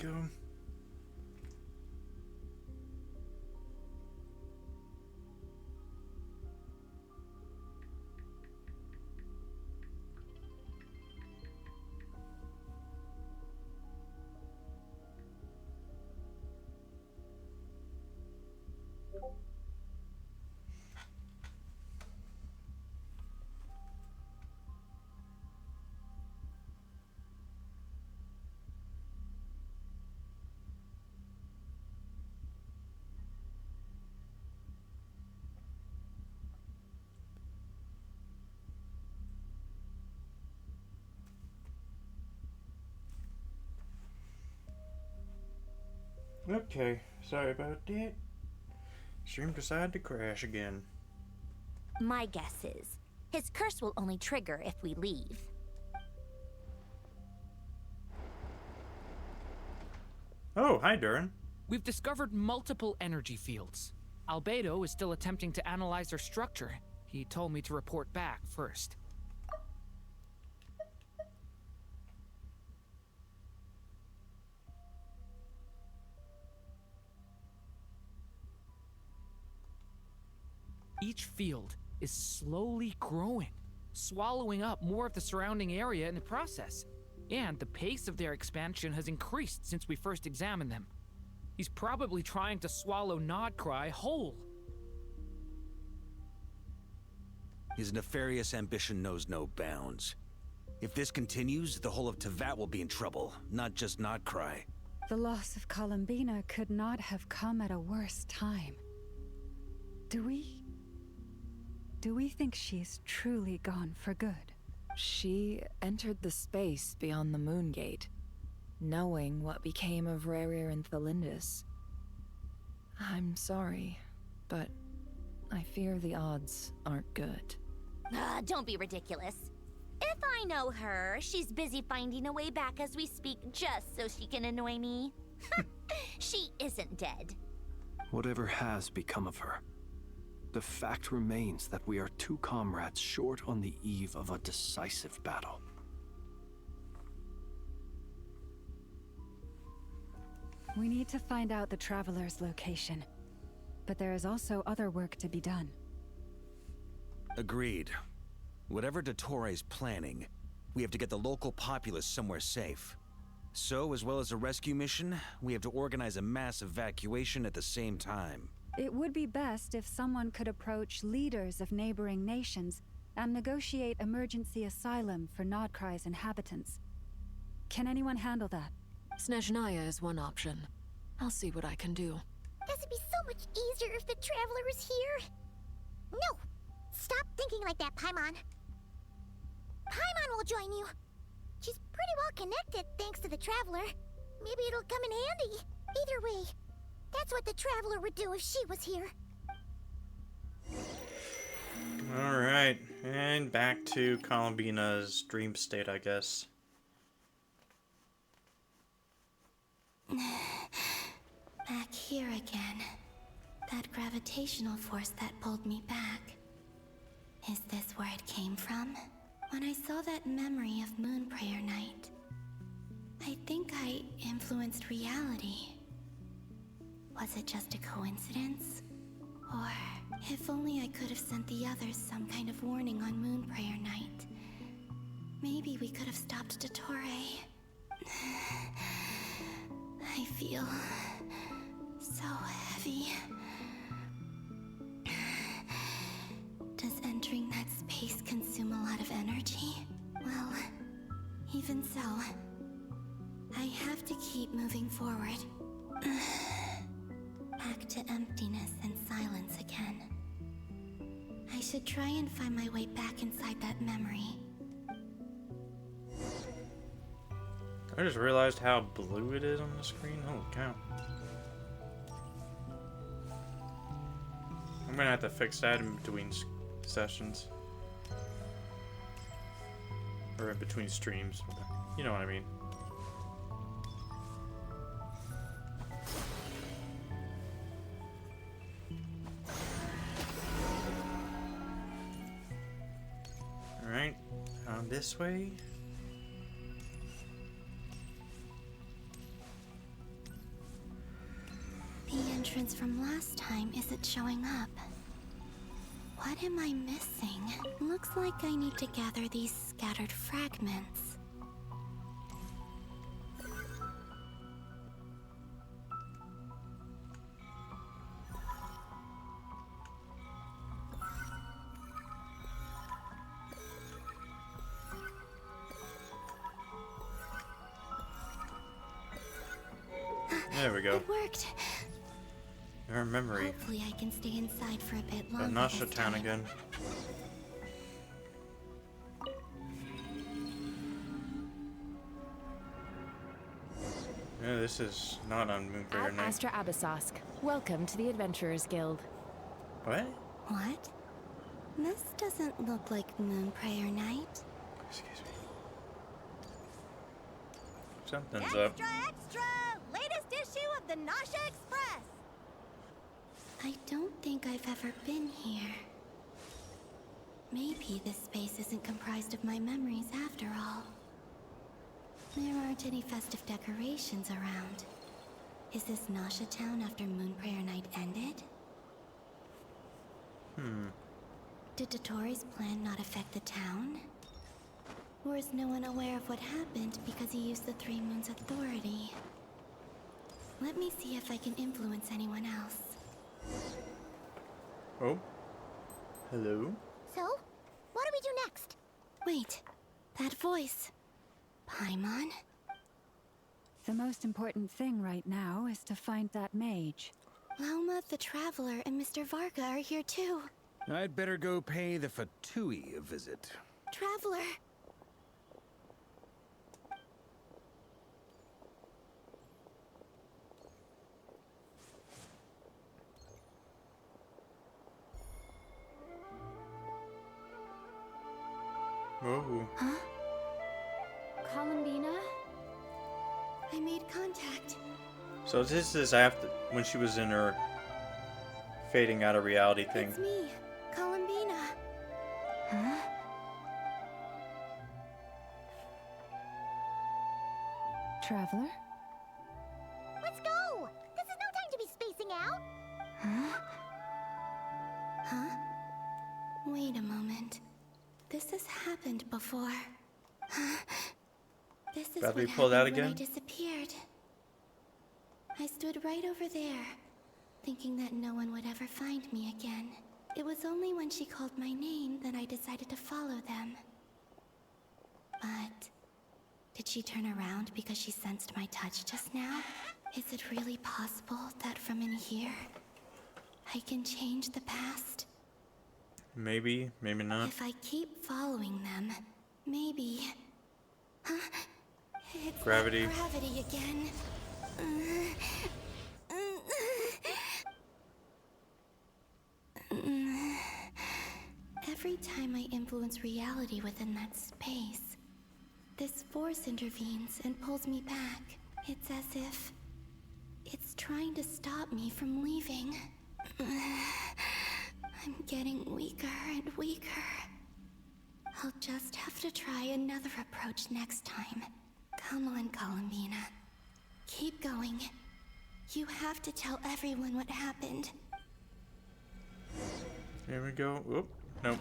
go. Okay, sorry about that. Stream decided to crash again. My guess is, his curse will only trigger if we leave. Oh, hi, Durin. We've discovered multiple energy fields. Albedo is still attempting to analyze their structure. He told me to report back first. Each field is slowly growing, swallowing up more of the surrounding area in the process. And the pace of their expansion has increased since we first examined them. He's probably trying to swallow Nod-Krai whole. His nefarious ambition knows no bounds. If this continues, the whole of Teyvat will be in trouble, not just Nod-Krai. The loss of Columbina could not have come at a worse time. Do we think she's truly gone for good? She entered the space beyond the Moon Gate, knowing what became of Rerir and Thelindis. I'm sorry, but I fear the odds aren't good. Don't be ridiculous. If I know her, she's busy finding a way back as we speak just so she can annoy me. She isn't dead. Whatever has become of her, the fact remains that we are two comrades short on the eve of a decisive battle. We need to find out the Traveler's location. But there is also other work to be done. Agreed. Whatever Dottore planning, we have to get the local populace somewhere safe. So, as well as a rescue mission, we have to organize a mass evacuation at the same time. It would be best if someone could approach leaders of neighboring nations and negotiate emergency asylum for Nod-Krai's inhabitants. Can anyone handle that? Snezhnaya is one option. I'll see what I can do. This would be so much easier if the Traveler was here. No! Stop thinking like that, Paimon. Paimon will join you. She's pretty well connected thanks to the Traveler. Maybe it'll come in handy. Either way, that's what the Traveler would do if she was here. Alright, and back to Columbina's dream state, I guess. Back here again. That gravitational force that pulled me back. Is this where it came from? When I saw that memory of Moon Prayer Night, I think I influenced reality. Was it just a coincidence? Or, if only I could have sent the others some kind of warning on Moon Prayer Night. Maybe we could have stopped Dottore. I feel so heavy. Does entering that space consume a lot of energy? Well, even so, I have to keep moving forward. Back to emptiness and silence again. I should try and find my way back inside that memory. I just realized how blue it is on the screen. Holy cow. I'm gonna have to fix that in between sessions. Or in between streams. You know what I mean. Alright, this way. entrance from last time isn't showing up. What am I missing? Looks like I need to gather these scattered fragments. There we go. It worked. Our memory. Hopefully I can stay inside for a bit longer. But Nasha this Town time. again. Yeah, this is not on Moonprayer Ad Night. Astra Abyssosk. Welcome to the Adventurers Guild. What? What? This doesn't look like Moonprayer Night. Excuse me. Something's up. Extra! Latest issue of the Nasha Express! I don't think I've ever been here. Maybe this space isn't comprised of my memories after all. There aren't any festive decorations around. Is this Nasha Town after Moonprayer Night ended? Did Dotori's plan not affect the town? Or is no one aware of what happened because he used the Three Moons' authority? Let me see if I can influence anyone else. Oh? Hello? So, what do we do next? Wait, that voice. Paimon? The most important thing right now is to find that mage. Lauma the Traveler and Mr. Varga are here too. I'd better go pay the Fatui a visit. Traveler! Oh. Columbina? I made contact. So this is after when she was in her fading out of reality thing. It's me, Columbina. Huh? Traveler? Let's go! This is no time to be spacing out! Huh? Huh? Wait a moment. This has happened before. This is Glad we what pulled out happened when I again? disappeared. I stood right over there, thinking that no one would ever find me again. It was only when she called my name that I decided to follow them. But did she turn around because she sensed my touch just now? Is it really possible that from in here, I can change the past? Maybe, maybe not. If I keep following them, maybe... Huh? It's Gravity. that gravity again. Every time I influence reality within that space, this force intervenes and pulls me back. It's as if it's trying to stop me from leaving. I'm getting weaker and weaker. I'll just have to try another approach next time. Come on, Columbina. Keep going. You have to tell everyone what happened. Here we go. Oop. Nope.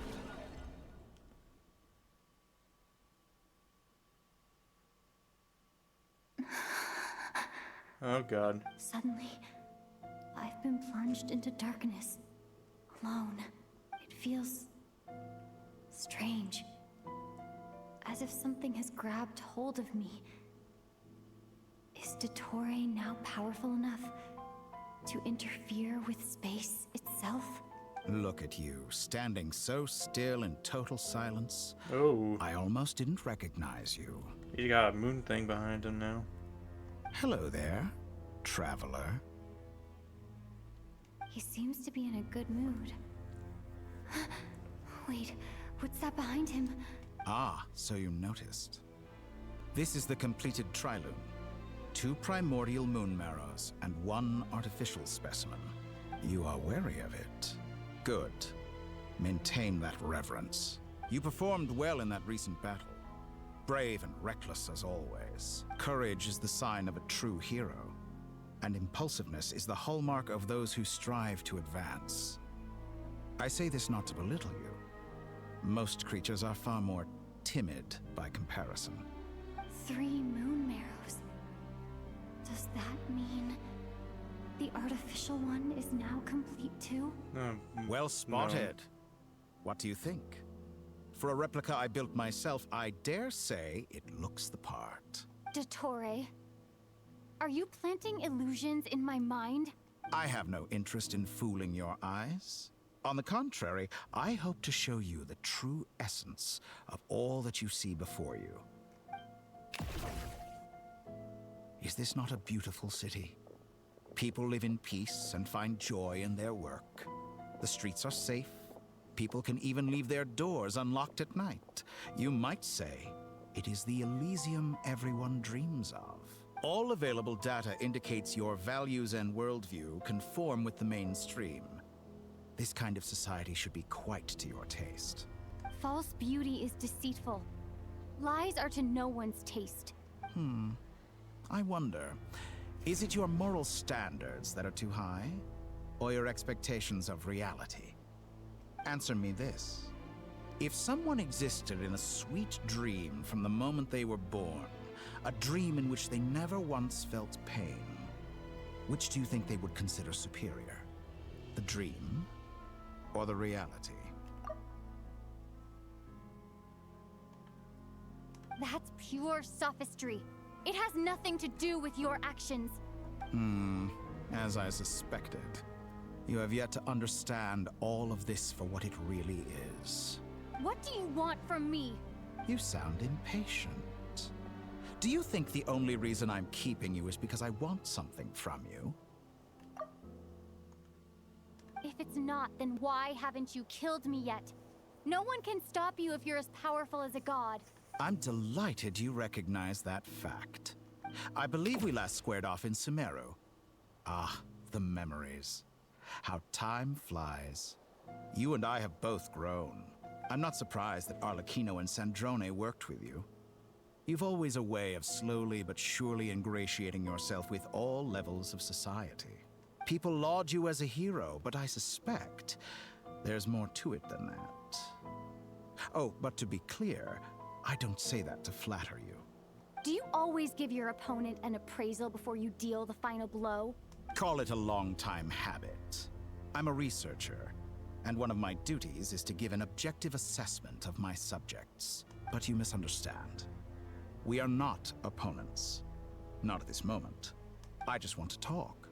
Oh god. Suddenly, I've been plunged into darkness. Alone. It feels strange. As if something has grabbed hold of me. Is Dottore now powerful enough to interfere with space itself? Look at you, standing so still in total silence. Oh. I almost didn't recognize you. He got a moon thing behind him now. Hello there, traveler. He seems to be in a good mood. Wait, what's that behind him? Ah, so you noticed. This is the completed Triloom. 2 primordial moon marrows and 1 artificial specimen. You are wary of it. Good. Maintain that reverence. You performed well in that recent battle. Brave and reckless as always. Courage is the sign of a true hero. and impulsiveness is the hallmark of those who strive to advance. I say this not to belittle you. Most creatures are far more timid by comparison. 3 moon marrows. Does that mean the artificial one is now complete too? Well spotted. What do you think? For a replica I built myself, I dare say it looks the part. Dottore, are you planting illusions in my mind? I have no interest in fooling your eyes. On the contrary, I hope to show you the true essence of all that you see before you. Is this not a beautiful city? People live in peace and find joy in their work. The streets are safe. People can even leave their doors unlocked at night. You might say it is the Elysium everyone dreams of. All available data indicates your values and worldview conform with the mainstream. This kind of society should be quite to your taste. False beauty is deceitful. Lies are to no one's taste. I wonder, is it your moral standards that are too high? Or your expectations of reality? Answer me this. If someone existed in a sweet dream from the moment they were born, a dream in which they never once felt pain, which do you think they would consider superior? The dream or the reality? That's pure sophistry. It has nothing to do with your actions. As I suspected. You have yet to understand all of this for what it really is. What do you want from me? You sound impatient. Do you think the only reason I'm keeping you is because I want something from you? If it's not, then why haven't you killed me yet? No one can stop you if you're as powerful as a god. I'm delighted you recognize that fact. I believe we last squared off in Sumeru. Ah, the memories. How time flies. You and I have both grown. I'm not surprised that Arlecchino and Sandrone worked with you. You've always a way of slowly but surely ingratiating yourself with all levels of society. People laud you as a hero, but I suspect there's more to it than that. Oh, but to be clear, I don't say that to flatter you. Do you always give your opponent an appraisal before you deal the final blow? Call it a long-time habit. I'm a researcher, and one of my duties is to give an objective assessment of my subjects. But you misunderstand. We are not opponents. Not at this moment. I just want to talk.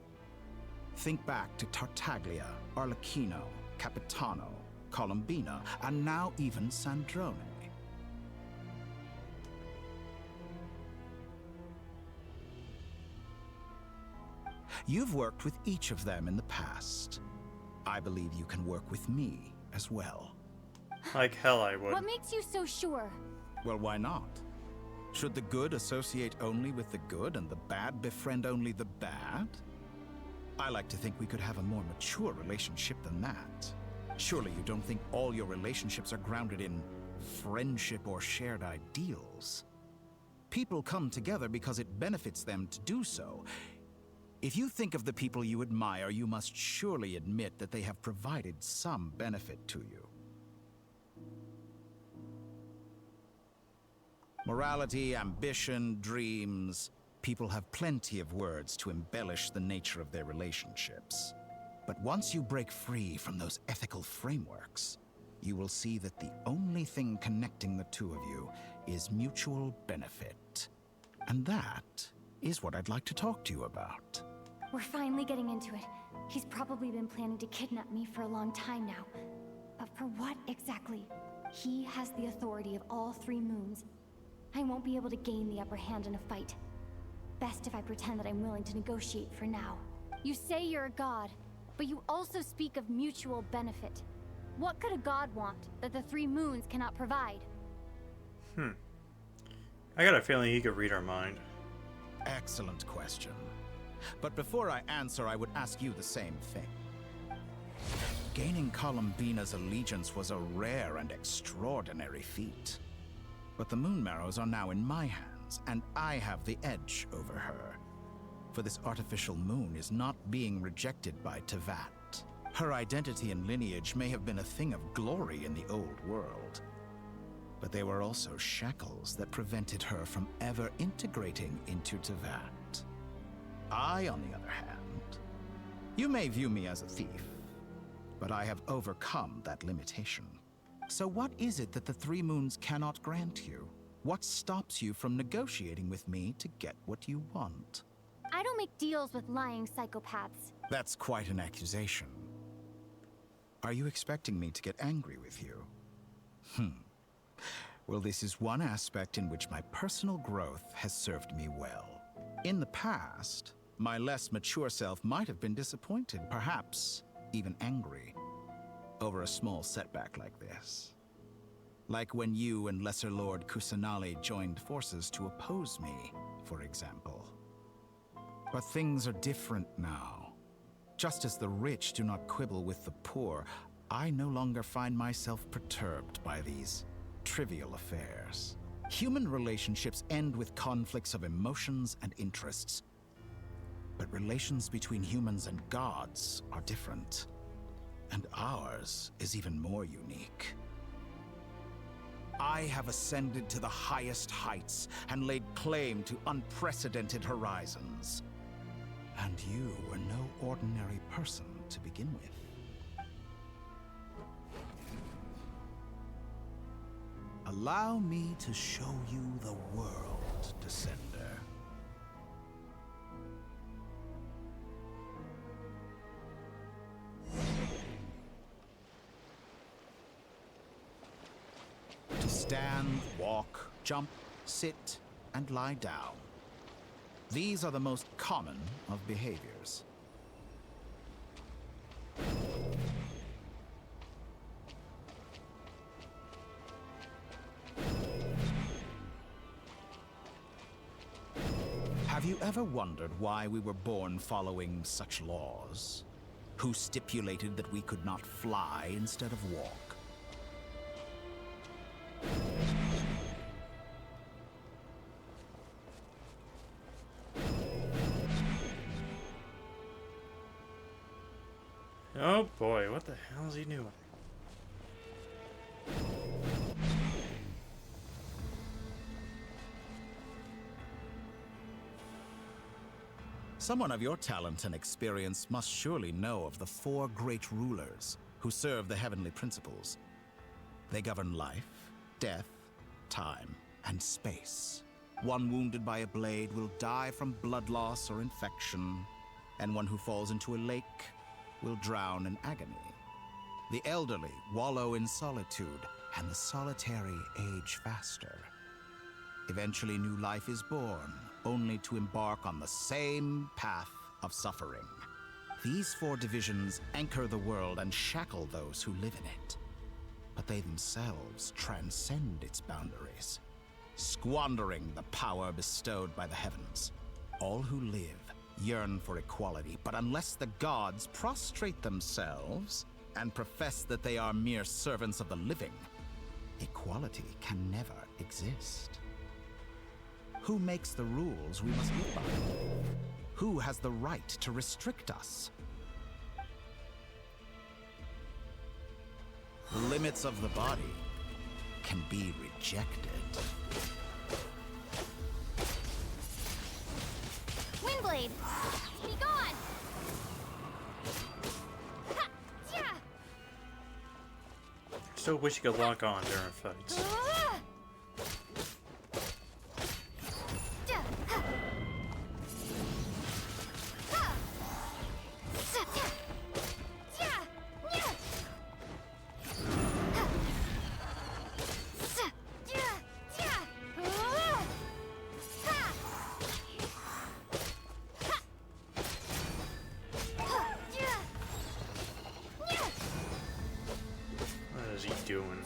Think back to Tartaglia, Arlecchino, Capitano, Colombina, and now even Sandrone. You've worked with each of them in the past. I believe you can work with me as well. Like hell I would. What makes you so sure? Well, why not? Should the good associate only with the good and the bad befriend only the bad? I like to think we could have a more mature relationship than that. Surely you don't think all your relationships are grounded in friendship or shared ideals? People come together because it benefits them to do so. If you think of the people you admire, you must surely admit that they have provided some benefit to you. Morality, ambition, dreams. People have plenty of words to embellish the nature of their relationships. But once you break free from those ethical frameworks, you will see that the only thing connecting the two of you is mutual benefit. And that is what I'd like to talk to you about. We're finally getting into it. He's probably been planning to kidnap me for a long time now. But for what exactly? He has the authority of all 3 moons. I won't be able to gain the upper hand in a fight. Best if I pretend that I'm willing to negotiate for now. You say you're a god, but you also speak of mutual benefit. What could a god want that the 3 moons cannot provide? I got a feeling he could read our mind. Excellent question. But before I answer, I would ask you the same thing. Gaining Colombina's allegiance was a rare and extraordinary feat. But the Moon Marrows are now in my hands, and I have the edge over her. for this artificial moon is not being rejected by Tevat. Her identity and lineage may have been a thing of glory in the old world, but they were also shackles that prevented her from ever integrating into Tevat. I, on the other hand, you may view me as a thief, but I have overcome that limitation. So what is it that the Three Moons cannot grant you? What stops you from negotiating with me to get what you want? I don't make deals with lying psychopaths. That's quite an accusation. Are you expecting me to get angry with you? Well, this is one aspect in which my personal growth has served me well. In the past, my less mature self might have been disappointed, perhaps even angry, over a small setback like this. Like when you and Lesser Lord Kusanali joined forces to oppose me, for example. But things are different now. Just as the rich do not quibble with the poor, I no longer find myself perturbed by these trivial affairs. Human relationships end with conflicts of emotions and interests. But relations between humans and gods are different. And ours is even more unique. I have ascended to the highest heights and laid claim to unprecedented horizons. And you were no ordinary person to begin with. Allow me to show you the world, Descender. To stand, walk, jump, sit, and lie down. These are the most common of behaviors. Have you ever wondered why we were born following such laws? Who stipulated that we could not fly instead of walk? Oh boy, what the hell is he doing? Someone of your talent and experience must surely know of the four great rulers who serve the heavenly principles. They govern life, death, time, and space. One wounded by a blade will die from blood loss or infection, and one who falls into a lake will drown in agony. The elderly wallow in solitude, and the solitary age faster. Eventually, new life is born, only to embark on the same path of suffering. These four divisions anchor the world and shackle those who live in it. But they themselves transcend its boundaries, squandering the power bestowed by the heavens. All who live yearn for equality, but unless the gods prostrate themselves and profess that they are mere servants of the living, equality can never exist. Who makes the rules we must live by? Who has the right to restrict us? The limits of the body can be rejected. Windblade! Be gone! Ha! Yeah! Still wish you could lock on during fights. What is he doing?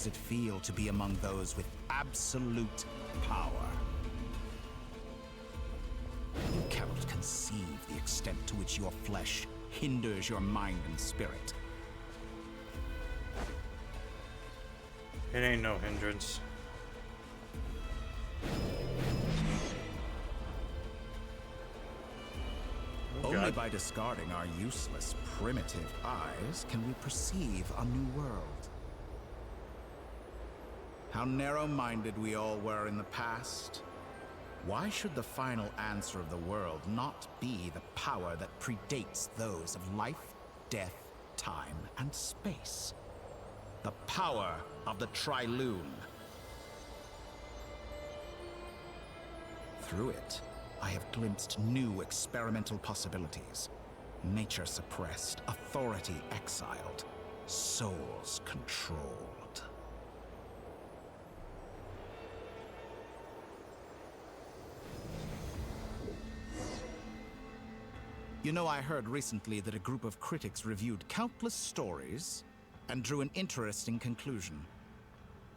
does it feel to be among those with absolute power? You cannot conceive the extent to which your flesh hinders your mind and spirit. It ain't no hindrance. Oh, Only God. by discarding our useless, primitive eyes can we perceive a new world. How narrow-minded we all were in the past. Why should the final answer of the world not be the power that predates those of life, death, time, and space? The power of the Trilune. Through it, I have glimpsed new experimental possibilities. Nature suppressed, authority exiled, souls controlled. You know, I heard recently that a group of critics reviewed countless stories and drew an interesting conclusion.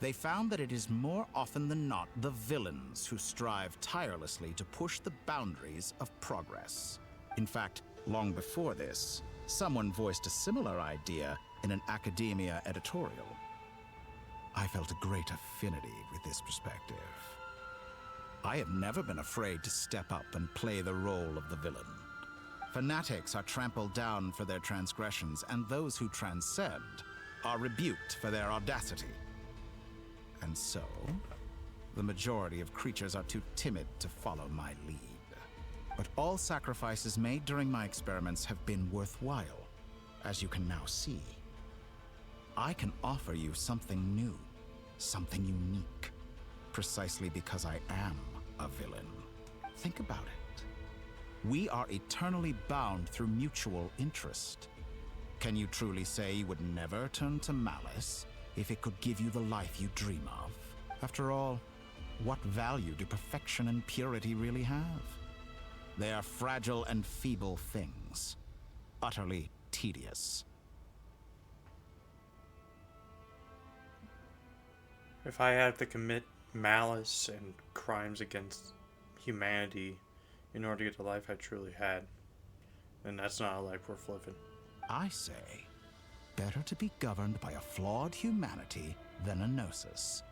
They found that it is more often than not the villains who strive tirelessly to push the boundaries of progress. In fact, long before this, someone voiced a similar idea in an academia editorial. I felt a great affinity with this perspective. I have never been afraid to step up and play the role of the villain. Fanatics are trampled down for their transgressions, and those who transcend are rebuked for their audacity. And so, the majority of creatures are too timid to follow my lead. But all sacrifices made during my experiments have been worthwhile, as you can now see. I can offer you something new, something unique, precisely because I am a villain. Think about it. We are eternally bound through mutual interest. Can you truly say you would never turn to malice if it could give you the life you dream of? After all, what value do perfection and purity really have? They are fragile and feeble things, utterly tedious. If I have to commit malice and crimes against humanity in order to get the life I truly had, then that's not a life worth living. I say, better to be governed by a flawed humanity than a gnosis.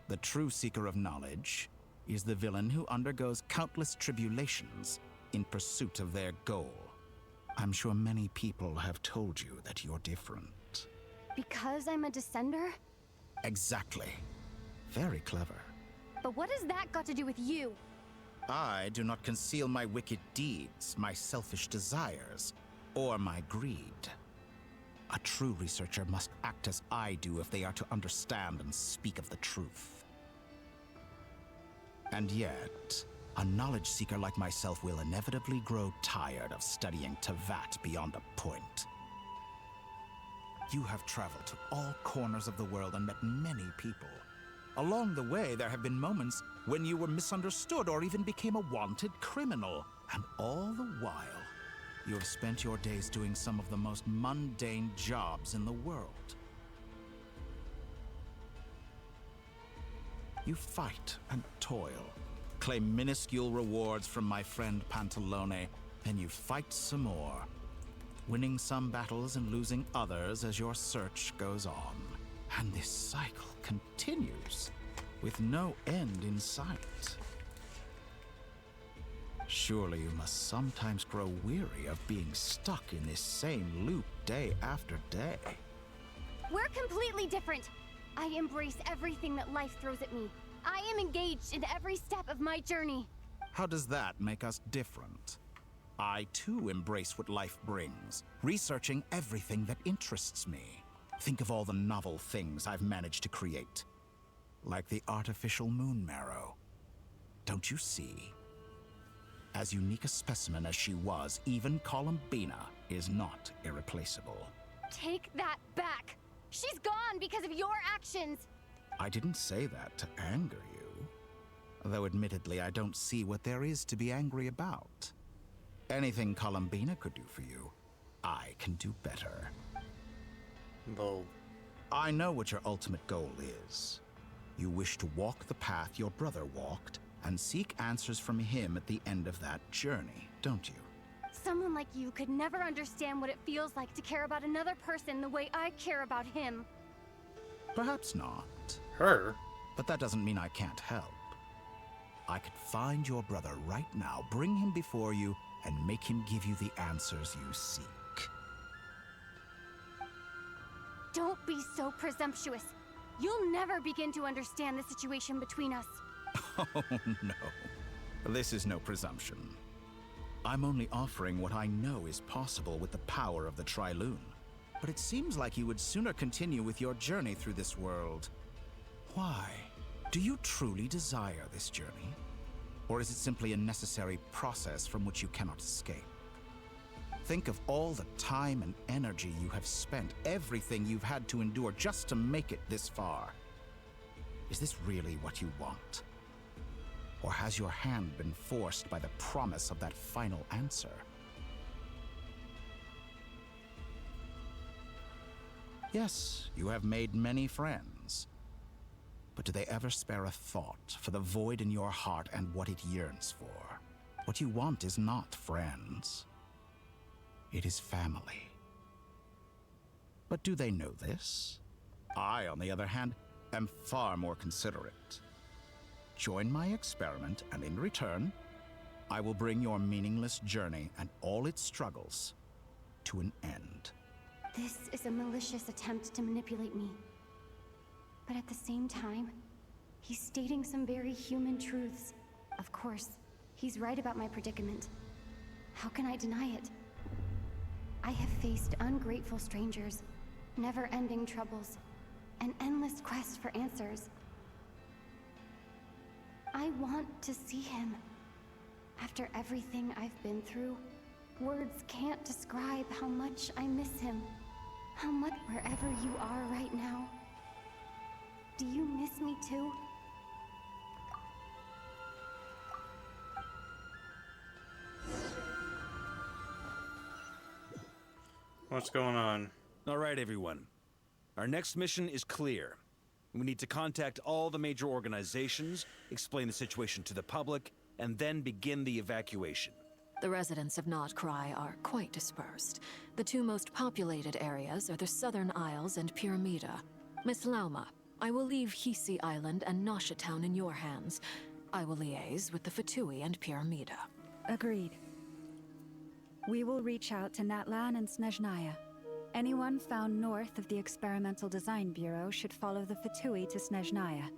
The true seeker of knowledge is the villain who undergoes countless tribulations in pursuit of their goal. I'm sure many people have told you that you're different. Because I'm a descender? Exactly. Very clever. But what has that got to do with you? I do not conceal my wicked deeds, my selfish desires, or my greed. A true researcher must act as I do if they are to understand and speak of the truth. And yet, a knowledge seeker like myself will inevitably grow tired of studying Tevat beyond a point. You have traveled to all corners of the world and met many people. Along the way, there have been moments when you were misunderstood or even became a wanted criminal. And all the while, you have spent your days doing some of the most mundane jobs in the world. You fight and toil, claim minuscule rewards from my friend Pantalone, and you fight some more, winning some battles and losing others as your search goes on. And this cycle continues, with no end in sight. Surely you must sometimes grow weary of being stuck in this same loop day after day. We're completely different. I embrace everything that life throws at me. I am engaged in every step of my journey. How does that make us different? I too embrace what life brings, researching everything that interests me. Think of all the novel things I've managed to create. Like the artificial moon marrow. Don't you see? As unique a specimen as she was, even Columbina is not irreplaceable. Take that back. She's gone because of your actions. I didn't say that to anger you. Though admittedly, I don't see what there is to be angry about. Anything Columbina could do for you, I can do better. Well, I know what your ultimate goal is. You wish to walk the path your brother walked and seek answers from him at the end of that journey, don't you? Someone like you could never understand what it feels like to care about another person the way I care about him. Perhaps not. Her? But that doesn't mean I can't help. I could find your brother right now, bring him before you, and make him give you the answers you seek. Don't be so presumptuous. You'll never begin to understand the situation between us. Oh, no. This is no presumption. I'm only offering what I know is possible with the power of the Tri-Lune. But it seems like you would sooner continue with your journey through this world. Why? Do you truly desire this journey? Or is it simply a necessary process from which you cannot escape? Think of all the time and energy you have spent, everything you've had to endure just to make it this far. Is this really what you want? Or has your hand been forced by the promise of that final answer? Yes, you have made many friends. But do they ever spare a thought for the void in your heart and what it yearns for? What you want is not friends. It is family. But do they know this? I, on the other hand, am far more considerate. Join my experiment, and in return, I will bring your meaningless journey and all its struggles to an end. This is a malicious attempt to manipulate me. But at the same time, he's stating some very human truths. Of course, he's right about my predicament. How can I deny it? I have faced ungrateful strangers, never-ending troubles, an endless quest for answers. I want to see him. After everything I've been through, words can't describe how much I miss him. How much wherever you are right now. Do you miss me too? What's going on? All right, everyone. Our next mission is clear. We need to contact all the major organizations, explain the situation to the public, and then begin the evacuation. The residents of Nod-Krai are quite dispersed. The two most populated areas are the Southern Isles and Pyramida. Miss Lauma, I will leave Hisi Island and Nasha Town in your hands. I will liaise with the Fatui and Pyramida. Agreed. We will reach out to Natlan and Snezhnaya. Anyone found north of the Experimental Design Bureau should follow the Fatui to Snezhnaya.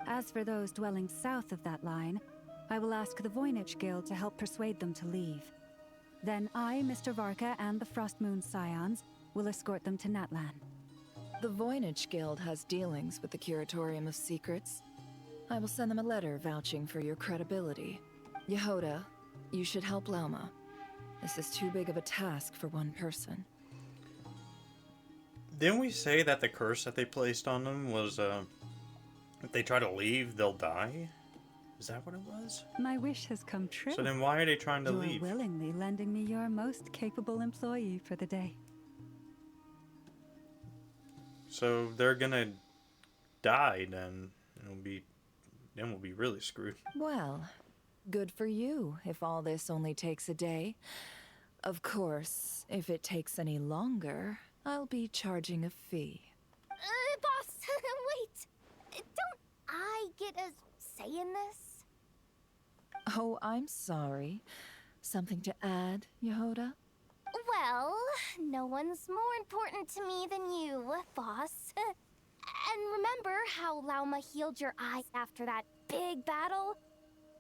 As for those dwelling south of that line, I will ask the Voynich Guild to help persuade them to leave. Then I, Mr. Varka, and the Frostmoon Scions will escort them to Natlan. The Voynich Guild has dealings with the Curatorium of Secrets. I will send them a letter vouching for your credibility. Yehoda, you should help Lauma. This is too big of a task for one person. Didn't we say that the curse that they placed on them was, if they try to leave, they'll die? Is that what it was? My wish has come true. So then why are they trying to You're leave? willingly lending me your most capable employee for the day. So they're gonna die then. Then we'll be really screwed. Well, good for you if all this only takes a day. Of course, if it takes any longer, I'll be charging a fee. Boss, wait. Don't I get a say in this? Oh, I'm sorry. Something to add, Yehoda? Well, no one's more important to me than you, boss. And remember how Lauma healed your eyes after that big battle?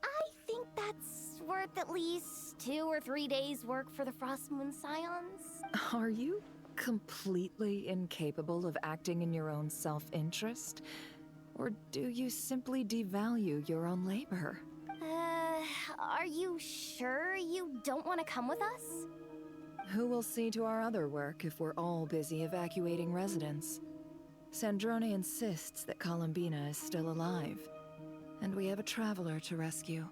I think that's worth at least 2 or 3 days' work for the Frostmoon Scions. Are you completely incapable of acting in your own self-interest? Or do you simply devalue your own labor? Are you sure you don't want to come with us? Who will see to our other work if we're all busy evacuating residents? Sandrone insists that Columbina is still alive, and we have a traveler to rescue.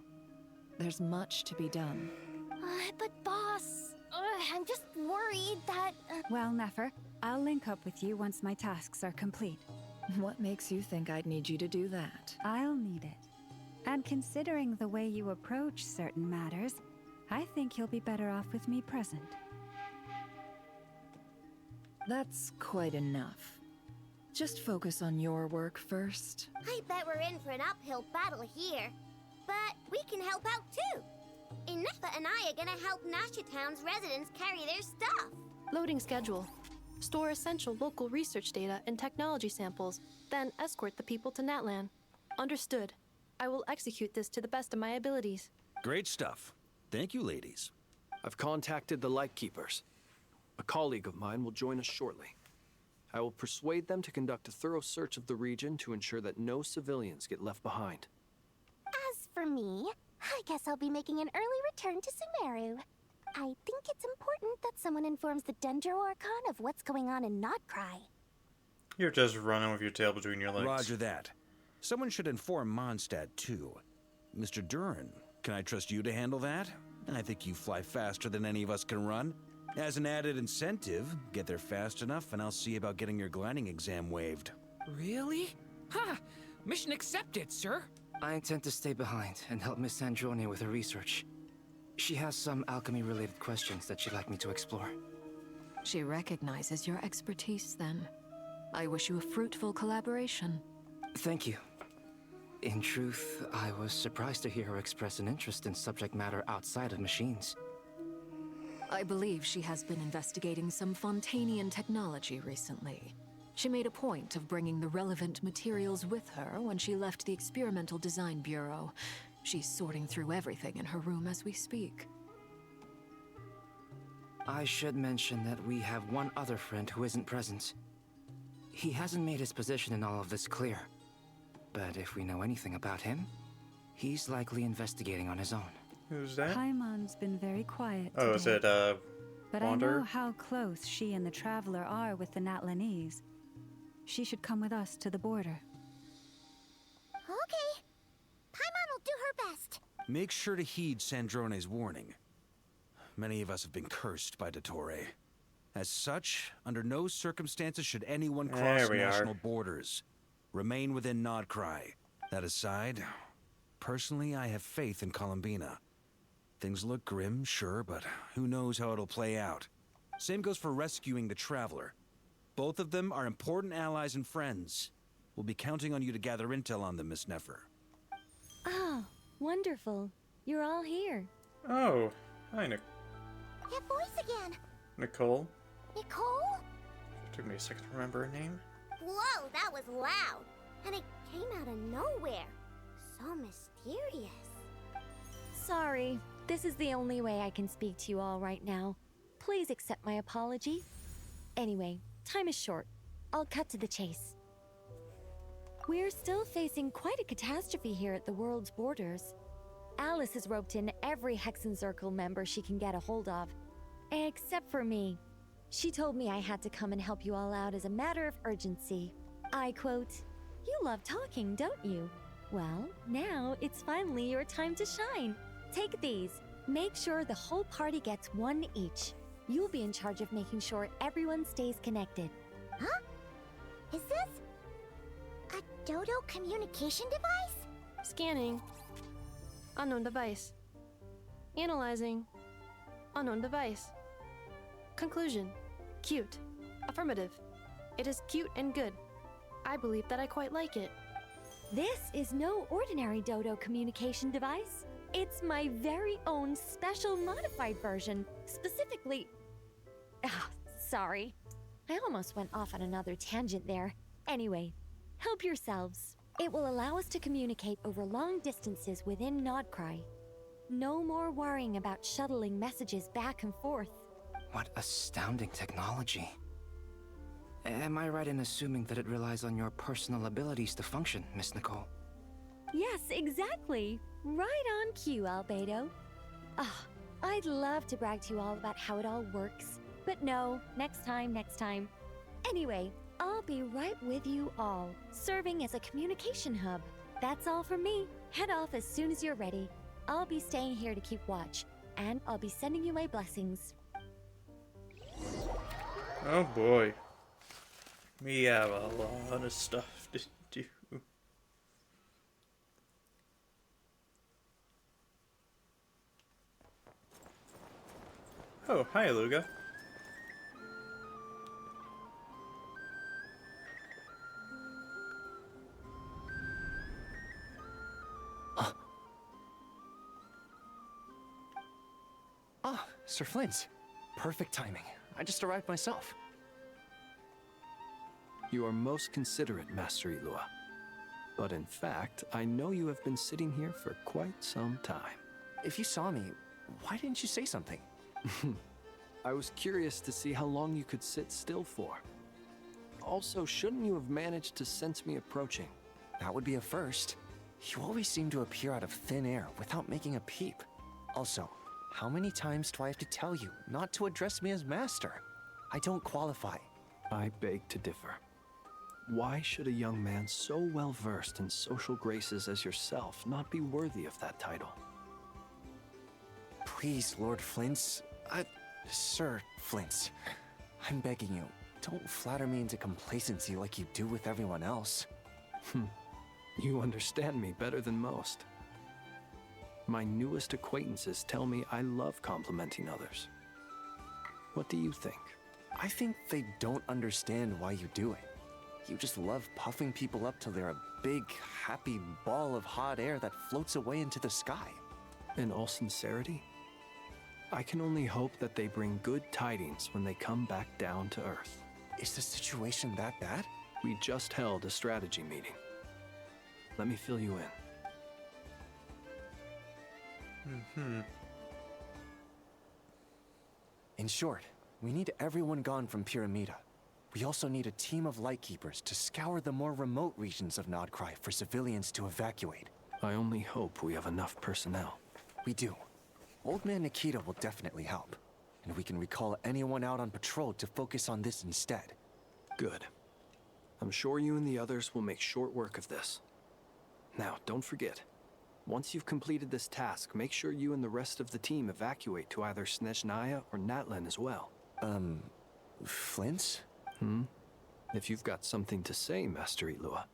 There's much to be done. But boss, I'm just worried that... Well, Nefer, I'll link up with you once my tasks are complete. What makes you think I'd need you to do that? I'll need it. And considering the way you approach certain matters, I think you'll be better off with me present. That's quite enough. Just focus on your work first. I bet we're in for an uphill battle here. But we can help out too. Inefa and I are gonna help Nasha Town's residents carry their stuff. Loading schedule. Store essential local research data and technology samples, then escort the people to Natlan. Understood. I will execute this to the best of my abilities. Great stuff. Thank you, ladies. I've contacted the Lightkeepers. A colleague of mine will join us shortly. I will persuade them to conduct a thorough search of the region to ensure that no civilians get left behind. As for me, I guess I'll be making an early return to Sumeru. I think it's important that someone informs the Dendro Archon of what's going on in Nod-Krai. You're just running with your tail between your legs. Roger that. Someone should inform Mondstadt, too. Mr. Durin, can I trust you to handle that? I think you fly faster than any of us can run. As an added incentive, get there fast enough and I'll see about getting your gliding exam waived. Really? Ha! Mission accepted, sir. I intend to stay behind and help Miss Sandrone with her research. She has some alchemy-related questions that she'd like me to explore. She recognizes your expertise, then. I wish you a fruitful collaboration. Thank you. In truth, I was surprised to hear her express an interest in subject matter outside of machines. I believe she has been investigating some Fontanian technology recently. She made a point of bringing the relevant materials with her when she left the Experimental Design Bureau. She's sorting through everything in her room as we speak. I should mention that we have one other friend who isn't present. He hasn't made his position in all of this clear. But if we know anything about him, he's likely investigating on his own. Who's that? Paimon's been very quiet Oh, today. is it, But Wander? I know how close she and the Traveler are with the Natlanese. She should come with us to the border. Okay. Paimon will do her best. Make sure to heed Sandrone's warning. Many of us have been cursed by Dottore. As such, under no circumstances should anyone cross There we national are. borders. Remain within Nod-Krai. That aside, personally I have faith in Columbina. Things look grim, sure, but who knows how it'll play out. Same goes for rescuing the Traveler. Both of them are important allies and friends. We'll be counting on you to gather intel on them, Miss Nefer. Oh, wonderful. You're all here. Oh, hi, That voice again. Nicole. Nicole? Took me a second to remember her name. Whoa, that was loud. And it came out of nowhere. So mysterious. Sorry, this is the only way I can speak to you all right now. Please accept my apology. Anyway, time is short. I'll cut to the chase. We're still facing quite a catastrophe here at the world's borders. Alice has roped in every Hexen Circle member she can get a hold of. Except for me. She told me I had to come and help you all out as a matter of urgency. I quote, "You love talking, don't you? Well, now it's finally your time to shine. Take these. Make sure the whole party gets one each. You'll be in charge of making sure everyone stays connected." Huh? Is this a Dodo communication device? Scanning. Unknown device. Analyzing. Unknown device. Conclusion. Cute. Affirmative. It is cute and good. I believe that I quite like it. This is no ordinary Dodo communication device. It's my very own special modified version, specifically... Ah, sorry. I almost went off on another tangent there. Anyway, help yourselves. It will allow us to communicate over long distances within Nod-Krai. No more worrying about shuttling messages back and forth. What astounding technology. Am I right in assuming that it relies on your personal abilities to function, Miss Nicole? Yes, exactly. Right on cue, Albedo. Ah, I'd love to brag to you all about how it all works. But no, next time. Anyway, I'll be right with you all, serving as a communication hub. That's all from me. Head off as soon as you're ready. I'll be staying here to keep watch, and I'll be sending you my blessings. Oh boy. We have a lot of stuff to do. Oh, hi, Luga. Ah, Sir Flint. Perfect timing. I just arrived myself. You are most considerate, Master Ilua. But in fact, I know you have been sitting here for quite some time. If you saw me, why didn't you say something? I was curious to see how long you could sit still for. Also, shouldn't you have managed to sense me approaching? That would be a first. You always seem to appear out of thin air without making a peep. Also, how many times do I have to tell you not to address me as master? I don't qualify. I beg to differ. Why should a young man so well versed in social graces as yourself not be worthy of that title? Please, Lord Flint's... Sir Flint's. I'm begging you, don't flatter me into complacency like you do with everyone else. You understand me better than most. My newest acquaintances tell me I love complimenting others. What do you think? I think they don't understand why you do it. You just love puffing people up till they're a big, happy ball of hot air that floats away into the sky. In all sincerity, I can only hope that they bring good tidings when they come back down to Earth. Is the situation that bad? We just held a strategy meeting. Let me fill you in. In short, we need everyone gone from Pyramida. We also need a team of Lightkeepers to scour the more remote regions of Nod-Krai for civilians to evacuate. I only hope we have enough personnel. We do. Old Man Nikita will definitely help. And we can recall anyone out on patrol to focus on this instead. Good. I'm sure you and the others will make short work of this. Now, don't forget. Once you've completed this task, make sure you and the rest of the team evacuate to either Snezhnaya or Natlan as well. Flint? If you've got something to say, Master Ilua,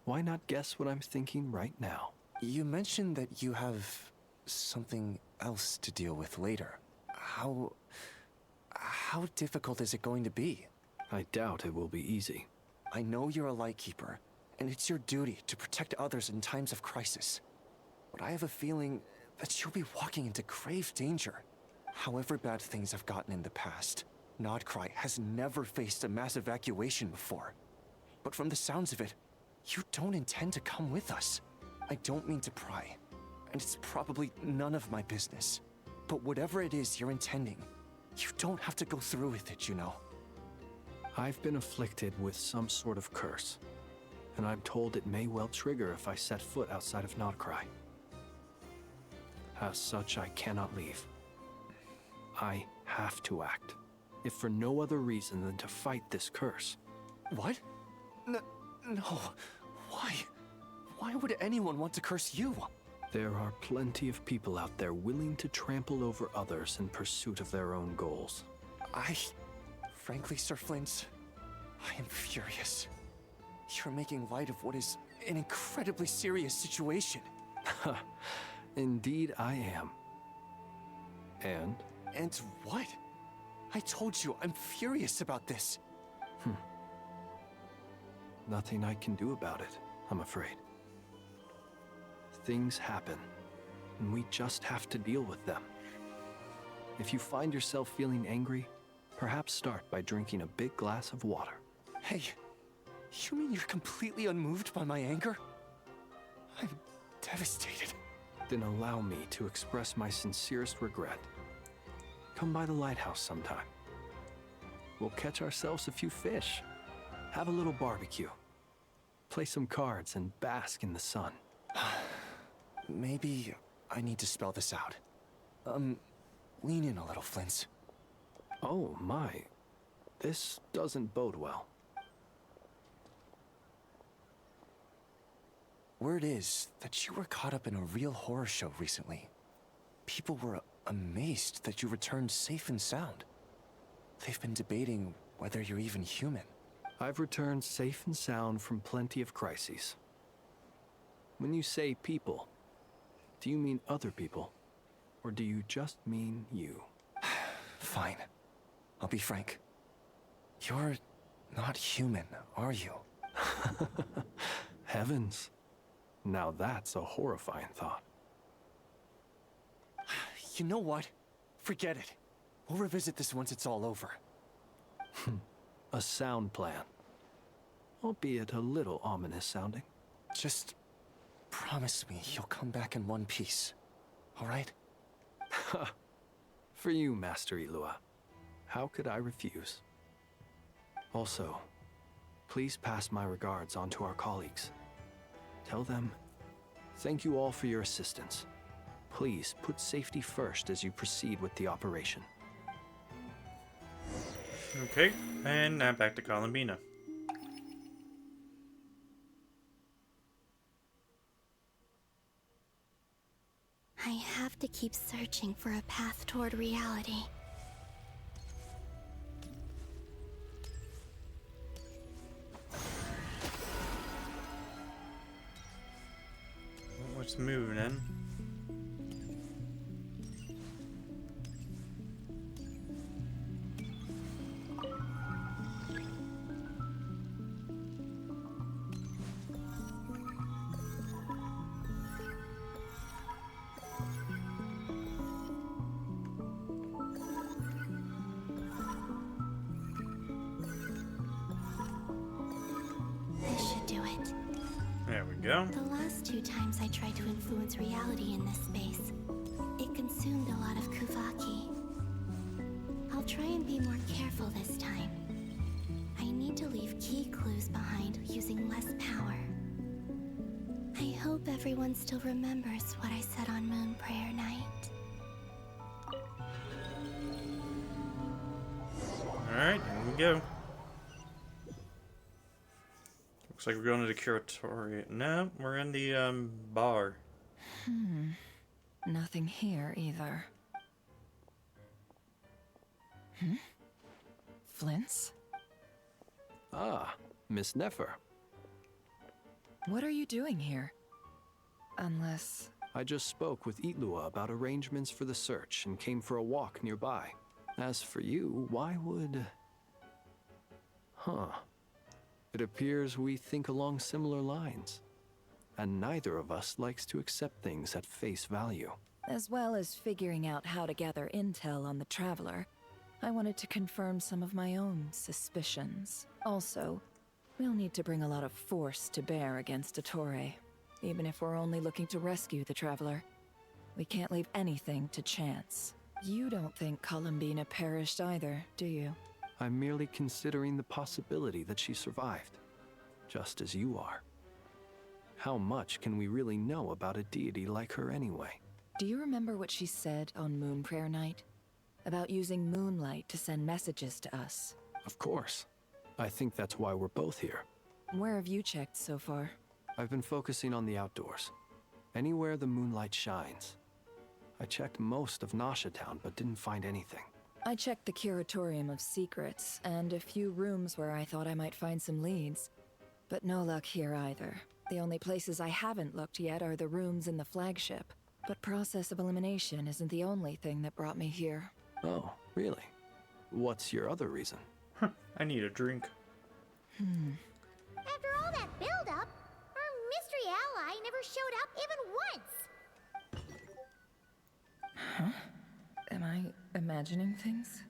why not guess what I'm thinking right now? You mentioned that you have something else to deal with later. How difficult is it going to be? I doubt it will be easy. I know you're a Lightkeeper, and it's your duty to protect others in times of crisis. But I have a feeling that you'll be walking into grave danger. However bad things have gotten in the past, Nod-Krai has never faced a mass evacuation before. But from the sounds of it, you don't intend to come with us. I don't mean to pry, and it's probably none of my business. But whatever it is you're intending, you don't have to go through with it, you know. I've been afflicted with some sort of curse, and I'm told it may well trigger if I set foot outside of Nod-Krai. As such, I cannot leave. I have to act, if for no other reason than to fight this curse. What? No. Why? Why would anyone want to curse you? There are plenty of people out there willing to trample over others in pursuit of their own goals. Frankly, Sir Flint, I am furious. You're making light of what is an incredibly serious situation. Indeed I am. And? And what? I told you, I'm furious about this. Nothing I can do about it, I'm afraid. Things happen, and we just have to deal with them. If you find yourself feeling angry, perhaps start by drinking a big glass of water. Hey, you mean you're completely unmoved by my anger? I'm devastated. Then allow me to express my sincerest regret. Come by the lighthouse sometime. We'll catch ourselves a few fish, have a little barbecue, play some cards, and bask in the sun. Maybe I need to spell this out. Lean in a little, Flint. Oh my, this doesn't bode well. Word is that you were caught up in a real horror show recently. People were amazed that you returned safe and sound. They've been debating whether you're even human. I've returned safe and sound from plenty of crises. When you say people, do you mean other people? Or do you just mean you? Fine. I'll be frank. You're not human, are you? Heavens. Now that's a horrifying thought. You know what? Forget it. We'll revisit this once it's all over. A sound plan. Albeit a little ominous sounding. Just promise me you'll come back in one piece, all right? For you, Master Ilua. How could I refuse? Also, please pass my regards on to our colleagues. Tell them, thank you all for your assistance. Please put safety first as you proceed with the operation. Okay, and now back to Columbina. I have to keep searching for a path toward reality. What's moving in? This should do it. There we go. The last 2 times I tried to influence reality in this space, it consumed a lot of Kuvaki. I'll try and be more careful this time. I need to leave key clues behind using less power. I hope everyone still remembers what I said on Moon Prayer Night. Alright, here we go. Looks like we're going to the curatorium. No, we're in the bar. Nothing here either. Flints? Ah, Miss Nefer. What are you doing here? Unless... I just spoke with Itlua about arrangements for the search and came for a walk nearby. As for you, why would... It appears we think along similar lines. And neither of us likes to accept things at face value. As well as figuring out how to gather intel on the Traveler, I wanted to confirm some of my own suspicions. Also, we'll need to bring a lot of force to bear against Ettore, even if we're only looking to rescue the Traveler. We can't leave anything to chance. You don't think Columbina perished either, do you? I'm merely considering the possibility that she survived, just as you are. How much can we really know about a deity like her anyway? Do you remember what she said on Moon Prayer Night? About using moonlight to send messages to us? Of course. I think that's why we're both here. Where have you checked so far? I've been focusing on the outdoors. Anywhere the moonlight shines. I checked most of Nasha Town, but didn't find anything. I checked the Curatorium of Secrets, and a few rooms where I thought I might find some leads. But no luck here either. The only places I haven't looked yet are the rooms in the flagship. But process of elimination isn't the only thing that brought me here. Oh, really? What's your other reason? I need a drink. After all that build-up, our mystery ally never showed up even once. Am I imagining things?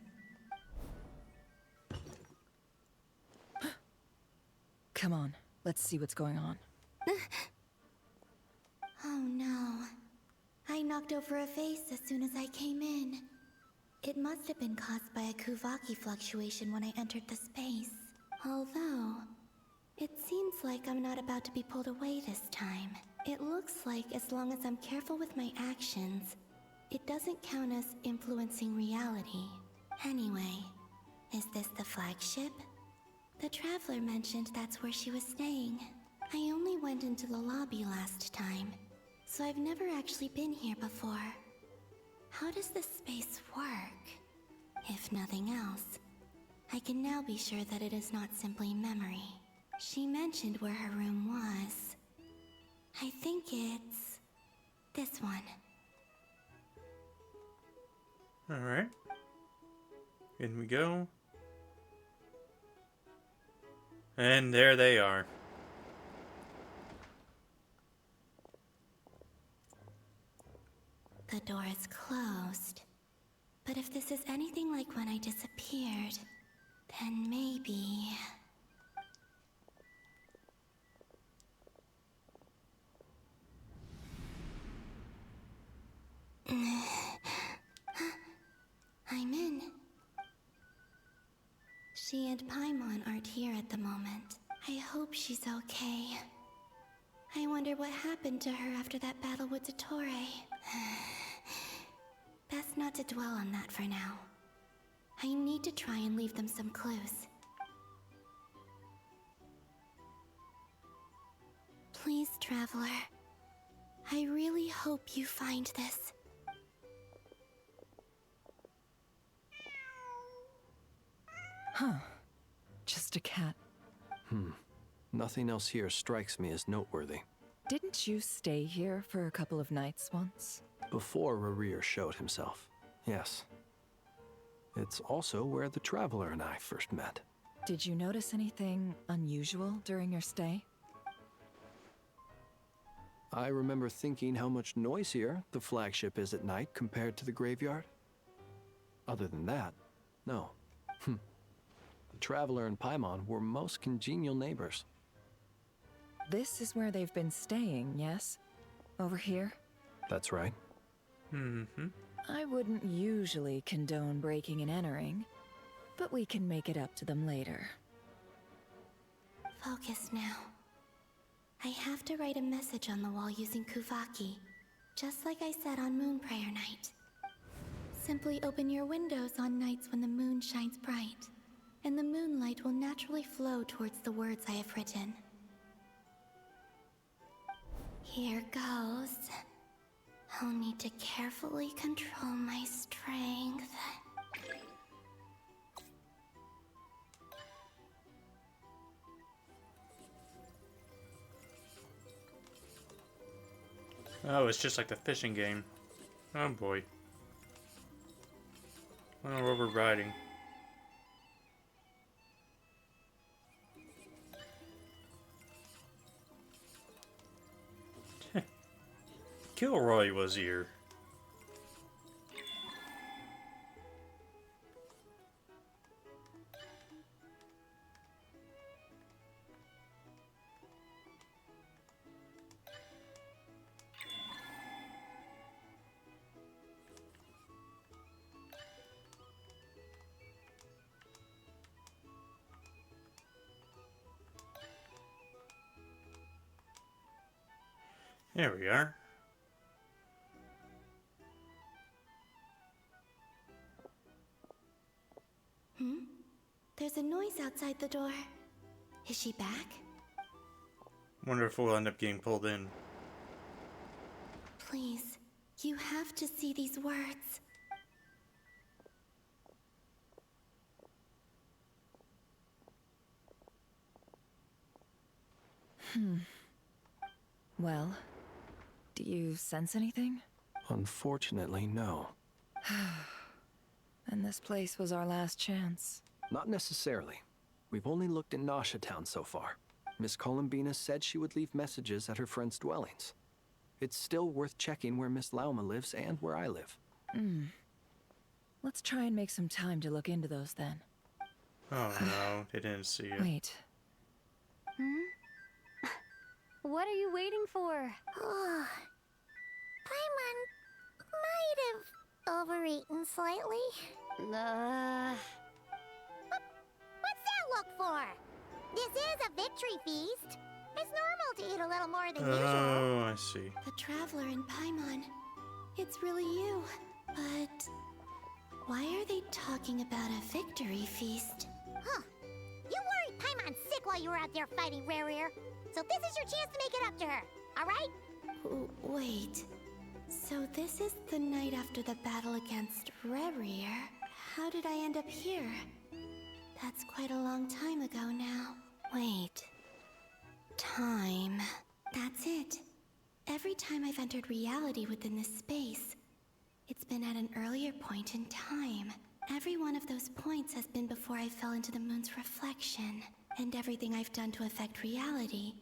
Come on, let's see what's going on. Oh no. I knocked over a vase as soon as I came in. It must have been caused by a Kuvaki fluctuation when I entered the space. Although, it seems like I'm not about to be pulled away this time. It looks like as long as I'm careful with my actions, it doesn't count as influencing reality. Anyway, is this the flagship? The Traveler mentioned that's where she was staying. I only went into the lobby last time, so I've never actually been here before. How does this space work? If nothing else, I can now be sure that it is not simply memory. She mentioned where her room was. I think it's this one. Alright. In we go. And there they are. The door is closed. But if this is anything like when I disappeared, then maybe... I'm in. She and Paimon aren't here at the moment. I hope she's okay. I wonder what happened to her after that battle with Dottore. Best not to dwell on that for now. I need to try and leave them some clues. Please, Traveler. I really hope you find this. Huh. Just a cat. Nothing else here strikes me as noteworthy. Didn't you stay here for a couple of nights once? Before Rerir showed himself, yes. It's also where the Traveler and I first met. Did you notice anything unusual during your stay? I remember thinking how much noisier the flagship is at night compared to the graveyard. Other than that, no. The Traveler and Paimon were most congenial neighbors. This is where they've been staying, yes? Over here? That's right. I wouldn't usually condone breaking and entering, but we can make it up to them later. Focus now. I have to write a message on the wall using Kuvaki, just like I said on Moon Prayer Night. Simply open your windows on nights when the moon shines bright, and the moonlight will naturally flow towards the words I have written. Here goes. I'll need to carefully control my strength. Oh, it's just like the fishing game. Oh boy. I don't know where we're riding. Kilroy was here. There we are. There's a noise outside the door. Is she back? Wonder if we'll end up getting pulled in. Please, you have to see these words. Well, do you sense anything? Unfortunately, no. And this place was our last chance. Not necessarily. We've only looked in Nasha Town so far. Miss Columbina said she would leave messages at her friends' dwellings. It's still worth checking where Miss Lauma lives and where I live. Let's try and make some time to look into those then. Oh no, they didn't see it. Wait. What are you waiting for? Paimon might have overeaten slightly. What's that look for? This is a victory feast. It's normal to eat a little more than usual. Oh, I see. The Traveler and Paimon. It's really you. But why are they talking about a victory feast? Huh. You worried Paimon's sick while you were out there fighting Rerir. So this is your chance to make it up to her, alright? Wait. So this is the night after the battle against Rerir. How did I end up here? That's quite a long time ago now. Wait. Time. That's it. Every time I've entered reality within this space, it's been at an earlier point in time. Every one of those points has been before I fell into the moon's reflection, and everything I've done to affect reality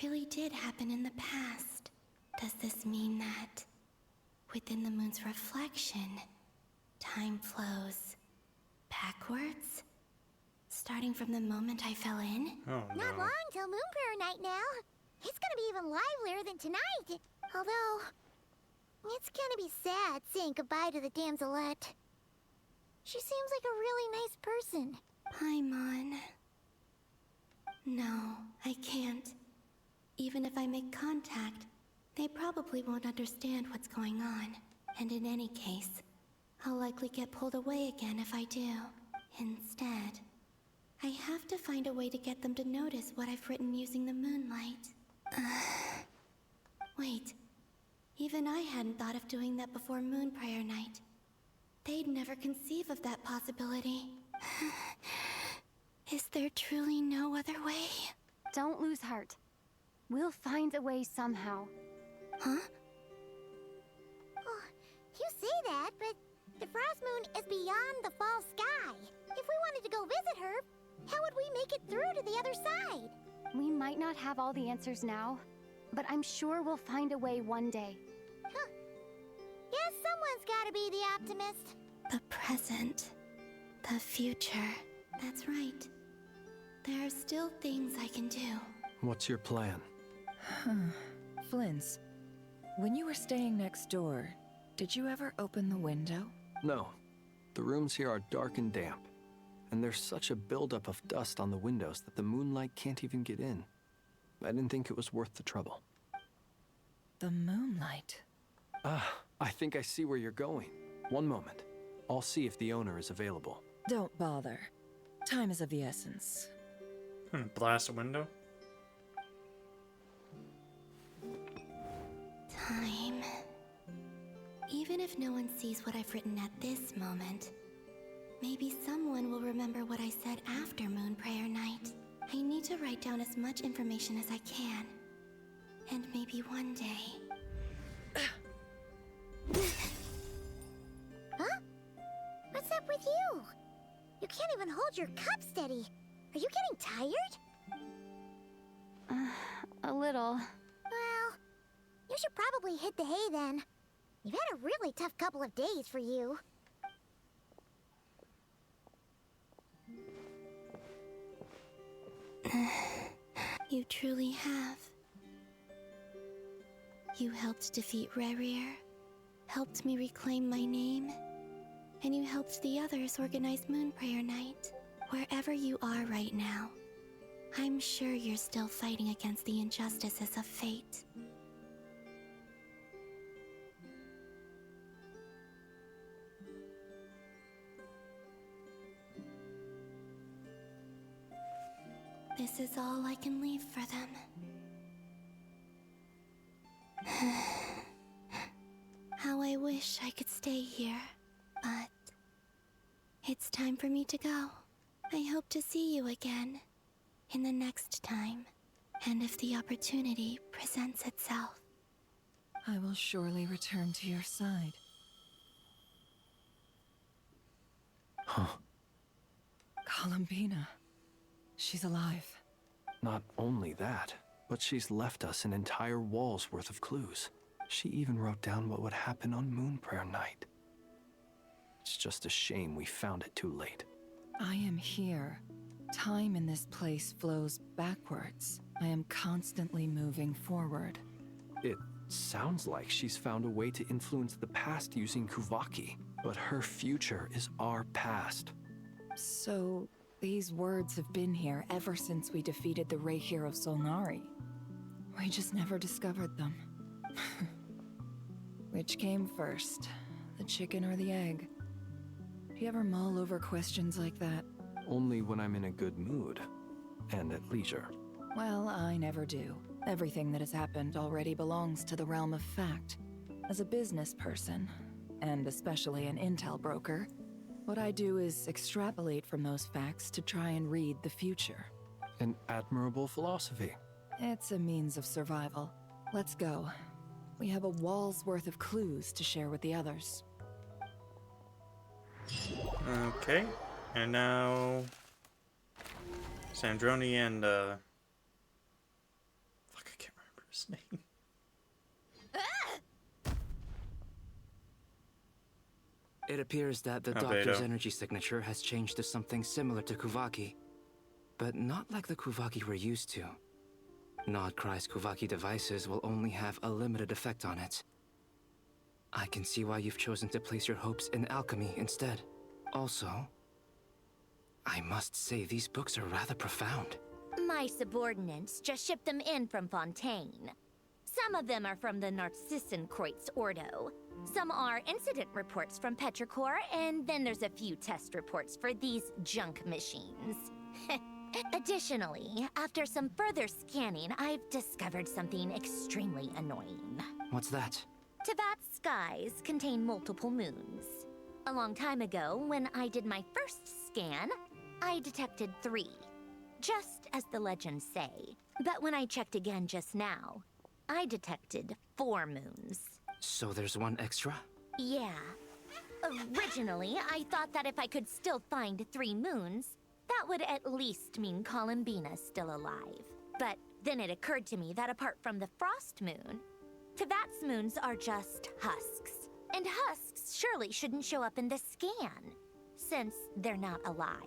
really did happen in the past. Does this mean that within the moon's reflection, time flows backwards? Starting from the moment I fell in? Oh, no. Not long till Moon Prayer Night now. It's gonna be even livelier than tonight. Although, it's gonna be sad saying goodbye to the damselette. She seems like a really nice person. Paimon. No, I can't. Even if I make contact, they probably won't understand what's going on. And in any case, I'll likely get pulled away again if I do. Instead, I have to find a way to get them to notice what I've written using the moonlight. Wait. Even I hadn't thought of doing that before Moon Prayer Night. They'd never conceive of that possibility. Is there truly no other way? Don't lose heart. We'll find a way somehow. Huh? Oh, you say that, but the Frost Moon is beyond the fall sky. If we wanted to go visit her, how would we make it through to the other side? We might not have all the answers now, but I'm sure we'll find a way one day. Huh. Guess someone's gotta be the optimist. The present. The future. That's right. There are still things I can do. What's your plan? Flints, when you were staying next door, did you ever open the window? No. The rooms here are dark and damp. And there's such a buildup of dust on the windows that the moonlight can't even get in. I didn't think it was worth the trouble. The moonlight? Ah, I think I see where you're going. One moment. I'll see if the owner is available. Don't bother. Time is of the essence. Blast a window? Time. Even if no one sees what I've written at this moment, maybe someone will remember what I said after Moon Prayer Night. I need to write down as much information as I can. And maybe one day... Huh? What's up with you? You can't even hold your cup steady. Are you getting tired? A little. Well, you should probably hit the hay then. You've had a really tough couple of days for you. You truly have. You helped defeat Rerir, helped me reclaim my name, and you helped the others organize Moon Prayer Night. Wherever you are right now, I'm sure you're still fighting against the injustices of fate. This is all I can leave for them. How I wish I could stay here, but it's time for me to go. I hope to see you again in the next time, and if the opportunity presents itself. I will surely return to your side. Huh. Columbina. She's alive. Not only that, but she's left us an entire wall's worth of clues. She even wrote down what would happen on Moon Prayer Night. It's just a shame we found it too late. I am here. Time in this place flows backwards. I am constantly moving forward. It sounds like she's found a way to influence the past using Kuvaki, but her future is our past. So, these words have been here ever since we defeated the Ray Hero Solnari. We just never discovered them. Which came first, the chicken or the egg? Do you ever mull over questions like that? Only when I'm in a good mood, and at leisure. Well, I never do. Everything that has happened already belongs to the realm of fact. As a business person, and especially an intel broker, What I do is extrapolate from those facts to try and read the future. An admirable philosophy. It's a means of survival. Let's go. We have a wall's worth of clues to share with the others. Okay, and now Sandroni and fuck, I can't remember his name. It appears that the doctor's energy signature has changed to something similar to Kuvaki, but not like the Kuvaki we're used to. Nod-Krai's Kuvaki devices will only have a limited effect on it. I can see why you've chosen to place your hopes in alchemy instead. Also, I must say these books are rather profound. My subordinates just shipped them in from Fontaine. Some of them are from the Narcissenkreuz Ordo. Some are incident reports from Petrichor, and then there's a few test reports for these junk machines. Additionally, after some further scanning, I've discovered something extremely annoying. What's that? Teyvat's skies contain multiple moons. A long time ago, when I did my first scan, I detected 3. Just as the legends say. But when I checked again just now, I detected 4 moons. So there's one extra? Yeah. Originally, I thought that if I could still find 3 moons, that would at least mean Columbina's still alive. But then it occurred to me that apart from the Frost Moon, Teyvat's moons are just husks. And husks surely shouldn't show up in the scan, since they're not alive.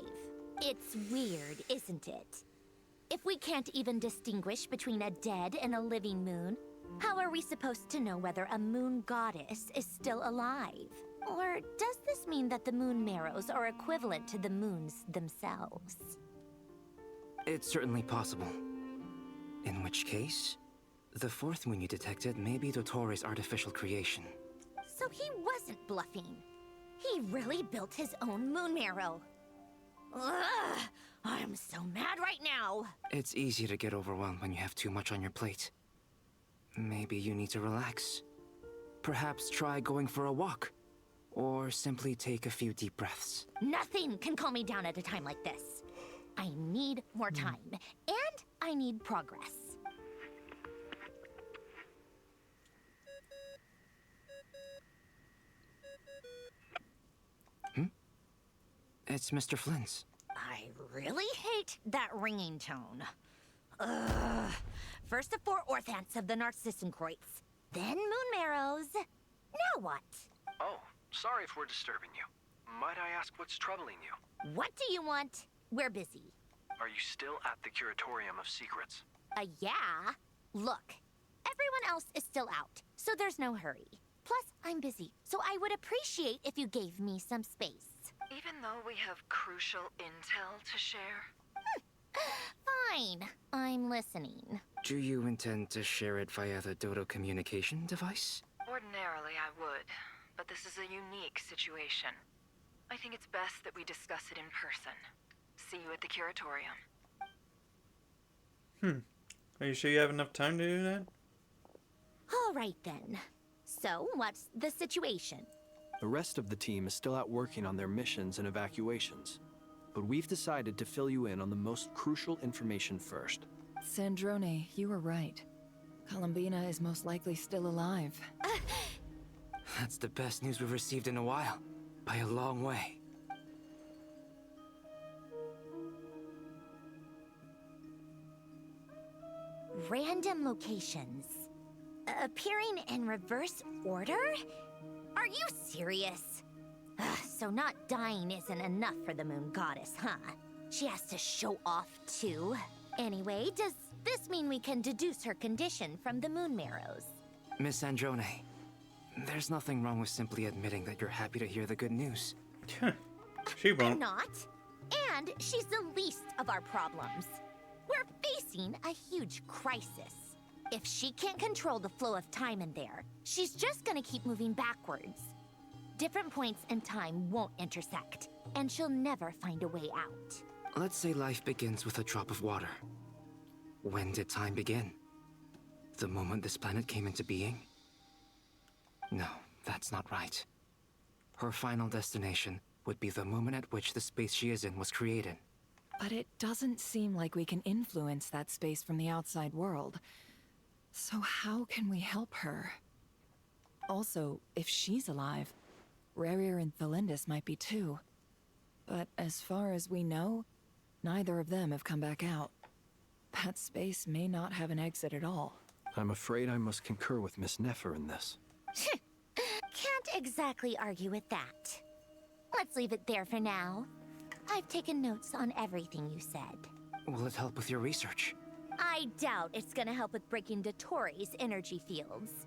It's weird, isn't it? If we can't even distinguish between a dead and a living moon, how are we supposed to know whether a moon goddess is still alive? Or does this mean that the moon marrows are equivalent to the moons themselves? It's certainly possible. In which case, the 4th moon you detected may be Dottore artificial creation. So he wasn't bluffing. He really built his own moon marrow. Ugh, I'm so mad right now. It's easy to get overwhelmed when you have too much on your plate. Maybe you need to relax. Perhaps try going for a walk. Or simply take a few deep breaths. Nothing can calm me down at a time like this. I need more time, and I need progress. It's Mr. Flynn's. I really hate that ringing tone. Ugh. First the 4 orthants of the Narcissenkreuz, then moon marrows. Now what? Oh, sorry if we're disturbing you. Might I ask what's troubling you? What do you want? We're busy. Are you still at the Curatorium of Secrets? Yeah. Look, everyone else is still out, so there's no hurry. Plus, I'm busy, so I would appreciate if you gave me some space. Even though we have crucial intel to share? Fine. I'm listening. Do you intend to share it via the Dodo communication device? Ordinarily, I would, but this is a unique situation. I think it's best that we discuss it in person. See you at the Curatorium. Are you sure you have enough time to do that? All right, then. So, what's the situation? The rest of the team is still out working on their missions and evacuations, but we've decided to fill you in on the most crucial information first. Sandrone, you were right. Columbina is most likely still alive. That's the best news we've received in a while, by a long way. Random locations. Appearing in reverse order? Are you serious? So not dying isn't enough for the moon goddess, huh? She has to show off too. Anyway, does this mean we can deduce her condition from the moon marrows? Miss Androne, there's nothing wrong with simply admitting that you're happy to hear the good news. She won't. I'm not. And she's the least of our problems. We're facing a huge crisis. If she can't control the flow of time in there, she's just gonna keep moving backwards. Different points in time won't intersect, and she'll never find a way out. Let's say life begins with a drop of water. When did time begin? The moment this planet came into being? No, that's not right. Her final destination would be the moment at which the space she is in was created. But it doesn't seem like we can influence that space from the outside world. So how can we help her? Also, if she's alive, Rerir and Thalindis might be too. But as far as we know, neither of them have come back out. That space may not have an exit at all. I'm afraid I must concur with Miss Nefer in this. Can't exactly argue with that. Let's leave it there for now. I've taken notes on everything you said. Will it help with your research? I doubt it's gonna help with breaking Dotori's energy fields.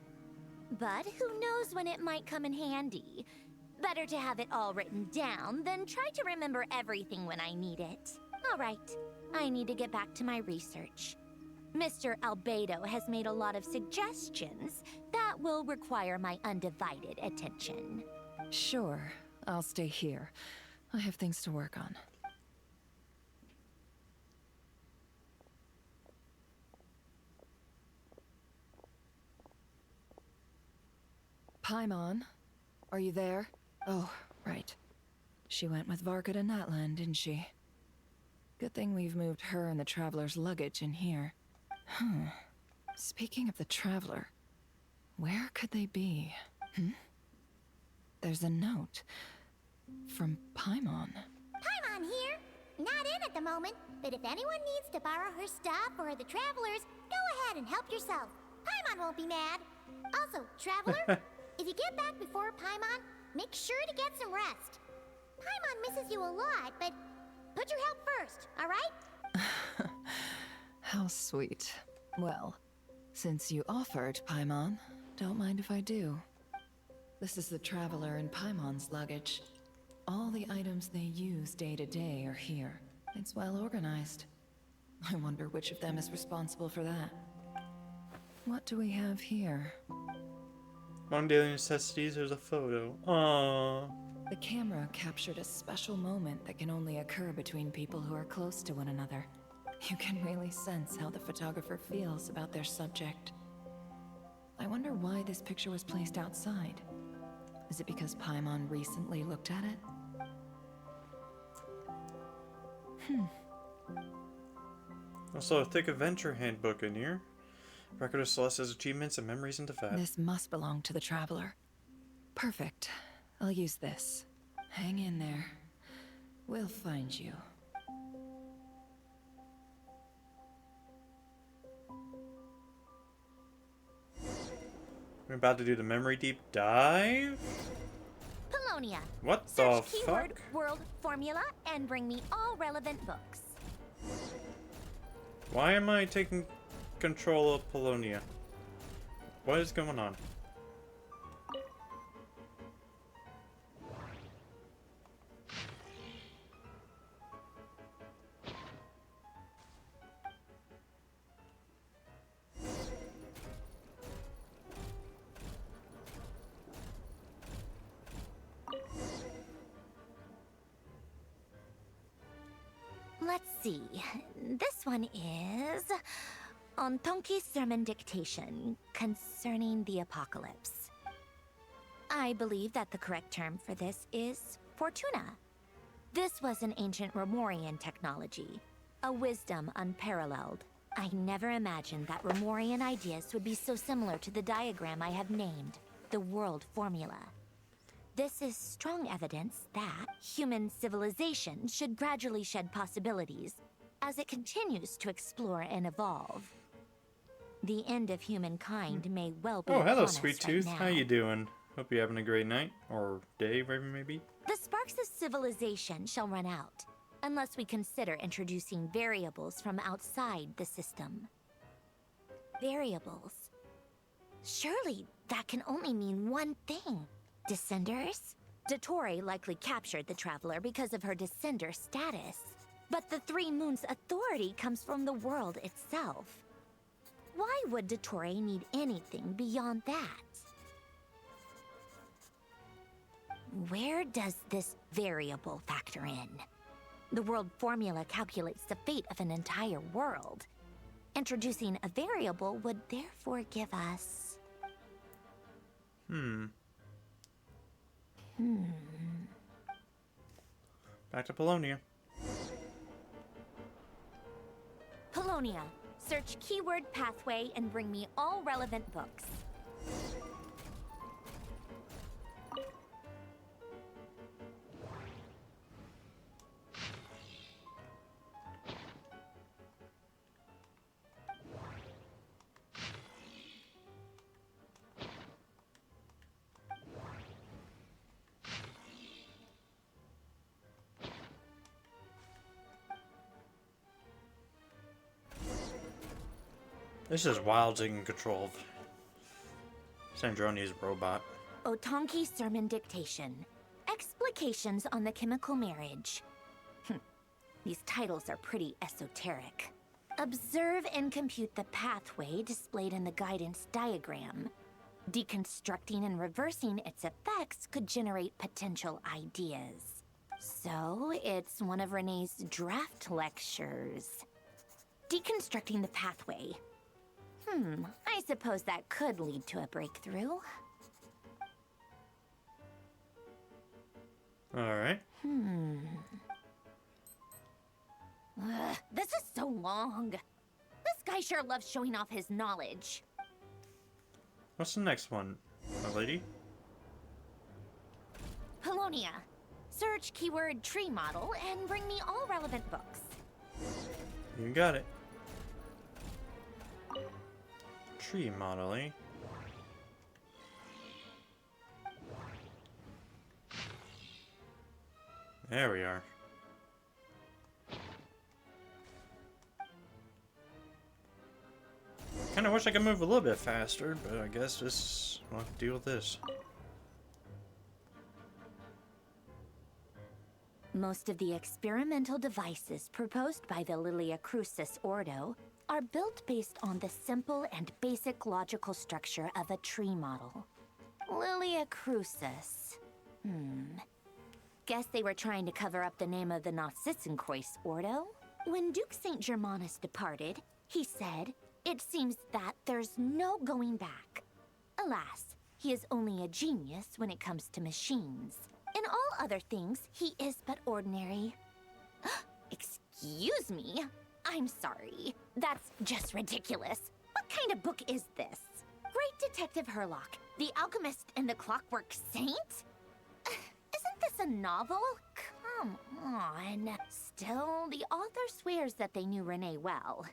But who knows when it might come in handy. Better to have it all written down than try to remember everything when I need it. All right, I need to get back to my research. Mr. Albedo has made a lot of suggestions that will require my undivided attention. Sure, I'll stay here. I have things to work on. Paimon, are you there? Oh, right. She went with Varka to Natlan, didn't she? Good thing we've moved her and the Traveler's luggage in here. Speaking of the Traveler, where could they be? There's a note. From Paimon. Paimon here. Not in at the moment, but if anyone needs to borrow her stuff or the Travelers, go ahead and help yourself. Paimon won't be mad. Also, Traveler, if you get back before Paimon, make sure to get some rest. Paimon misses you a lot, but put your help first, all right? How sweet. Well, since you offered, Paimon, don't mind if I do. This is the Traveler and Paimon's luggage. All the items they use day to day are here. It's well organized. I wonder which of them is responsible for that. What do we have here? Among daily necessities, there's a photo. Aww. The camera captured a special moment that can only occur between people who are close to one another. You can really sense how the photographer feels about their subject. I wonder why this picture was placed outside. Is it because Paimon recently looked at it? Also, a thick adventure handbook in here. Record of Celeste's achievements and memories into fact. This must belong to the Traveler. Perfect. I'll use this. Hang in there. We'll find you. We're about to do the memory deep dive. Polonia. What Search the keyword fuck? world formula and bring me all relevant books. Why am I taking control of Polonia? What is going on? Let's see. This one is on Tonki's sermon dictation concerning the apocalypse. I believe that the correct term for this is Fortuna. This was an ancient Remorian technology, a wisdom unparalleled. I never imagined that Remorian ideas would be so similar to the diagram I have named, the world formula. This is strong evidence that human civilization should gradually shed possibilities as it continues to explore and evolve. The end of humankind may well be Oh, hello, upon us Sweet right Tooth. now. How you doing? Hope you're having a great night or day, whatever it may be. The sparks of civilization shall run out, unless we consider introducing variables from outside the system. Variables? Surely that can only mean one thing. Descenders? Dotori likely captured the Traveler because of her descender status. But the Three Moons' authority comes from the world itself. Why would Dotori need anything beyond that? Where does this variable factor in? The world formula calculates the fate of an entire world. Introducing a variable would therefore give us... Back to Polonia. Polonia. Search keyword pathway and bring me all relevant books. This is wild taking control of Sandroni's robot. Otonki Sermon Dictation. Explications on the chemical marriage. These titles are pretty esoteric. Observe and compute the pathway displayed in the guidance diagram. Deconstructing and reversing its effects could generate potential ideas. So, it's one of Renee's draft lectures. Deconstructing the pathway. I suppose that could lead to a breakthrough. Alright. This is so long. This guy sure loves showing off his knowledge. What's the next one, my lady? Polonia. Search keyword tree model and bring me all relevant books. You got it. Tree model, eh? There we are. Kinda wish I could move a little bit faster, but I guess this I'll have to deal with this. Most of the experimental devices proposed by the Lilia Crucis Ordo are built based on the simple and basic logical structure of a tree model. Lilia Crucis. Guess they were trying to cover up the name of the Nautitzenkreuz Ordo. When Duke St. Germanus departed, he said, "It seems that there's no going back." Alas, he is only a genius when it comes to machines. In all other things, he is but ordinary. Excuse me? I'm sorry. That's just ridiculous. What kind of book is this? Great Detective Herlock, the Alchemist and the Clockwork Saint? Isn't this a novel? Come on. Still, the author swears that they knew Renee well.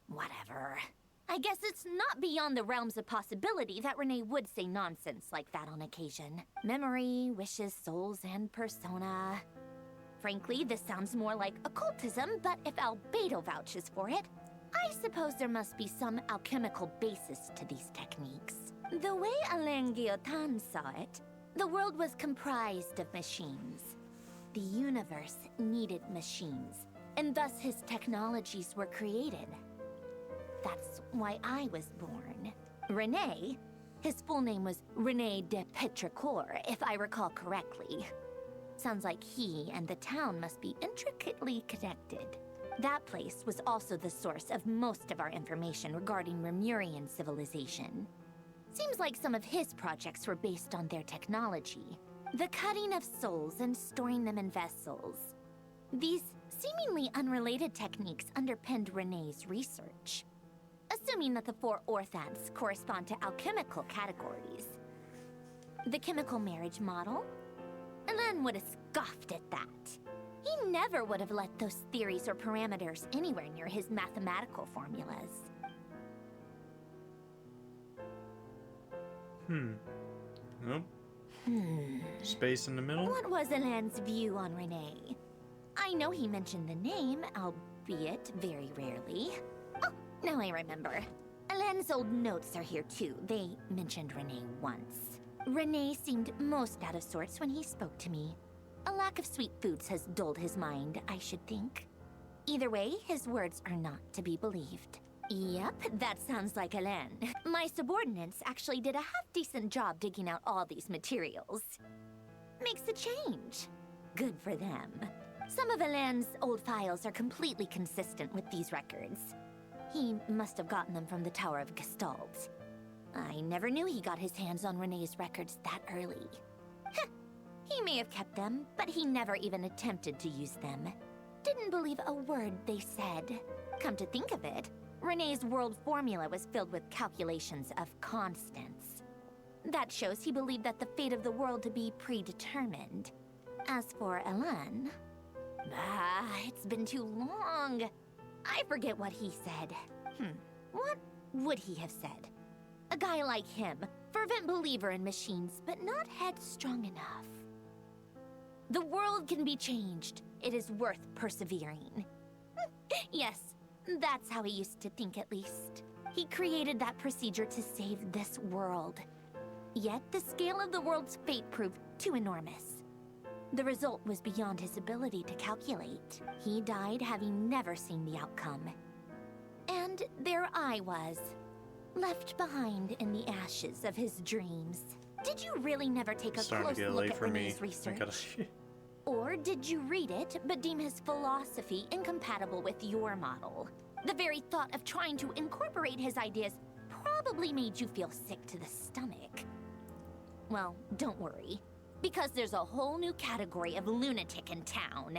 Whatever. I guess it's not beyond the realms of possibility that Renee would say nonsense like that on occasion. Memory, wishes, souls, and persona. Frankly, this sounds more like occultism, but if Albedo vouches for it, I suppose there must be some alchemical basis to these techniques. The way Alain Guillotin saw it, the world was comprised of machines. The universe needed machines, and thus his technologies were created. That's why I was born. Renee, his full name was Renee de Petrichor, if I recall correctly. Sounds like he and the town must be intricately connected. That place was also the source of most of our information regarding Remurian civilization. Seems like some of his projects were based on their technology. The cutting of souls and storing them in vessels. These seemingly unrelated techniques underpinned Renee's research. Assuming that the 4 orthants correspond to alchemical categories. The chemical marriage model? Alain would have scoffed at that. He never would have let those theories or parameters anywhere near his mathematical formulas. Nope. Space in the middle? What was Alain's view on Renee? I know he mentioned the name, albeit very rarely. Oh, now I remember. Alain's old notes are here too. They mentioned Renee once. Renee seemed most out of sorts when he spoke to me. A lack of sweet foods has dulled his mind, I should think. Either way, his words are not to be believed. Yep, that sounds like Alain. My subordinates actually did a half-decent job digging out all these materials. Makes a change. Good for them. Some of Alain's old files are completely consistent with these records. He must have gotten them from the Tower of Gestalt. I never knew he got his hands on Renee's records that early. Heh, He may have kept them, but he never even attempted to use them. Didn't believe a word they said. Come to think of it, Renee's world formula was filled with calculations of constants. That shows he believed that the fate of the world to be predetermined. As for Elan, it's been too long. I forget what he said. What would he have said? A guy like him, fervent believer in machines, but not headstrong enough. The world can be changed. It is worth persevering. Yes, that's how he used to think at least. He created that procedure to save this world. Yet the scale of the world's fate proved too enormous. The result was beyond his ability to calculate. He died having never seen the outcome. And there I was, left behind in the ashes of his dreams. Did you really never take a close look at Renee's research? Or did you read it, but deem his philosophy incompatible with your model? The very thought of trying to incorporate his ideas probably made you feel sick to the stomach. Well, don't worry, because there's a whole new category of lunatic in town.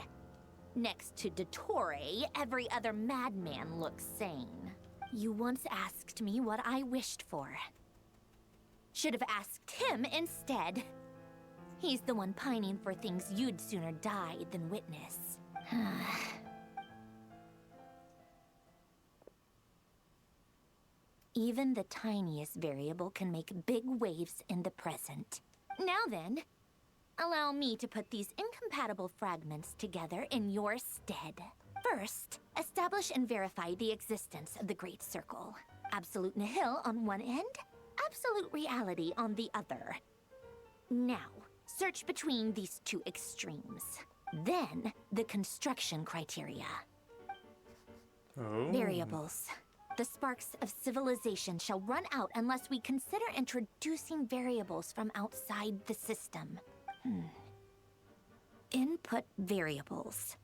Next to Dottore, every other madman looks sane. You once asked me what I wished for. Should have asked him instead. He's the one pining for things you'd sooner die than witness. Even the tiniest variable can make big waves in the present. Now then, allow me to put these incompatible fragments together in your stead. First, establish and verify the existence of the Great Circle. Absolute nihil on one end, absolute reality on the other. Now, search between these two extremes. Then, the construction criteria. Variables. The sparks of civilization shall run out unless we consider introducing variables from outside the system. Input variables.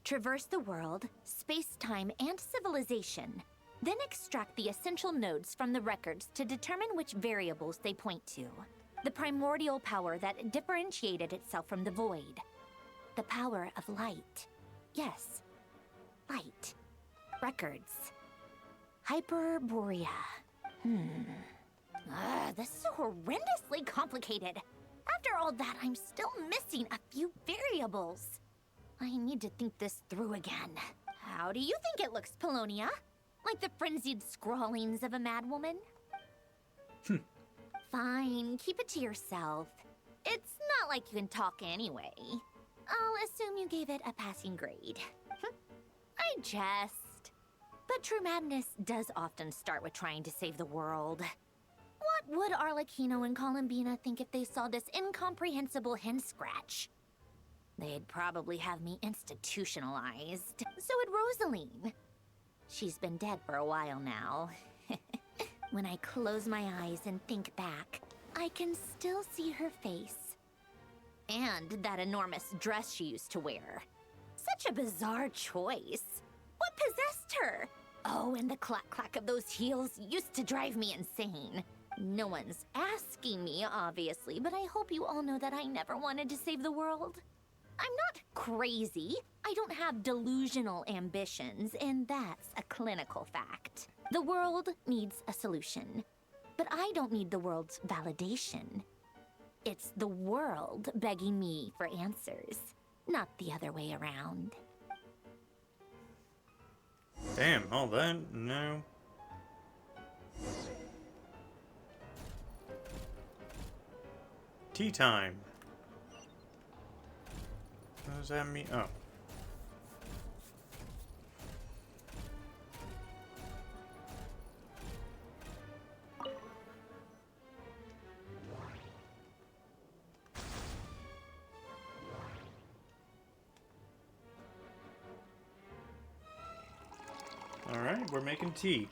Traverse the world, space-time, and civilization. Then extract the essential nodes from the records to determine which variables they point to. The primordial power that differentiated itself from the void. The power of light. Yes, light. Records. Hyperborea. This is horrendously complicated. After all that, I'm still missing a few variables. I need to think this through again. How do you think it looks, Polonia? Like the frenzied scrawlings of a madwoman? Fine, keep it to yourself. It's not like you can talk anyway. I'll assume you gave it a passing grade. I jest. But true madness does often start with trying to save the world. What would Arlecchino and Columbina think if they saw this incomprehensible hen scratch? They'd probably have me institutionalized. So would Rosaline. She's been dead for a while now. When I close my eyes and think back, I can still see her face. And that enormous dress she used to wear. Such a bizarre choice. What possessed her? Oh, and the clack-clack of those heels used to drive me insane. No one's asking me, obviously, but I hope you all know that I never wanted to save the world. I'm not crazy. I don't have delusional ambitions, and that's a clinical fact. The world needs a solution, but I don't need the world's validation. It's the world begging me for answers, not the other way around. Damn, all that? No. Tea time. What does that mean? Oh. Alright, we're making tea.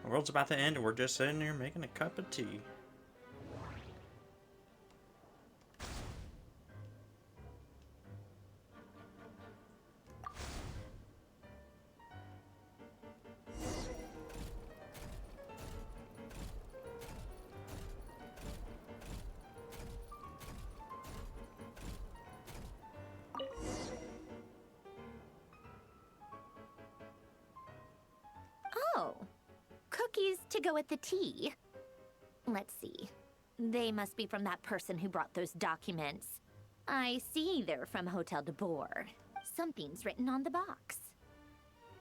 The world's about to end and we're just sitting here making a cup of tea. to go with the tea. Let's see. They must be from that person who brought those documents. I see they're from Hotel de Boer. Something's written on the box.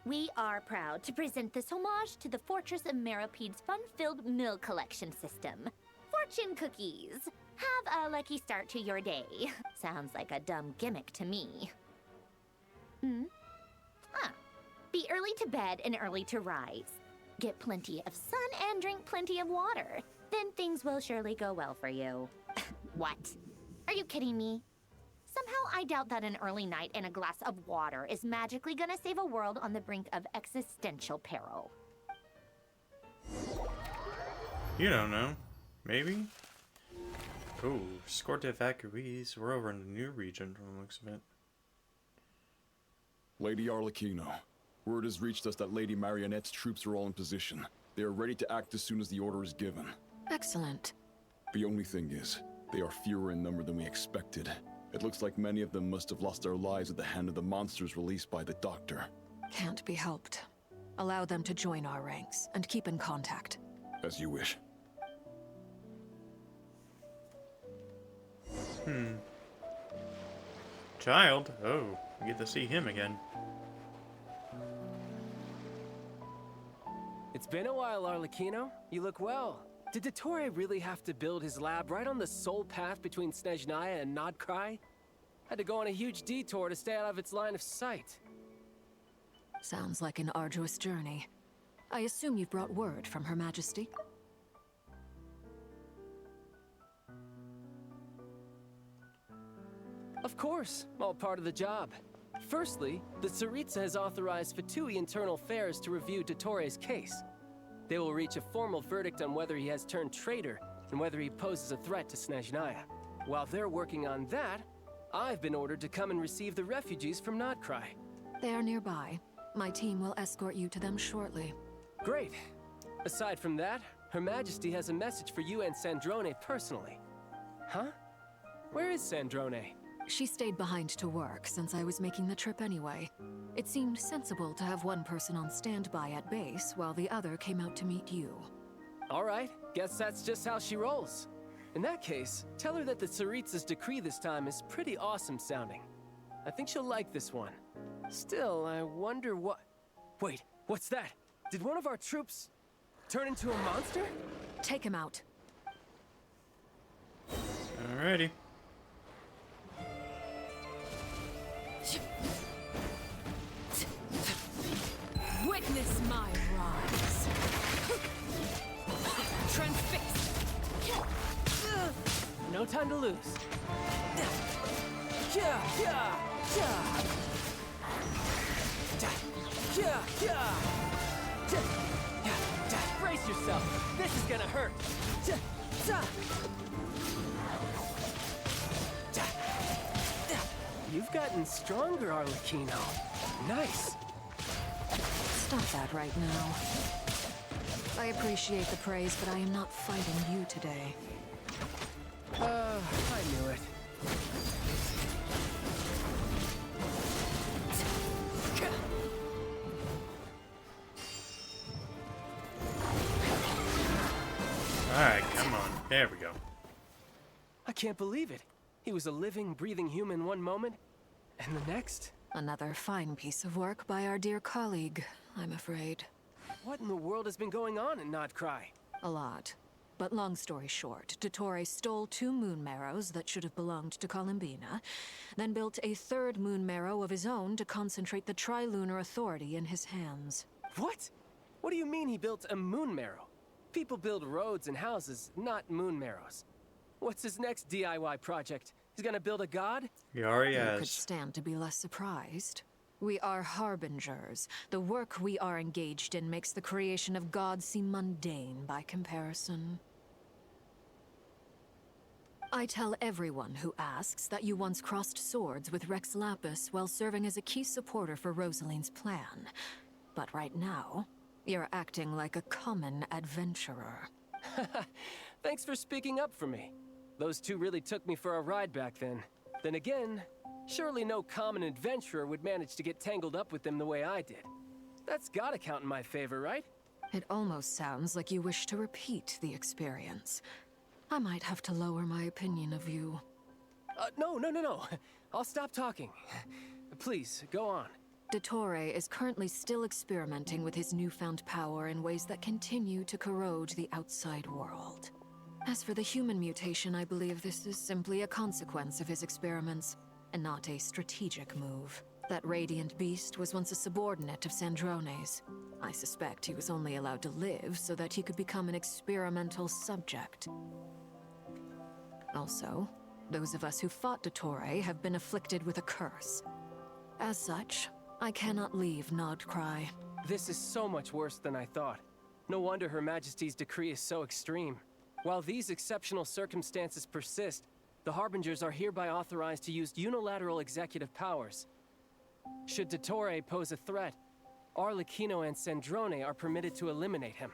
We are proud to present this homage to the Fortress of Meropede's fun-filled mill collection system. Fortune cookies. Have a lucky start to your day. Sounds like a dumb gimmick to me. Be early to bed and early to rise. Get plenty of sun and drink plenty of water. Then things will surely go well for you. What? Are you kidding me? Somehow I doubt that an early night and a glass of water is magically gonna save a world on the brink of existential peril. You don't know. Maybe? Oh, escort the evacuees. We're over in the new region from the looks of it. Lady Arlecchino, word has reached us that Lady Marionette's troops are all in position. They are ready to act as soon as the order is given. Excellent. The only thing is, they are fewer in number than we expected. It looks like many of them must have lost their lives at the hand of the monsters released by the Doctor. Can't be helped. Allow them to join our ranks, and keep in contact. As you wish. Child? Oh, we get to see him again. It's been a while, Arlecchino. You look well. Did Dottore really have to build his lab right on the sole path between Snezhnaya and Nod-Krai? Had to go on a huge detour to stay out of its line of sight. Sounds like an arduous journey. I assume you've brought word from Her Majesty? Of course, all part of the job. Firstly, the Tsaritsa has authorized Fatui Internal Affairs to review Dottore's case. They will reach a formal verdict on whether he has turned traitor and whether he poses a threat to Snezhnaya. While they're working on that, I've been ordered to come and receive the refugees from Nod-Krai. They are nearby. My team will escort you to them shortly. Great. Aside from that, Her Majesty has a message for you and Sandrone personally. Huh? Where is Sandrone? She stayed behind to work since I was making the trip anyway. It seemed sensible to have one person on standby at base while the other came out to meet you. All right, guess that's just how she rolls. In that case, tell her that the Tsaritsa's decree this time is pretty awesome sounding. I think she'll like this one. Still, I wonder what... Wait, what's that? Did one of our troops turn into a monster? Take him out. Alrighty. Witness my rise. Transfix. No time to lose. Brace yourself. This is gonna hurt. You've gotten stronger, Arlecchino. Nice. Stop that right now. I appreciate the praise, but I am not fighting you today. I knew it. Alright, come on. There we go. I can't believe it. He was a living, breathing human one moment, and the next... Another fine piece of work by our dear colleague, I'm afraid. What in the world has been going on in Nod-Krai? A lot. But long story short, Dottore stole 2 moon marrows that should have belonged to Columbina, then built a 3rd moon marrow of his own to concentrate the Trilunar Authority in his hands. What? What do you mean he built a moon marrow? People build roads and houses, not moon marrows. What's his next DIY project? He's gonna build a god? He already You could has. stand to be less surprised. We are harbingers. The work we are engaged in makes the creation of gods seem mundane by comparison. I tell everyone who asks that you once crossed swords with Rex Lapis while serving as a key supporter for Rosaline's plan. But right now, you're acting like a common adventurer. Thanks for speaking up for me. Those 2 really took me for a ride back then. Then again, surely no common adventurer would manage to get tangled up with them the way I did. That's gotta count in my favor, right? It almost sounds like you wish to repeat the experience. I might have to lower my opinion of you. No. I'll stop talking. Please, go on. Dottore is currently still experimenting with his newfound power in ways that continue to corrode the outside world. As for the human mutation, I believe this is simply a consequence of his experiments, and not a strategic move. That radiant beast was once a subordinate of Sandrone's. I suspect he was only allowed to live so that he could become an experimental subject. Also, those of us who fought Dottore have been afflicted with a curse. As such, I cannot leave Nod-Krai. This is so much worse than I thought. No wonder Her Majesty's decree is so extreme. While these exceptional circumstances persist, the Harbingers are hereby authorized to use unilateral executive powers. Should Dottore pose a threat, Arlecchino and Sandrone are permitted to eliminate him.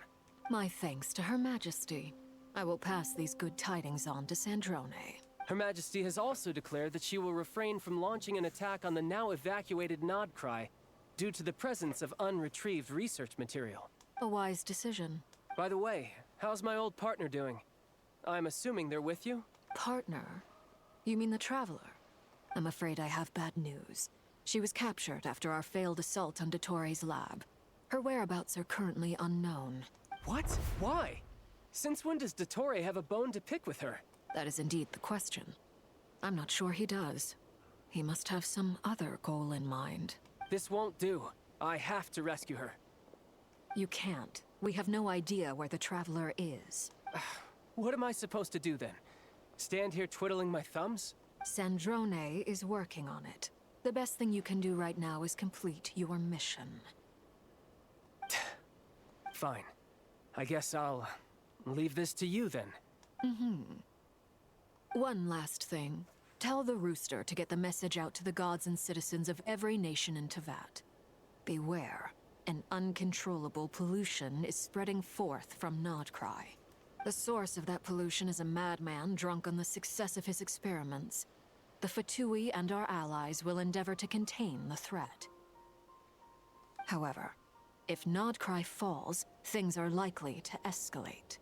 My thanks to Her Majesty. I will pass these good tidings on to Sandrone. Her Majesty has also declared that she will refrain from launching an attack on the now evacuated Nod-Krai due to the presence of unretrieved research material. A wise decision. By the way, how's my old partner doing? I'm assuming they're with you? Partner? You mean the Traveler? I'm afraid I have bad news. She was captured after our failed assault on Dottore's lab. Her whereabouts are currently unknown. What? Why? Since when does Dottore have a bone to pick with her? That is indeed the question. I'm not sure he does. He must have some other goal in mind. This won't do. I have to rescue her. You can't. We have no idea where the Traveler is. What am I supposed to do then? Stand here twiddling my thumbs? Sandrone is working on it. The best thing you can do right now is complete your mission. Fine. I guess I'll leave this to you then. One last thing. Tell the Rooster to get the message out to the gods and citizens of every nation in Teyvat. Beware. An uncontrollable pollution is spreading forth from Nod-Krai. The source of that pollution is a madman drunk on the success of his experiments. The Fatui and our allies will endeavor to contain the threat. However, if Nod-Krai falls, things are likely to escalate.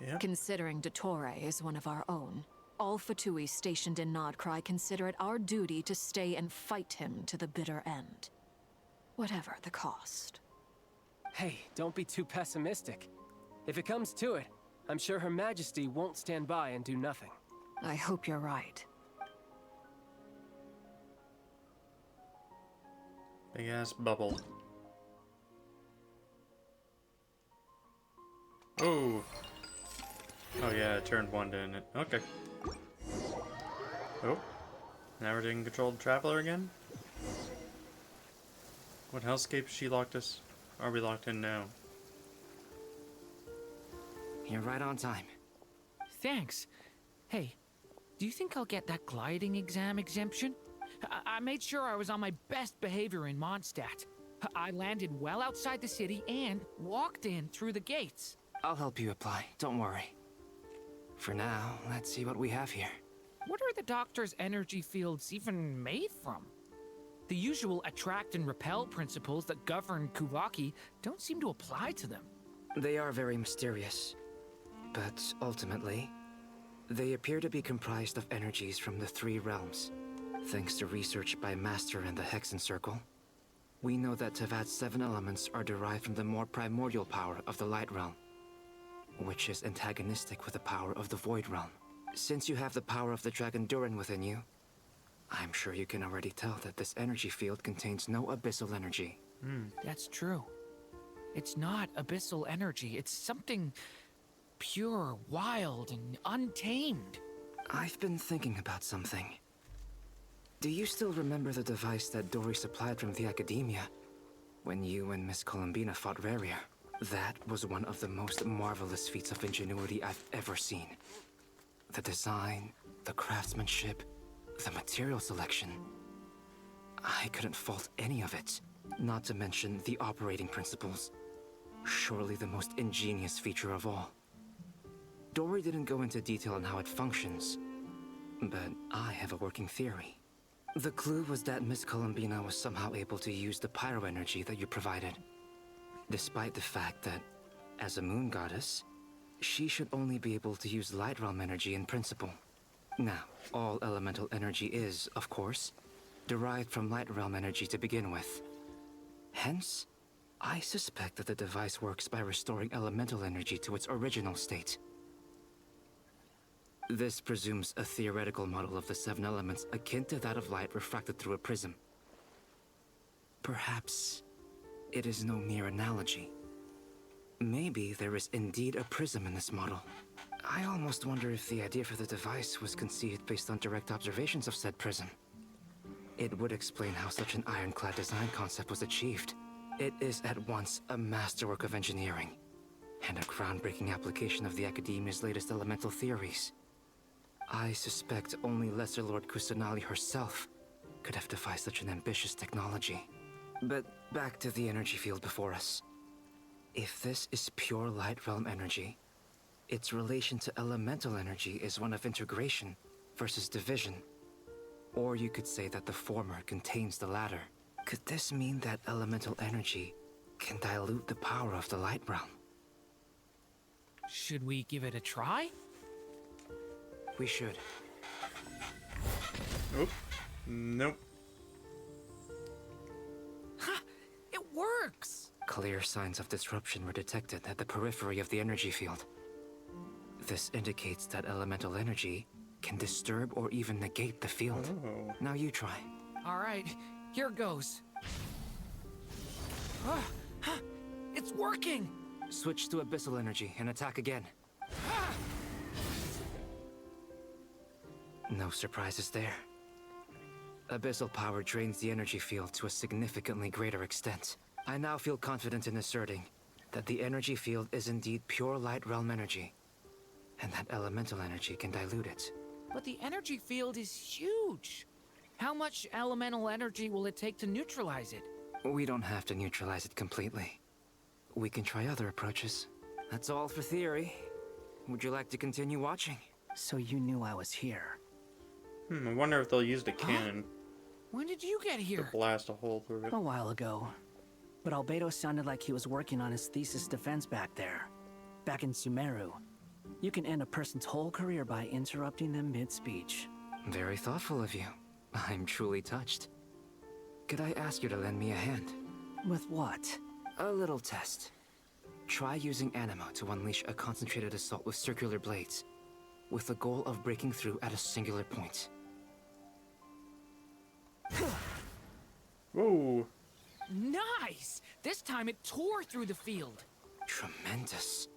Yep. Considering Dottore is one of our own, all Fatui stationed in Nod-Krai consider it our duty to stay and fight him to the bitter end. Whatever the cost. Hey, don't be too pessimistic. If it comes to it, I'm sure Her Majesty won't stand by and do nothing. I hope you're right. Big ass bubble. Oh. Oh yeah, it turned one, didn't it? Okay. Oh. Now we're taking control of the Traveler again? What hellscape she locked us? Are we locked in now? You're right on time. Thanks. Hey, do you think I'll get that gliding exam exemption? I made sure I was on my best behavior in Mondstadt. I landed well outside the city and walked in through the gates. I'll help you apply, don't worry. For now, let's see what we have here. What are the doctor's energy fields even made from? The usual attract and repel principles that govern Kuvaki don't seem to apply to them. They are very mysterious, but ultimately, they appear to be comprised of energies from the three realms. Thanks to research by Master in the Hexen Circle, we know that Teyvat's 7 elements are derived from the more primordial power of the Light Realm, which is antagonistic with the power of the Void Realm. Since you have the power of the Dragon Durin within you, I'm sure you can already tell that this energy field contains no abyssal energy. That's true. It's not abyssal energy. It's something pure, wild, and untamed. I've been thinking about something. Do you still remember the device that Dory supplied from the Academia when you and Miss Columbina fought Raria? That was one of the most marvelous feats of ingenuity I've ever seen. The design, the craftsmanship, the material selection. I couldn't fault any of it, not to mention the operating principles. Surely the most ingenious feature of all. Dory didn't go into detail on how it functions, but I have a working theory. The clue was that Miss Columbina was somehow able to use the pyro energy that you provided, despite the fact that As a moon goddess, she should only be able to use light realm energy in principle. Now, all elemental energy is, of course, derived from light realm energy to begin with. Hence, I suspect that the device works by restoring elemental energy to its original state. This presumes a theoretical model of the seven elements akin to that of light refracted through a prism. Perhaps it is no mere analogy. Maybe there is indeed a prism in this model. I almost wonder if the idea for the device was conceived based on direct observations of said prism. It would explain how such an ironclad design concept was achieved. It is at once a masterwork of engineering and a groundbreaking application of the Academia's latest elemental theories. I suspect only Lesser Lord Kusanali herself could have devised such an ambitious technology. But back to the energy field before us. If this is pure light realm energy, its relation to elemental energy is one of integration versus division. Or you could say that the former contains the latter. Could this mean that elemental energy can dilute the power of the light realm? Should we give it a try? We should. Nope. Nope. Ha! It works! Clear signs of disruption were detected at the periphery of the energy field. This indicates that elemental energy can disturb or even negate the field. Oh. Now you try. All right, here goes. It's working! Switch to abyssal energy and attack again. No surprises there. Abyssal power drains the energy field to a significantly greater extent. I now feel confident in asserting that the energy field is indeed pure light realm energy, and that elemental energy can dilute it. But the energy field is huge. How much elemental energy will it take to neutralize it? We don't have to neutralize it completely. We can try other approaches. That's all for theory. Would you like to continue watching? So you knew I was here. I wonder if they'll use the cannon When did you get to here? blast a hole through it. A while ago. But Albedo sounded like he was working on his thesis defense back there. Back in Sumeru. You can end a person's whole career by interrupting them mid-speech. Very thoughtful of you. I'm truly touched. Could I ask you to lend me a hand? With what? A little test. Try using Animo to unleash a concentrated assault with circular blades, with the goal of breaking through at a singular point. Whoa. Nice! This time it tore through the field. Tremendous.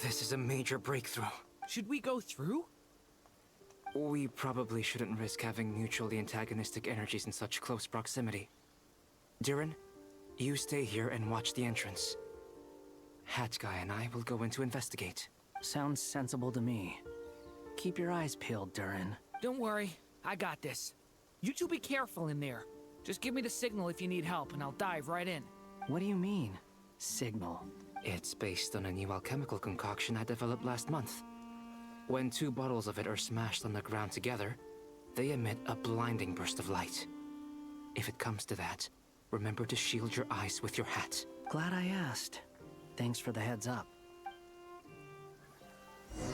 This is a major breakthrough. Should we go through? We probably shouldn't risk having mutually antagonistic energies in such close proximity. Durin, you stay here and watch the entrance. Hat Guy and I will go in to investigate. Sounds sensible to me. Keep your eyes peeled, Durin. Don't worry, I got this. You two be careful in there. Just give me the signal if you need help and I'll dive right in. What do you mean, signal? It's based on a new alchemical concoction I developed last month. When two bottles of it are smashed on the ground together, they emit a blinding burst of light. If it comes to that, remember to shield your eyes with your hat. Glad I asked. Thanks for the heads up.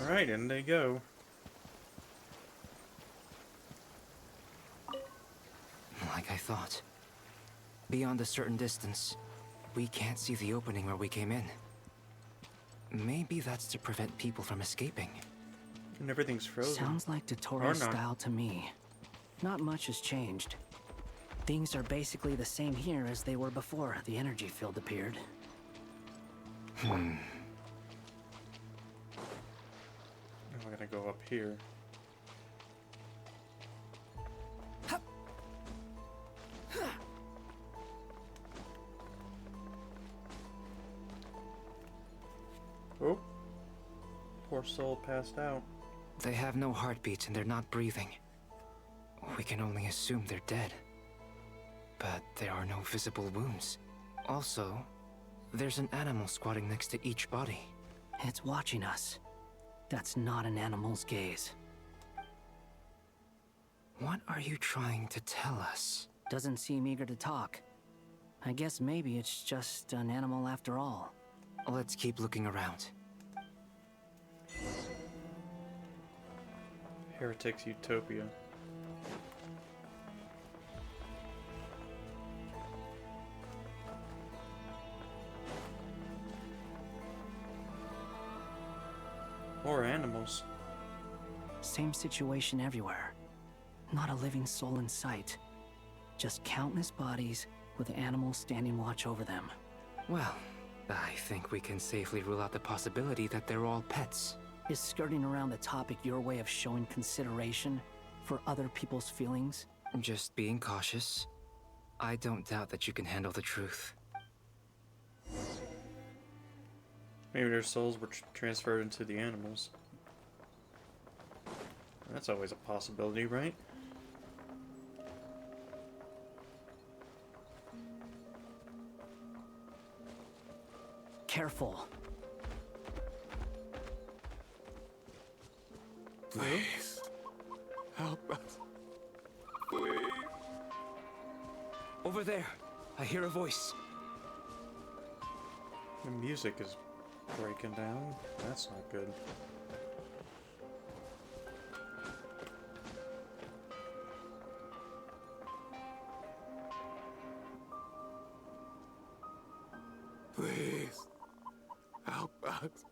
Alright, in they go. Like I thought. Beyond a certain distance, we can't see the opening where we came in. Maybe that's to prevent people from escaping. And everything's frozen. Sounds like Dottore style to me. Not much has changed. Things are basically the same here as they were before the energy field appeared. Now we're gonna go up here. Oh, poor soul passed out. They have no heartbeats and they're not breathing. We can only assume they're dead. But there are no visible wounds. Also, there's an animal squatting next to each body. It's watching us. That's not an animal's gaze. What are you trying to tell us? Doesn't seem eager to talk. I guess maybe it's just an animal after all. Let's keep looking around. Heretics Utopia. Or animals. Same situation everywhere. Not a living soul in sight. Just countless bodies with animals standing watch over them. Well, I think we can safely rule out the possibility that they're all pets. Is skirting around the topic your way of showing consideration for other people's feelings? Just being cautious. I don't doubt that you can handle the truth. Maybe their souls were transferred into the animals. That's always a possibility, right? Careful. Please. Help us. Please. Over there. I hear a voice. The music is breaking down. That's not good. Please. Help us.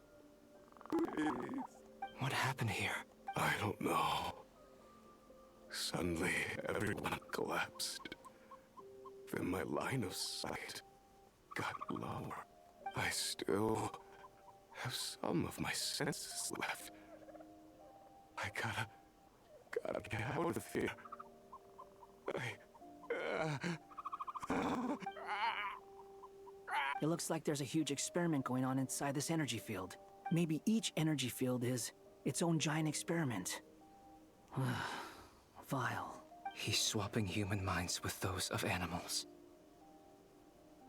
Please. What happened here? I don't know. Suddenly, everyone collapsed. Then my line of sight got lower. I still have some of my senses left. I gotta get out of here. It looks like there's a huge experiment going on inside this energy field. Maybe each energy field is its own giant experiment. Vile. He's swapping human minds with those of animals.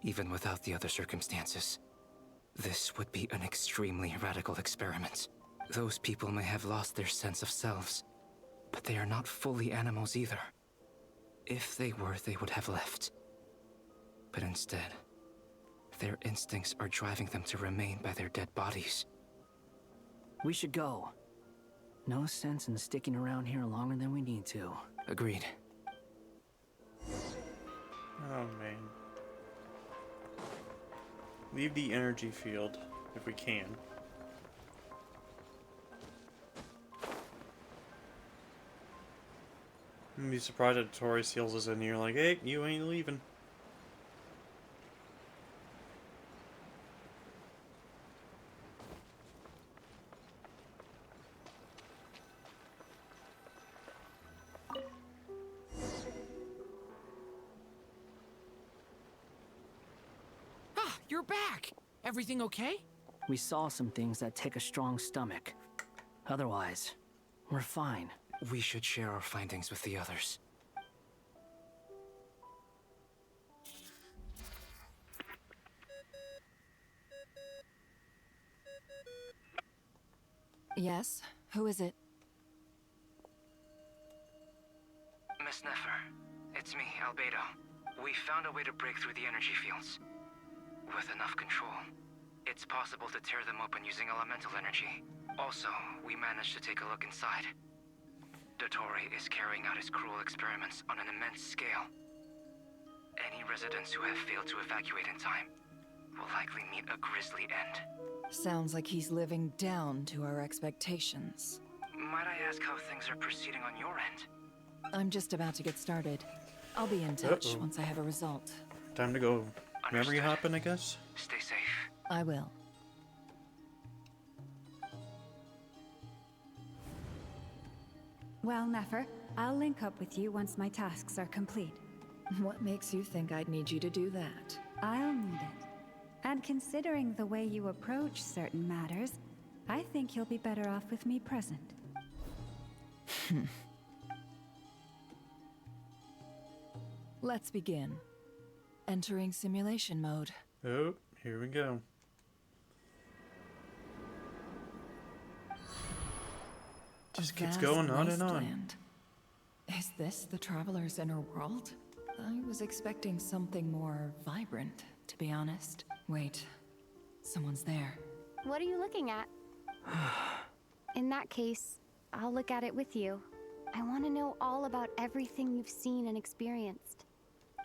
Even without the other circumstances, this would be an extremely radical experiment. Those people may have lost their sense of selves, but they are not fully animals either. If they were, they would have left. But instead, their instincts are driving them to remain by their dead bodies. We should go. No sense in sticking around here longer than we need to. Agreed. Oh man. Leave the energy field if we can. I'm be surprised if Tori seals us in here like, hey, you ain't leaving. You're back! Everything okay? We saw some things that take a strong stomach. Otherwise, we're fine. We should share our findings with the others. Yes? Who is it? Miss Nefer, it's me, Albedo. We found a way to break through the energy fields. With enough control, it's possible to tear them open using elemental energy. Also, we managed to take a look inside. Dottore is carrying out his cruel experiments on an immense scale. Any residents who have failed to evacuate in time will likely meet a grisly end. Sounds like he's living down to our expectations. Might I ask how things are proceeding on your end? I'm just about to get started. I'll be in touch once I have a result. Time to go memory hopping, I guess? Stay safe. I will. Well, Nefer, I'll link up with you once my tasks are complete. What makes you think I'd need you to do that? I'll need it. And considering the way you approach certain matters, I think you'll be better off with me present. Let's begin. Entering simulation mode. Oh, here we go. Just keeps going on and on. Wasteland. Is this the Traveler's inner world? I was expecting something more vibrant, to be honest. Wait, Someone's there. What are you looking at? In that case, I'll look at it with you. I want to know all about everything you've seen and experienced.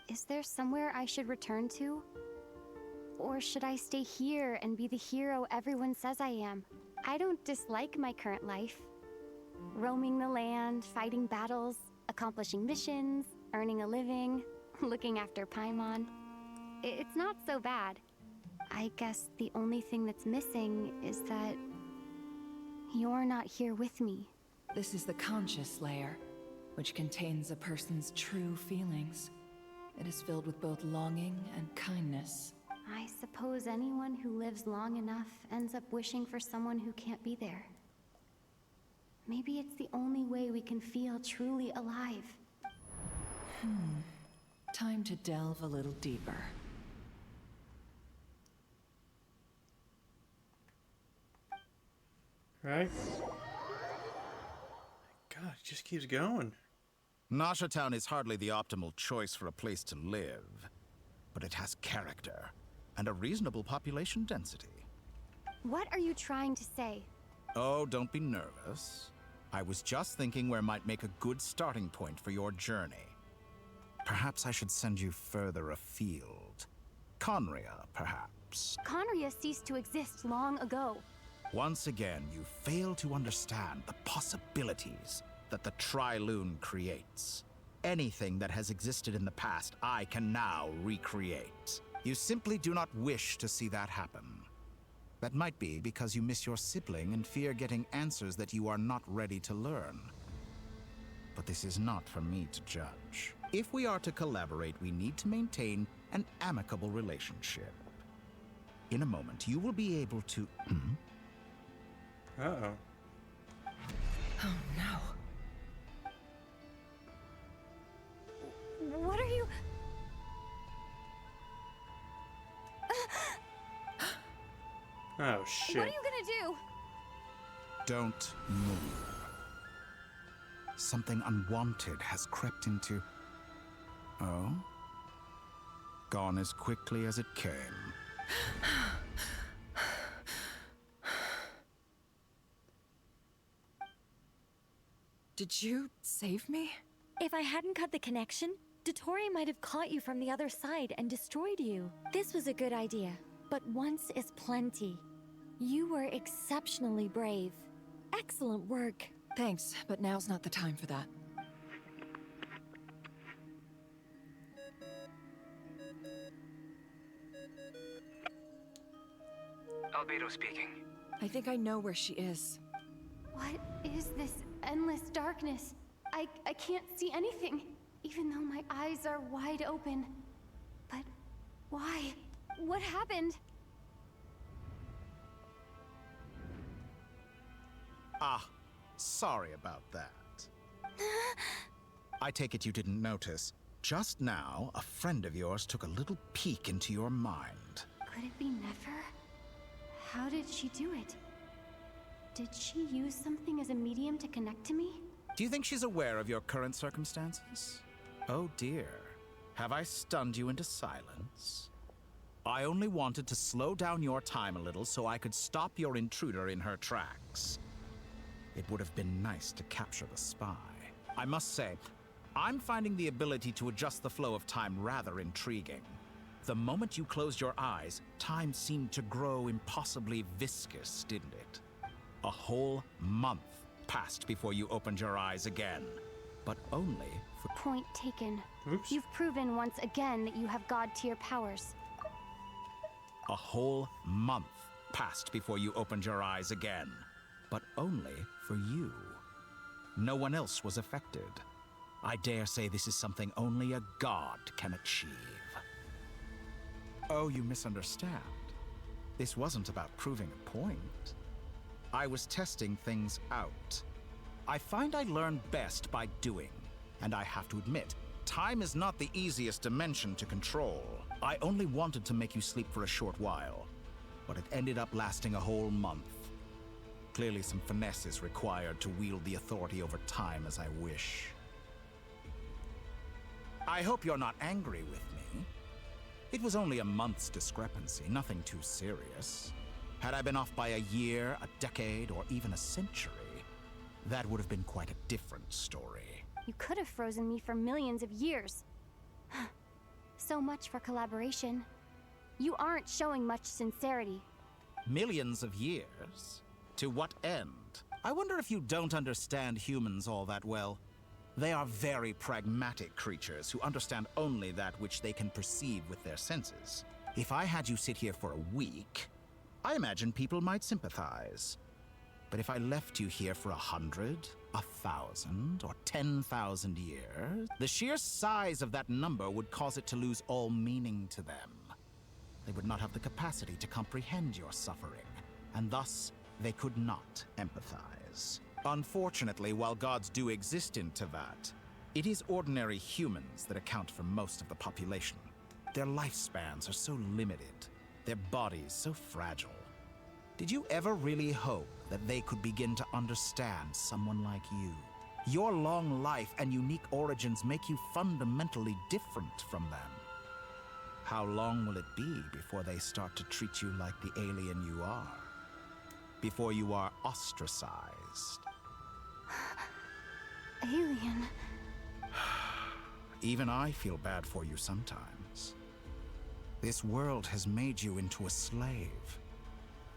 Is there somewhere I should return to? Or should I stay here and be the hero everyone says I am? I don't dislike my current life. Roaming the land, fighting battles, accomplishing missions, earning a living, looking after Paimon. It's not so bad. I guess the only thing that's missing is that you're not here with me. This is the conscious layer, which contains a person's true feelings. It is filled with both longing and kindness. I suppose anyone who lives long enough ends up wishing for someone who can't be there. Maybe it's the only way we can feel truly alive. Time to delve a little deeper. Right? God, it just keeps going. Nasha Town is hardly the optimal choice for a place to live, but it has character and a reasonable population density. What are you trying to say? Oh, don't be nervous. I was just thinking where might make a good starting point for your journey. Perhaps I should send you further afield. Conria, perhaps. Conria ceased to exist long ago. Once again, you fail to understand the possibilities that the Tri-Lune creates. Anything that has existed in the past, I can now recreate. You simply do not wish to see that happen. That might be because you miss your sibling and fear getting answers that you are not ready to learn. But this is not for me to judge. If we are to collaborate, we need to maintain an amicable relationship. In a moment, you will be able to... Uh-oh. Oh no. What are you... Oh, shit. What are you gonna do? Don't move. Something unwanted has crept into... Oh? Gone as quickly as it came. Did you save me? If I hadn't cut the connection, Dottore might have caught you from the other side and destroyed you. This was a good idea, but once is plenty. You were exceptionally brave. Excellent work. Thanks, but now's not the time for that. Albedo speaking. I think I know where she is. What is this endless darkness? I can't see anything, even though my eyes are wide open. But why? What happened? Ah, sorry about that. I take it you didn't notice. Just now, a friend of yours took a little peek into your mind. Could it be Nefer? How did she do it? Did she use something as a medium to connect to me? Do you think she's aware of your current circumstances? Oh dear. Have I stunned you into silence? I only wanted to slow down your time a little so I could stop your intruder in her tracks. It would have been nice to capture the spy. I must say, I'm finding the ability to adjust the flow of time rather intriguing. The moment you closed your eyes, time seemed to grow impossibly viscous, didn't it? A whole month passed before you opened your eyes again, but only for... Point taken. Oops. You've proven once again that you have god-tier powers. A whole month passed before you opened your eyes again, but only for you. No one else was affected. I dare say this is something only a god can achieve. Oh, you misunderstand. This wasn't about proving a point. I was testing things out. I find I learn best by doing, and I have to admit, time is not the easiest dimension to control. I only wanted to make you sleep for a short while, but it ended up lasting a whole month. Clearly some finesse is required to wield the authority over time as I wish. I hope you're not angry with me. It was only a month's discrepancy, nothing too serious. Had I been off by a year, a decade, or even a century, that would have been quite a different story. You could have frozen me for millions of years. So much for collaboration. You aren't showing much sincerity. Millions of years? To what end? I wonder if you don't understand humans all that well. They are very pragmatic creatures who understand only that which they can perceive with their senses. If I had you sit here for a week, I imagine people might sympathize. But if I left you here for 100, 1,000, or 10,000 years, the sheer size of that number would cause it to lose all meaning to them. They would not have the capacity to comprehend your suffering, and thus they could not empathize. Unfortunately, while gods do exist in Teyvat, it is ordinary humans that account for most of the population. Their lifespans are so limited, their bodies so fragile. Did you ever really hope that they could begin to understand someone like you? Your long life and unique origins make you fundamentally different from them. How long will it be before they start to treat you like the alien you are? Before you are ostracized? Alien. Even I feel bad for you sometimes. This world has made you into a slave.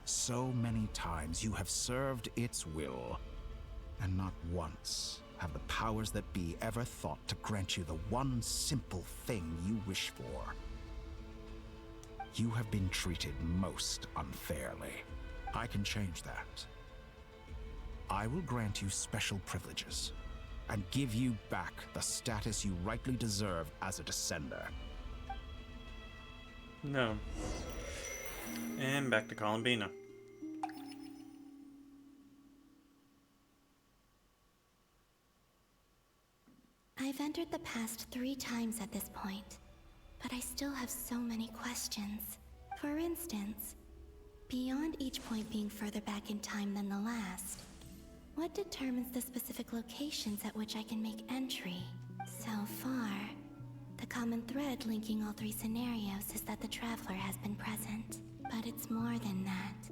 So many times you have served its will, and not once have the powers that be ever thought to grant you the one simple thing you wish for. You have been treated most unfairly. I can change that. I will grant you special privileges, and give you back the status you rightly deserve as a descender. No. And back to Columbina. I've entered the past 3 times at this point, but I still have so many questions. For instance, beyond each point being further back in time than the last, what determines the specific locations at which I can make entry? So far, the common thread linking all 3 scenarios is that the Traveler has been present. But it's more than that.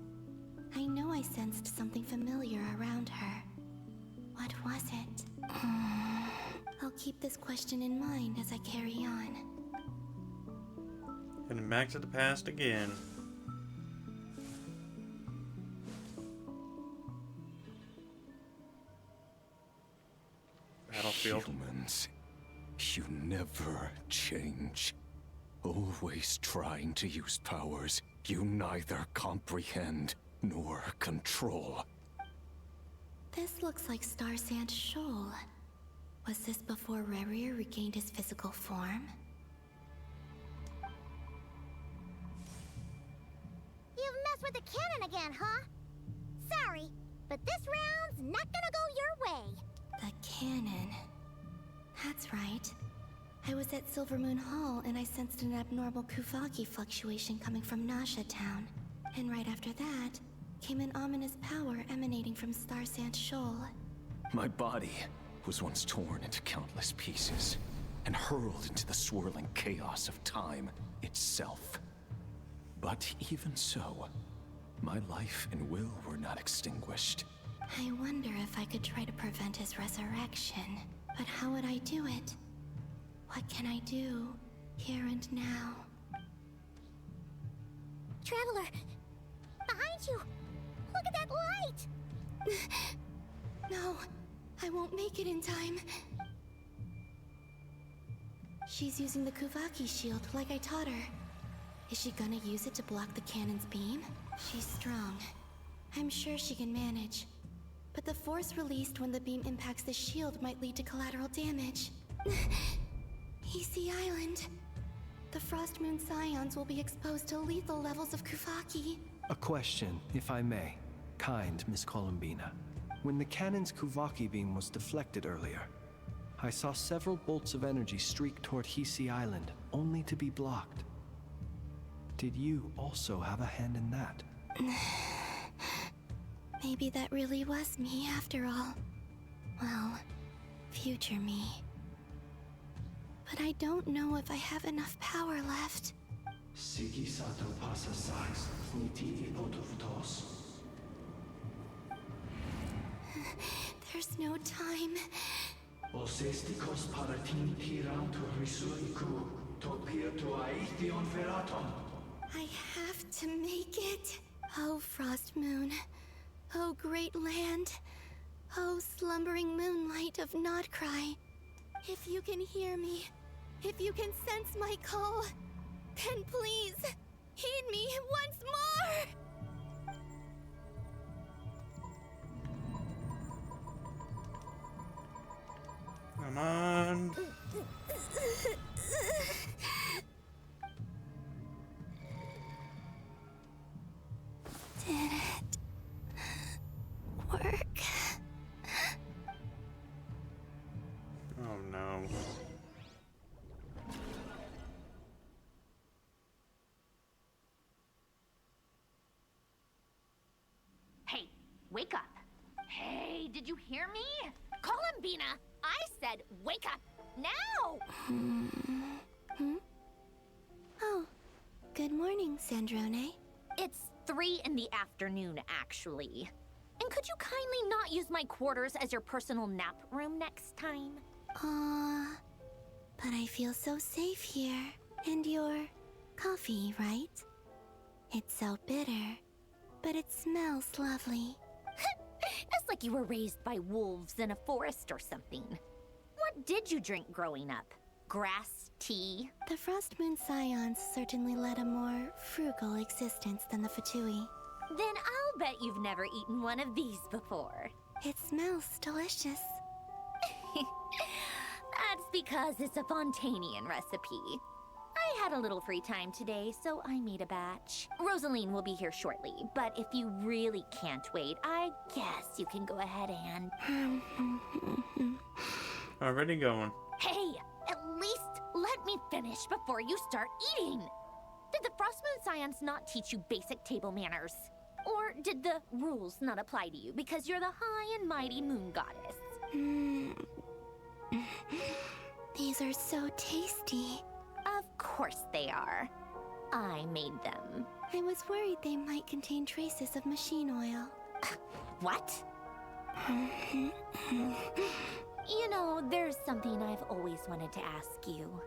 I know I sensed something familiar around her. What was it? I'll keep this question in mind as I carry on. And back to the past again. Battlefield. Humans, you never change. Always trying to use powers you neither comprehend nor control. This looks like Star Sand Shoal. Was this before Rerir regained his physical form? You've messed with the cannon again, huh? Sorry, but this round's not gonna go your way. The cannon. That's right. I was at Silver Moon Hall and I sensed an abnormal Kuvaki fluctuation coming from Nasha Town. And right after that, came an ominous power emanating from Star Sand Shoal. My body was once torn into countless pieces and hurled into the swirling chaos of time itself. But even so, my life and will were not extinguished. I wonder if I could try to prevent his resurrection. But how would I do it? What can I do, here and now? Traveler! Behind you! Look at that light! No, I won't make it in time. She's using the Kuvaki shield like I taught her. Is she gonna use it to block the cannon's beam? She's strong. I'm sure she can manage. But the force released when the beam impacts the shield might lead to collateral damage. EC Island. The Frost Moon Scions will be exposed to lethal levels of Kuvaki. A question, if I may. Kind Miss Columbina. When the cannon's Kuvaki beam was deflected earlier, I saw several bolts of energy streak toward Hisi Island, only to be blocked. Did you also have a hand in that? Maybe that really was me after all. Well, future me. But I don't know if I have enough power left. Sigi sato pasa sax, niti ipotoftos. There's no time. Osestikos paratin tirantur risuiku, topir to aethion veraton. I have to make it. Oh, Frost Moon. Oh, great land. Oh, slumbering moonlight of Nod-Krai. If you can hear me, if you can sense my call, then please, heed me once more! Come on. Did it work? Oh no. Hey, wake up. Hey, did you hear me? Columbina, I said wake up now! Oh, good morning, Sandrone. It's 3 in the afternoon, actually. And could you kindly not use my quarters as your personal nap room next time? But I feel so safe here. And your coffee, right? It's so bitter, but it smells lovely. It's like you were raised by wolves in a forest or something. What did you drink growing up? Grass tea? The Frost Moon Scions certainly led a more frugal existence than the Fatui. Then I'll bet you've never eaten one of these before. It smells delicious. That's because it's a Fontanian recipe. I had a little free time today, so I made a batch. Rosaline will be here shortly, but if you really can't wait, I guess you can go ahead and... Already going. Hey, at least let me finish before you start eating. Did the Frost Moon Scions not teach you basic table manners? Or did the rules not apply to you because you're the high and mighty moon goddess? These are so tasty. Of course they are. I made them. I was worried they might contain traces of machine oil. What? You know, there's something I've always wanted to ask you.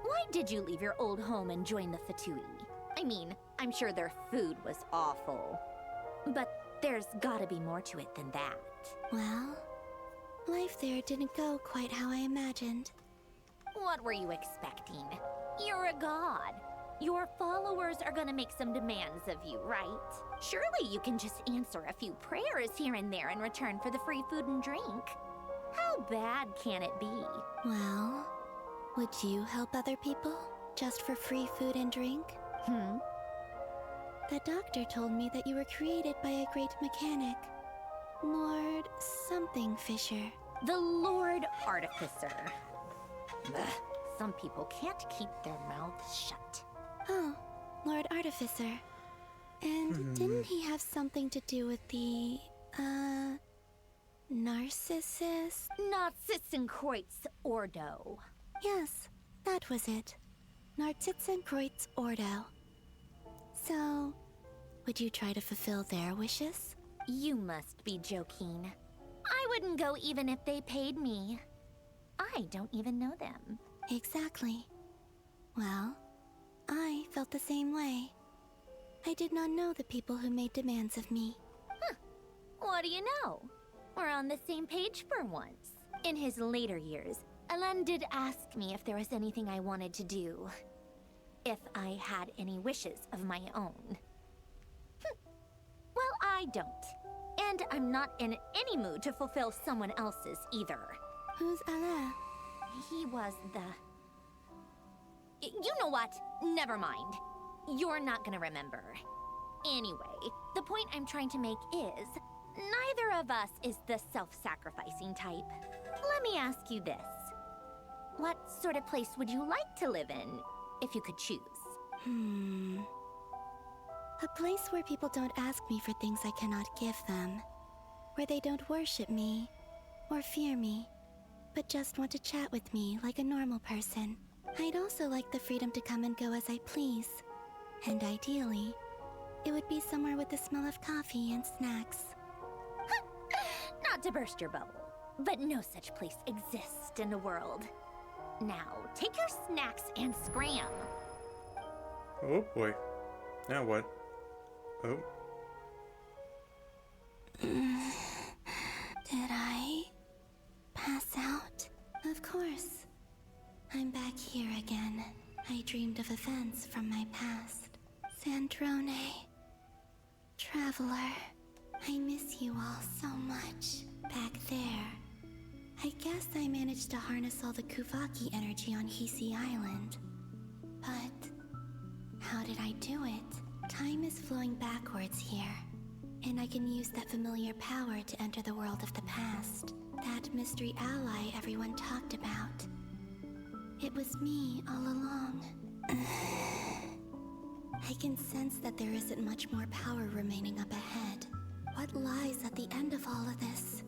Why did you leave your old home and join the Fatui? I mean, I'm sure their food was awful. But there's gotta be more to it than that. Well, life there didn't go quite how I imagined. What were you expecting? You're a god. Your followers are gonna make some demands of you, right? Surely you can just answer a few prayers here and there in return for the free food and drink. How bad can it be? Well, would you help other people just for free food and drink? The doctor told me that you were created by a great mechanic, Lord something Fisher. The Lord Artificer. Ugh, some people can't keep their mouths shut. Oh, Lord Artificer. And didn't he have something to do with the, Narcissus? Narcissenkreuz Ordo. Yes, that was it. Narcissenkreuz Ordo. So, would you try to fulfill their wishes? You must be joking. I wouldn't go even if they paid me. I don't even know them. Exactly. Well, I felt the same way. I did not know the people who made demands of me. Huh. What do you know? We're on the same page for once. In his later years, Alan did ask me if there was anything I wanted to do. If I had any wishes of my own. Well, I don't. And I'm not in any mood to fulfill someone else's either. Who's Alain? He was the... You know what? Never mind. You're not gonna remember. Anyway, the point I'm trying to make is, neither of us is the self-sacrificing type. Let me ask you this. What sort of place would you like to live in, if you could choose? A place where people don't ask me for things I cannot give them. Where they don't worship me, or fear me, but just want to chat with me like a normal person. I'd also like the freedom to come and go as I please. And ideally, it would be somewhere with the smell of coffee and snacks. Not to burst your bubble, but no such place exists in the world. Now, take your snacks and scram. Oh boy. Now what? Oh. Did I pass out? Of course. I'm back here again. I dreamed of events from my past. Sandrone. Traveler. I miss you all so much. Back there. I guess I managed to harness all the Kuvaki energy on Hisi Island. But how did I do it? Time is flowing backwards here. And I can use that familiar power to enter the world of the past. That mystery ally everyone talked about. It was me all along. I can sense that there isn't much more power remaining up ahead. What lies at the end of all of this?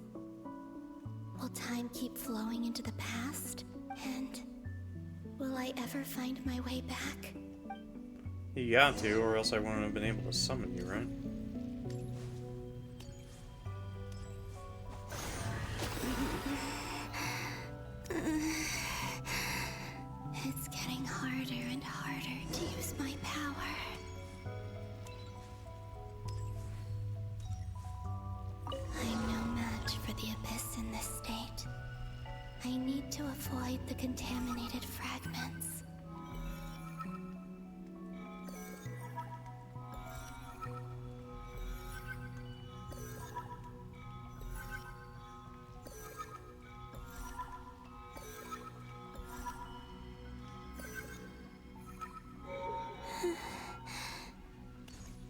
Will time keep flowing into the past? And will I ever find my way back? You got to, or else I wouldn't have been able to summon you, right? It's getting harder and harder to use my power. I'm no match for the Abyss in this state. I need to avoid the contaminated fragments.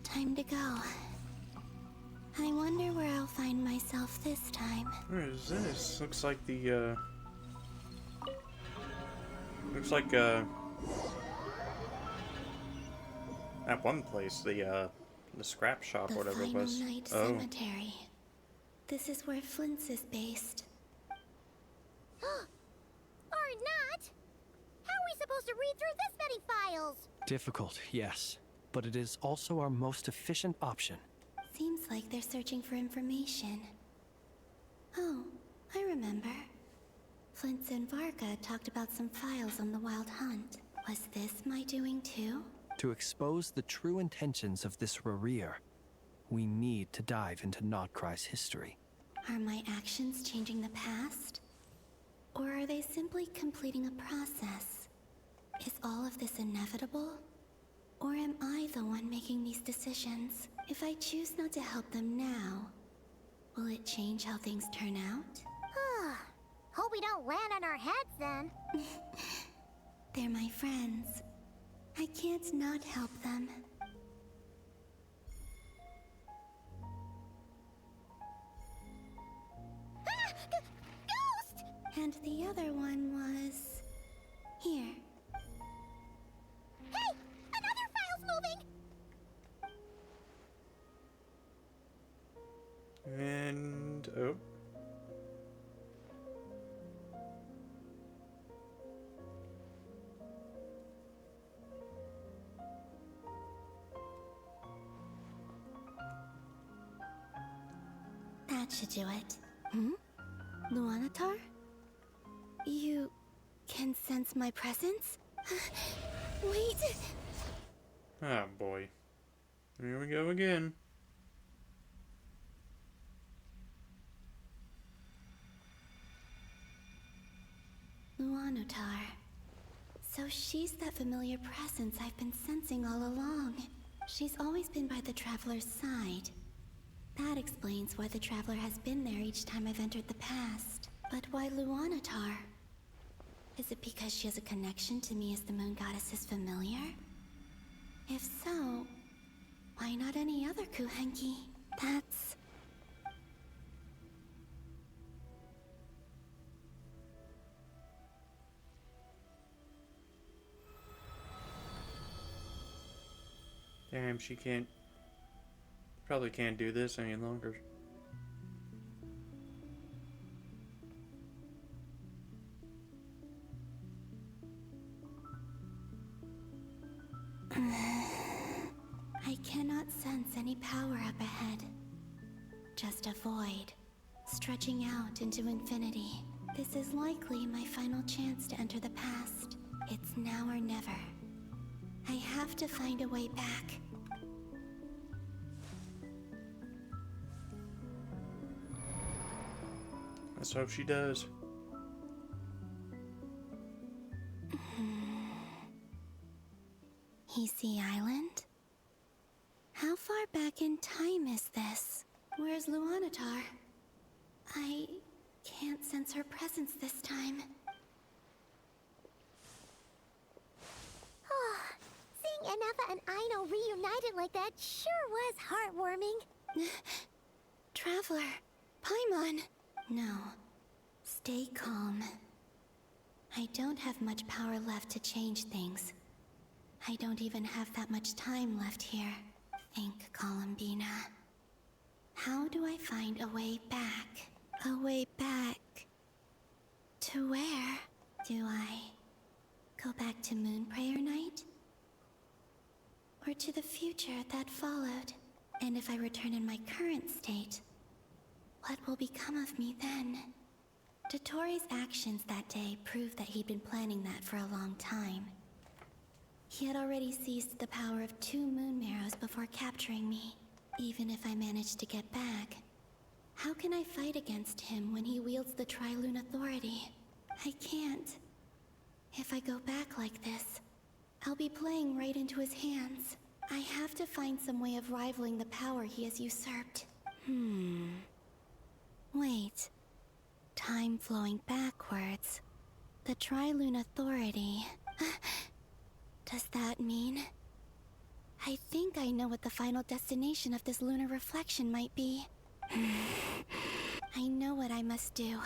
Time to go. I wonder where I'll find myself this time. Where is this? Looks like the, looks like, at one place, the scrap shop, The whatever it Final was. Night Oh. Cemetery. This is where Flint's is based. Or not! How are we supposed to read through this many files? Difficult, yes, but it is also our most efficient option. Seems like they're searching for information. Oh, I remember. Flint's and Varka talked about some files on the Wild Hunt. Was this my doing too? To expose the true intentions of this Rarir, we need to dive into Nod-Krai's history. Are my actions changing the past? Or are they simply completing a process? Is all of this inevitable? Or am I the one making these decisions? If I choose not to help them now, will it change how things turn out? Hope we don't land on our heads then. They're my friends. I can't not help them. Ghost! And the other one was... here. Hey! Another file's moving! And, oh. That should do it. Hmm? Luanatar? You can sense my presence? Wait! Oh boy. Here we go again. Luanatar. So she's that familiar presence I've been sensing all along. She's always been by the Traveler's side. That explains why the Traveler has been there each time I've entered the past. But why Luanatar? Is it because she has a connection to me as the Moon Goddess's familiar? If so, why not any other Kuhenki? That's... Damn, she can't... Probably can't do this any longer. cannot sense any power up ahead. Just a void, stretching out into infinity. This is likely my final chance to enter the past. It's now or never. I have to find a way back. Let's hope she does. Hisi Island? How far back in time is this? Where's Luanatar? I can't sense her presence this time. Oh, seeing Anafa and Aino reunited like that sure was heartwarming. Traveler, Paimon. No, stay calm. I don't have much power left to change things. I don't even have that much time left here. Think, Columbina. How do I find a way back? A way back... to where? Do I go back to Moonprayer Night? Or to the future that followed? And if I return in my current state, what will become of me then? Dotori's actions that day proved that he'd been planning that for a long time. He had already seized the power of 2 moon marrows before capturing me. Even if I managed to get back, how can I fight against him when he wields the Tri-Lune authority? I can't. If I go back like this, I'll be playing right into his hands. I have to find some way of rivaling the power he has usurped. Wait. Time flowing backwards. The Tri-Lune authority. Does that mean... I think I know what the final destination of this lunar reflection might be. I know what I must do.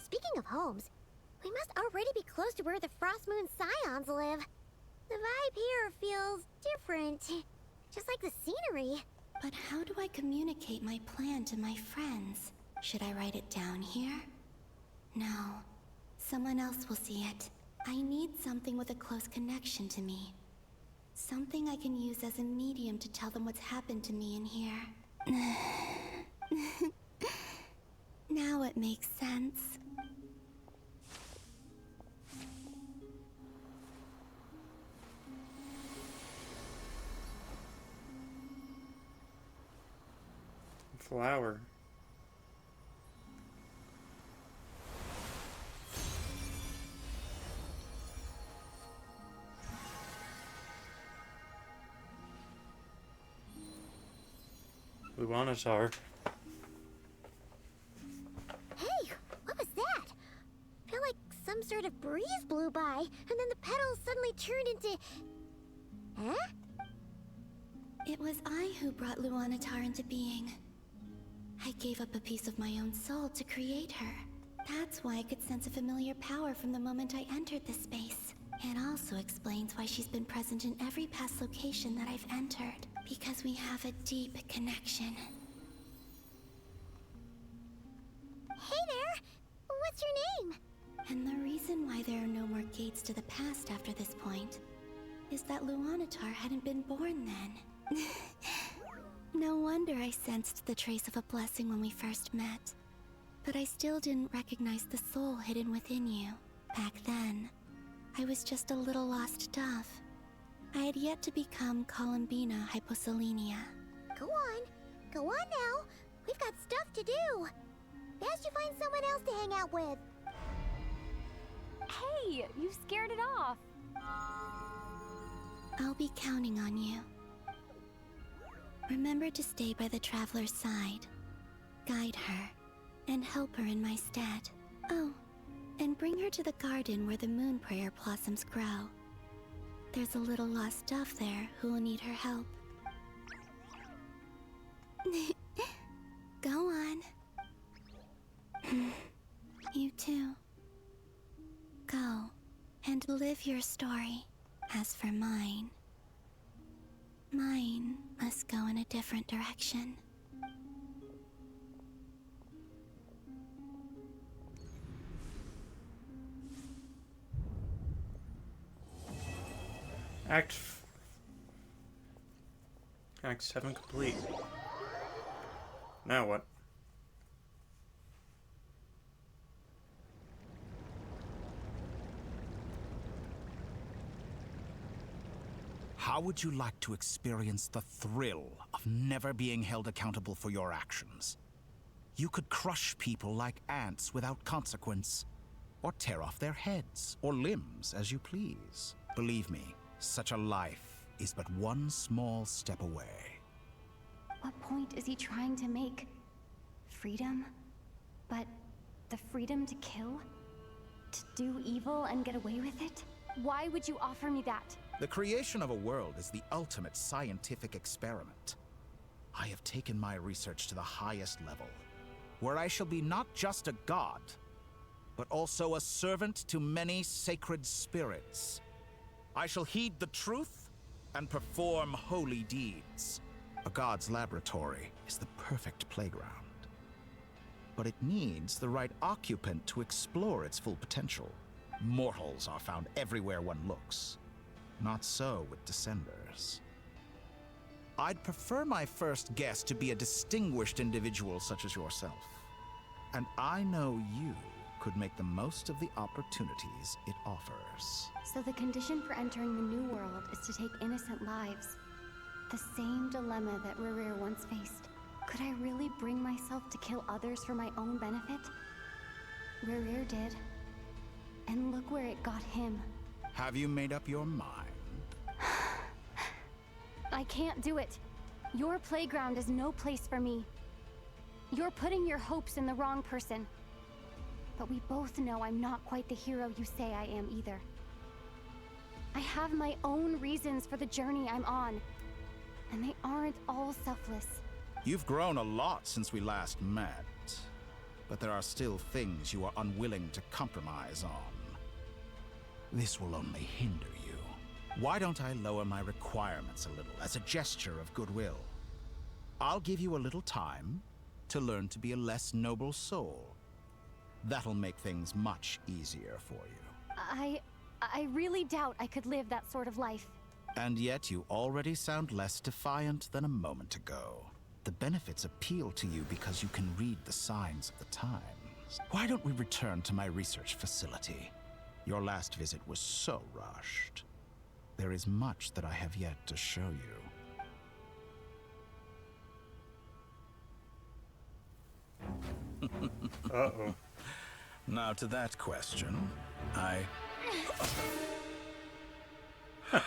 Speaking of homes, we must already be close to where the Frost Moon Scions live. The vibe here feels different, just like the scenery. But how do I communicate my plan to my friends? Should I write it down here? No. Someone else will see it. I need something with a close connection to me. Something I can use as a medium to tell them what's happened to me in here. Now it makes sense. Flower. Luanatar. Hey, what was that? I feel like some sort of breeze blew by, and then the petals suddenly turned into... Huh? It was I who brought Luanatar into being. I gave up a piece of my own soul to create her. That's why I could sense a familiar power from the moment I entered this space. It also explains why she's been present in every past location that I've entered. Because we have a deep connection. Hey there! What's your name? And the reason why there are no more gates to the past after this point is that Luanatar hadn't been born then. No wonder I sensed the trace of a blessing when we first met. But I still didn't recognize the soul hidden within you. Back then, I was just a little lost dove. I had yet to become Columbina Hyposelenia. Go on now. We've got stuff to do. Best you find someone else to hang out with. Hey, you scared it off. I'll be counting on you. Remember to stay by the traveler's side, guide her, and help her in my stead. Oh, and bring her to the garden where the Moonprayer blossoms grow. There's a little lost dove there who will need her help. Go on. You too. Go and live your story. As for mine must go in a different direction. Act 7 complete. Now what? How would you like to experience the thrill of never being held accountable for your actions? You could crush people like ants without consequence, or tear off their heads or limbs as you please. Believe me, such a life is but one small step away. What point is he trying to make? Freedom? But the freedom to kill? To do evil and get away with it? Why would you offer me that? The creation of a world is the ultimate scientific experiment. I have taken my research to the highest level, where I shall be not just a god, but also a servant to many sacred spirits. I shall heed the truth and perform holy deeds. A god's laboratory is the perfect playground, but it needs the right occupant to explore its full potential. Mortals are found everywhere one looks. Not so with Descenders. I'd prefer my first guest to be a distinguished individual such as yourself. And I know you could make the most of the opportunities it offers. So the condition for entering the new world is to take innocent lives. The same dilemma that Rerir once faced. Could I really bring myself to kill others for my own benefit? Rerir did. And look where it got him. Have you made up your mind? I can't do it. Your playground is no place for me. You're putting your hopes in the wrong person. But we both know I'm not quite the hero you say I am either. I have my own reasons for the journey I'm on. And they aren't all selfless. You've grown a lot since we last met. But there are still things you are unwilling to compromise on. This will only hinder you. Why don't I lower my requirements a little as a gesture of goodwill? I'll give you a little time to learn to be a less noble soul. That'll make things much easier for you. I really doubt I could live that sort of life. And yet you already sound less defiant than a moment ago. The benefits appeal to you because you can read the signs of the times. Why don't we return to my research facility? Your last visit was so rushed. There is much that I have yet to show you. Uh-oh. Now to that question,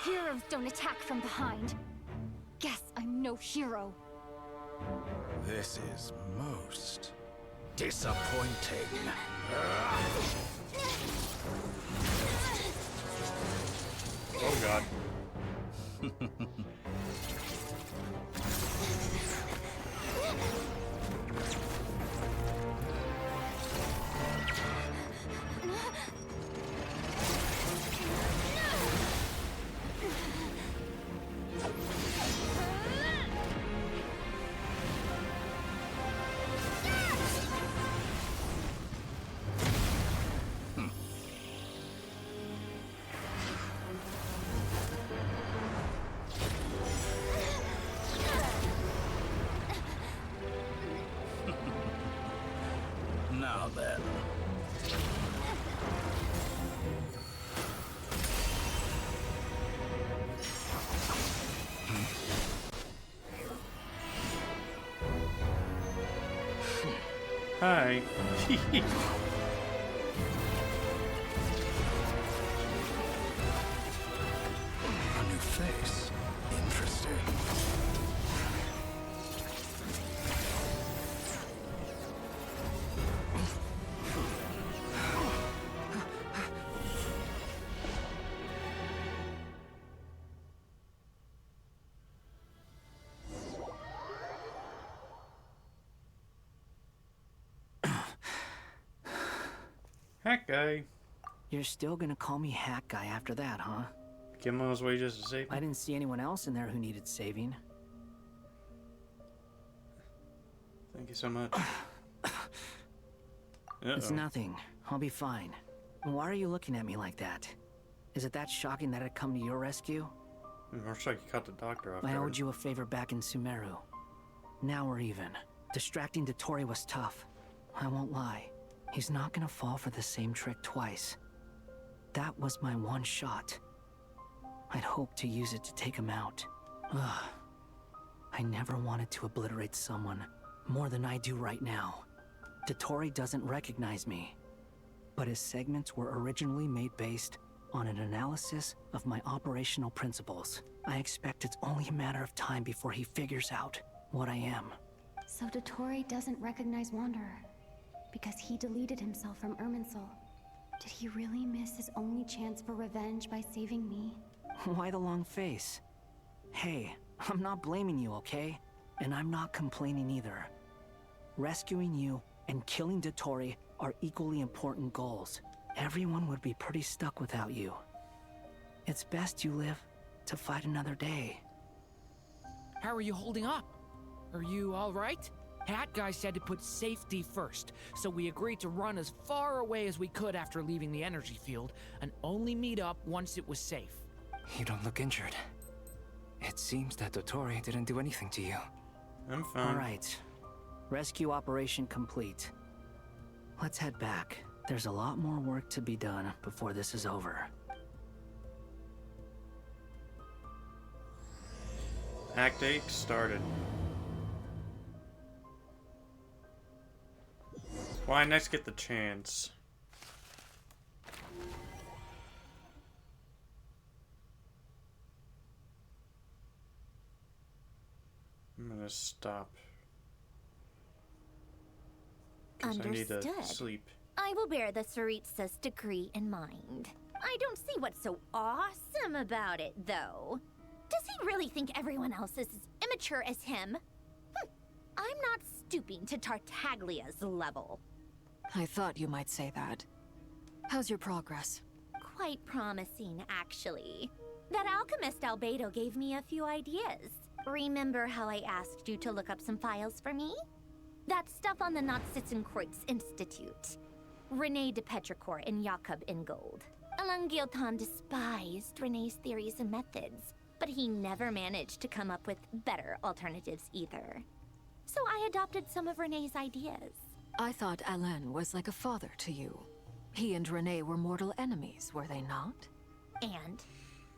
Heroes don't attack from behind. Guess I'm no hero. This is most disappointing. Oh god. Now then. Hi. A new face. Interesting. Hack guy. You're still gonna call me Hack Guy after that, huh? Give him those wages to save me. I didn't see anyone else in there who needed saving. Thank you so much. It's nothing. I'll be fine. Why are you looking at me like that? Is it that shocking that I'd come to your rescue? Looks like you cut the doctor off. I there. owed you a favor back in Sumeru. Now we're even. Distracting Dotori was tough. I won't lie. He's not gonna fall for the same trick twice. That was my one shot. I'd hoped to use it to take him out. Ugh. I never wanted to obliterate someone more than I do right now. Dotori doesn't recognize me, but his segments were originally made based on an analysis of my operational principles. I expect it's only a matter of time before he figures out what I am. So Dotori doesn't recognize Wanderer because he deleted himself from Irminsul. Did he really miss his only chance for revenge by saving me? Why the long face? Hey, I'm not blaming you, okay? And I'm not complaining either. Rescuing you and killing Dotori are equally important goals. Everyone would be pretty stuck without you. It's best you live to fight another day. How are you holding up? Are you alright? Hat Guy said to put safety first, so we agreed to run as far away as we could after leaving the energy field, and only meet up once it was safe. You don't look injured. It seems that Dotori didn't do anything to you. I'm fine. Alright. Rescue operation complete. Let's head back. There's a lot more work to be done before this is over. Act 8 started. Why next get the chance? I'm gonna stop. 'Cause I need to Understood. sleep. I will bear the Tsaritsa's decree in mind. I don't see what's so awesome about it, though. Does he really think everyone else is as immature as him? I'm not stooping to Tartaglia's level. I thought you might say that. How's your progress? Quite promising, actually. That alchemist Albedo gave me a few ideas. Remember how I asked you to look up some files for me? That stuff on the Nod-Krai Institute. Rene de Petrichor and Jakob Ingold. Alain Guillotin despised Rene's theories and methods, but he never managed to come up with better alternatives either. So I adopted some of Rene's ideas. I thought Alain was like a father to you. He and Rene were mortal enemies, were they not? And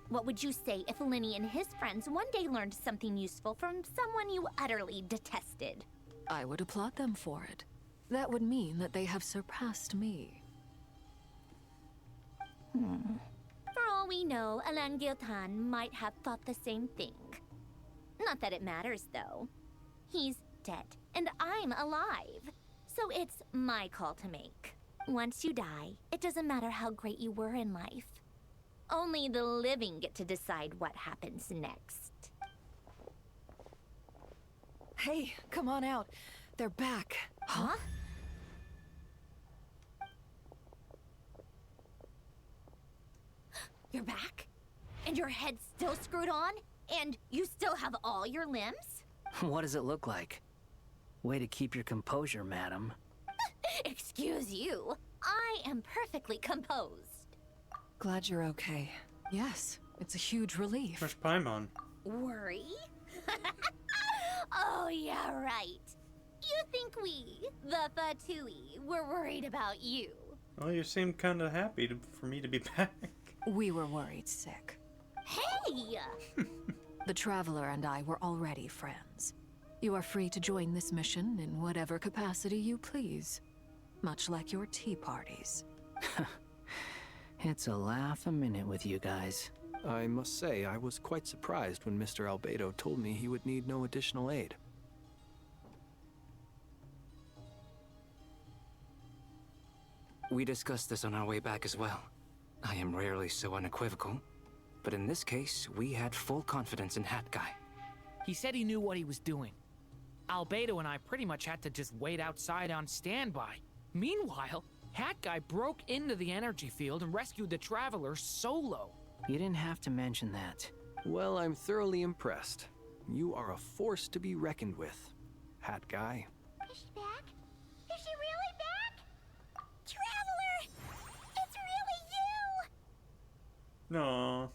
what would you say if Lenny and his friends one day learned something useful from someone you utterly detested? I would applaud them for it. That would mean that they have surpassed me. For all we know, Alain Guillotin might have thought the same thing. Not that it matters, though. He's dead, and I'm alive. So it's my call to make. Once you die, it doesn't matter how great you were in life. Only the living get to decide what happens next. Hey, come on out. They're back. Huh? You're back? And your head's still screwed on? And you still have all your limbs? What does it look like? Way to keep your composure, madam. Excuse you. I am perfectly composed. Glad you're okay. Yes, it's a huge relief. Where's Paimon? Worry? Oh, yeah, right. You think we, the Fatui, were worried about you? Well, you seem kind of happy for me to be back. We were worried sick. Hey! The Traveler and I were already friends. You are free to join this mission in whatever capacity you please. Much like your tea parties. It's a laugh a minute with you guys. I must say, I was quite surprised when Mr. Albedo told me he would need no additional aid. We discussed this on our way back as well. I am rarely so unequivocal, but in this case, we had full confidence in Hat Guy. He said he knew what he was doing. Albedo and I pretty much had to just wait outside on standby. Meanwhile, Hat Guy broke into the energy field and rescued the Traveler solo. You didn't have to mention that. Well, I'm thoroughly impressed. You are a force to be reckoned with, Hat Guy. Is she back? Is she really back? Traveler! It's really you! No.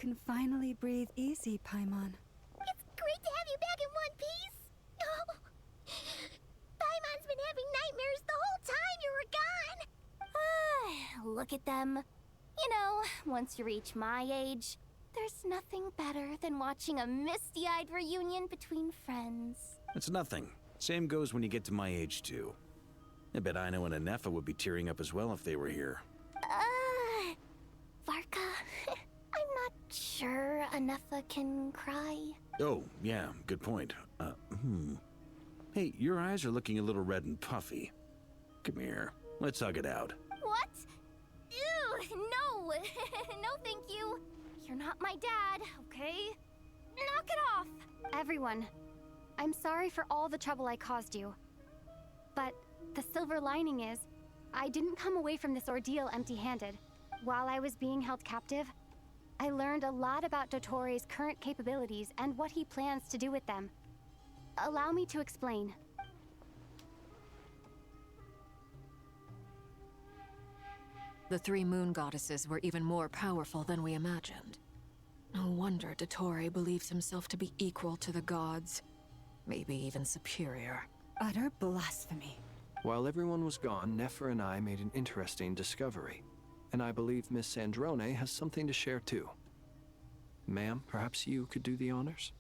can finally breathe easy, Paimon. It's great to have you back in one piece. Oh, Paimon's been having nightmares the whole time you were gone. Look at them. You know, once you reach my age, there's nothing better than watching a misty-eyed reunion between friends. It's nothing. Same goes when you get to my age, too. I bet Aino and Anefa would be tearing up as well if they were here. Varka, I'm not sure Anefa can cry. Oh, yeah, good point. Hey, your eyes are looking a little red and puffy. Come here, let's hug it out. What? Ew, no! No, thank you. You're not my dad, okay? Knock it off! Everyone, I'm sorry for all the trouble I caused you. But the silver lining is, I didn't come away from this ordeal empty-handed. While I was being held captive, I learned a lot about Dotori's current capabilities and what he plans to do with them. Allow me to explain. The three moon goddesses were even more powerful than we imagined. No wonder Dottore believes himself to be equal to the gods. Maybe even superior. Utter blasphemy. While everyone was gone, Nefer and I made an interesting discovery. And I believe Miss Sandrone has something to share too. Ma'am, perhaps you could do the honors?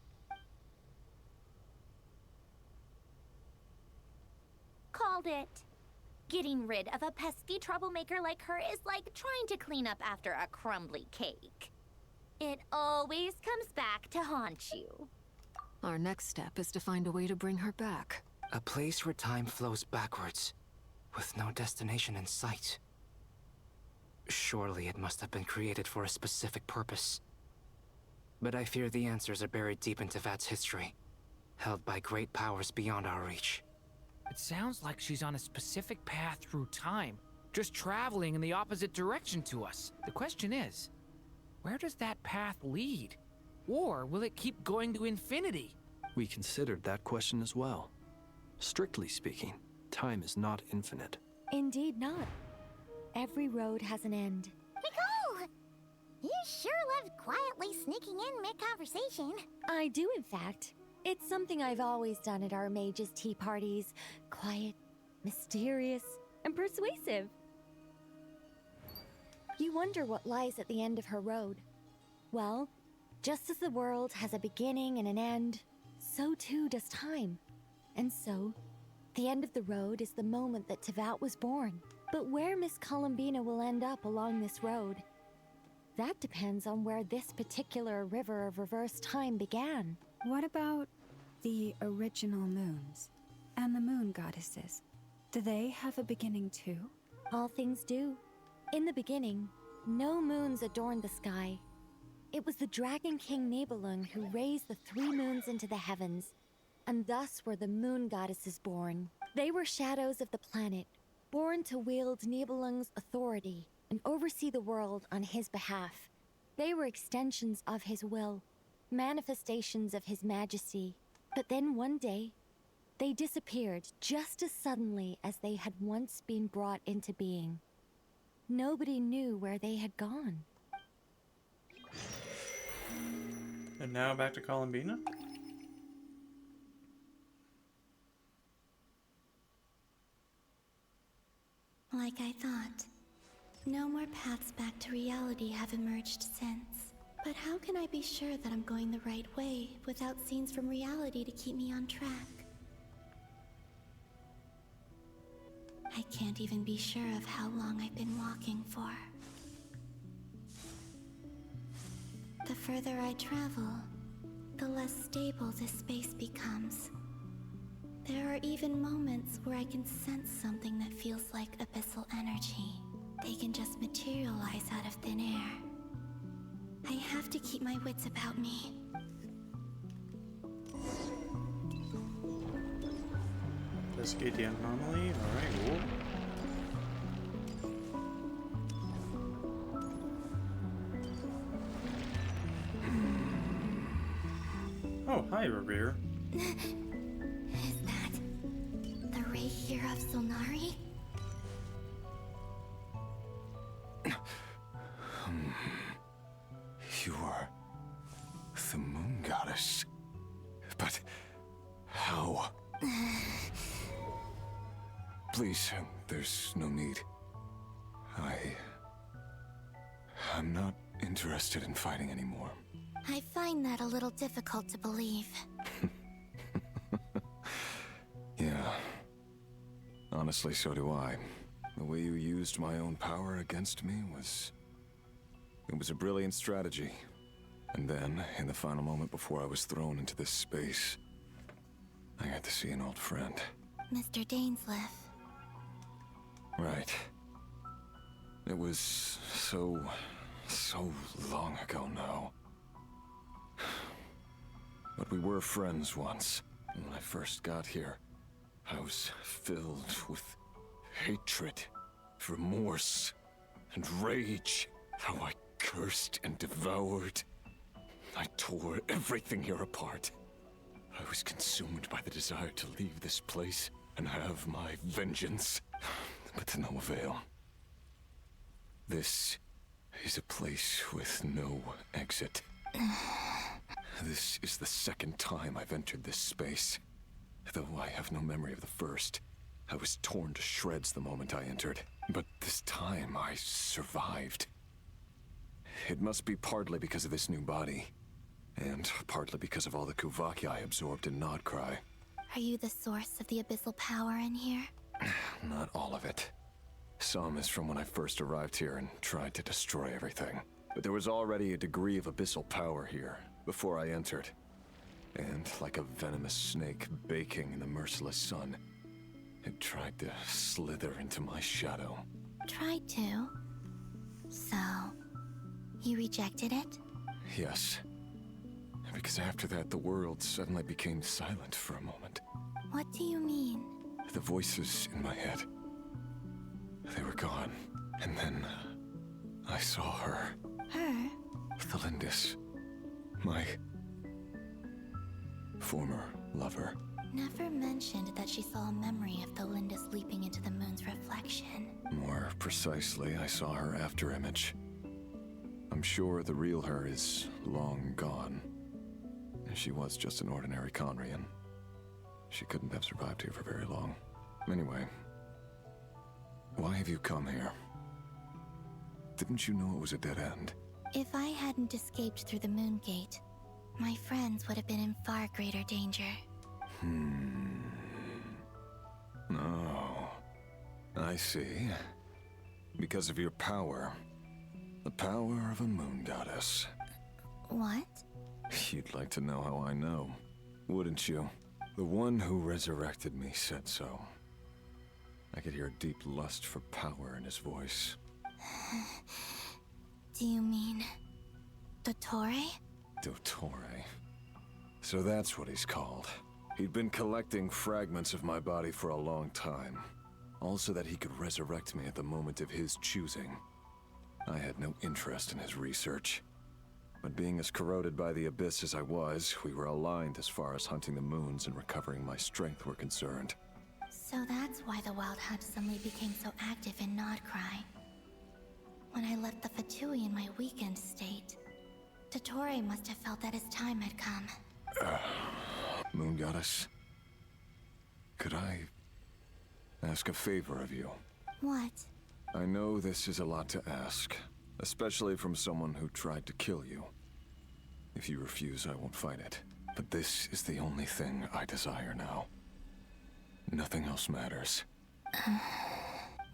Called it. Getting rid of a pesky troublemaker like her is like trying to clean up after a crumbly cake. It always comes back to haunt you. Our next step is to find a way to bring her back. A place where time flows backwards, with no destination in sight. Surely it must have been created for a specific purpose. But I fear the answers are buried deep into Vat's history, held by great powers beyond our reach. It sounds like she's on a specific path through time, just traveling in the opposite direction to us. The question is, where does that path lead? Or will it keep going to infinity? We considered that question as well. Strictly speaking, time is not infinite. Indeed not. Every road has an end. Nicole! You sure loved quietly sneaking in mid-conversation. I do, in fact. It's something I've always done at our mages' tea parties. Quiet, mysterious, and persuasive. You wonder what lies at the end of her road. Well, just as the world has a beginning and an end, so too does time. And so, the end of the road is the moment that Teyvat was born. But where Miss Columbina will end up along this road, that depends on where this particular river of reverse time began. What about the original moons and the moon goddesses? Do they have a beginning too? All things do. In the beginning, no moons adorned the sky. It was the Dragon King Nibelung who raised the three moons into the heavens, and thus were the moon goddesses born. They were shadows of the planet, born to wield Nibelung's authority and oversee the world on his behalf. They were extensions of his will, manifestations of his majesty. But then one day, they disappeared just as suddenly as they had once been brought into being. Nobody knew where they had gone. And now back to Columbina? Like I thought. No more paths back to reality have emerged since. But how can I be sure that I'm going the right way without scenes from reality to keep me on track? I can't even be sure of how long I've been walking for. The further I travel, the less stable this space becomes. There are even moments where I can sense something that feels like abyssal energy. They can just materialize out of thin air. I have to keep my wits about me. Investigate the anomaly. Alright, cool. Oh, hi, Revere. Is that the ray here of Solnari? You are goddess. But how? Please, there's no need. I'm not interested in fighting anymore. I find that a little difficult to believe. Yeah. Honestly, so do I. The way you used my own power against me was... It was a brilliant strategy. And then, in the final moment before I was thrown into this space, I got to see an old friend. Mr. Dainsleif. Right. It was so long ago now. But we were friends once. And when I first got here, I was filled with hatred, remorse, and rage. How I cursed and devoured. I tore everything here apart. I was consumed by the desire to leave this place and have my vengeance. But to no avail. This is a place with no exit. This is the second time I've entered this space. Though I have no memory of the first. I was torn to shreds the moment I entered. But this time I survived. It must be partly because of this new body. And partly because of all the Kuvaki I absorbed in Nod-Krai. Are you the source of the abyssal power in here? Not all of it. Some is from when I first arrived here and tried to destroy everything. But there was already a degree of abyssal power here before I entered. And like a venomous snake baking in the merciless sun, it tried to slither into my shadow. Tried to? So, you rejected it? Yes. Because after that, the world suddenly became silent for a moment. What do you mean? The voices in my head. They were gone. And then I saw her. Her? Thalindis. My former lover. Never mentioned that she saw a memory of Thalindis leaping into the moon's reflection. More precisely, I saw her afterimage. I'm sure the real her is long gone. She was just an ordinary Conrian. She couldn't have survived here for very long. Anyway, why have you come here? Didn't you know it was a dead end? If I hadn't escaped through the moon gate, my friends would have been in far greater danger. Oh, I see. Because of your power. The power of a moon goddess. What? You'd like to know how I know, wouldn't you? The one who resurrected me said so. I could hear a deep lust for power in his voice. Do you mean... Dottore? Dottore. So that's what he's called. He'd been collecting fragments of my body for a long time. All so that he could resurrect me at the moment of his choosing. I had no interest in his research. But being as corroded by the abyss as I was, we were aligned as far as hunting the moons and recovering my strength were concerned. So that's why the Wild Hunt suddenly became so active in Nod-Krai. When I left the Fatui in my weakened state, Dottore must have felt that his time had come. Moon Goddess, could I ask a favor of you? What? I know this is a lot to ask, especially from someone who tried to kill you. If you refuse, I won't fight it. But this is the only thing I desire now. Nothing else matters.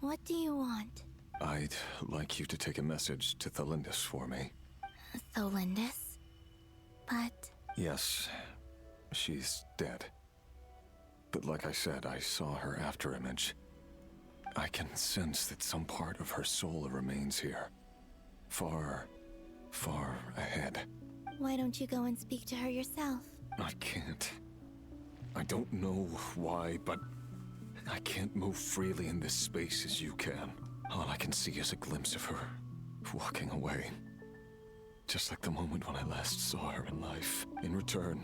What do you want? I'd like you to take a message to Thalindis for me. Thalindis? But... Yes, she's dead. But like I said, I saw her afterimage. I can sense that some part of her soul remains here. Far, far ahead. Why don't you go and speak to her yourself? I can't. I don't know why, but I can't move freely in this space as you can. All I can see is a glimpse of her, walking away. Just like the moment when I last saw her in life. In return,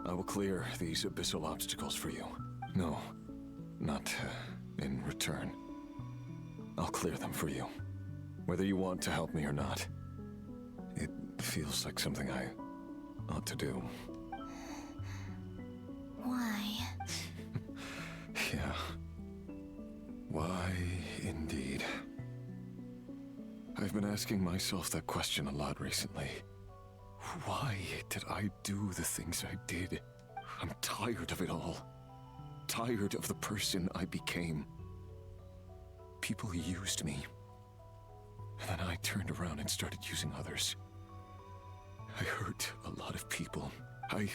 I will clear these abyssal obstacles for you. No, not in return. I'll clear them for you. Whether you want to help me or not. It feels like something I ought to do. Why? Yeah. Why, indeed. I've been asking myself that question a lot recently. Why did I do the things I did? I'm tired of it all. Tired of the person I became. People used me. And then I turned around and started using others. I hurt a lot of people. I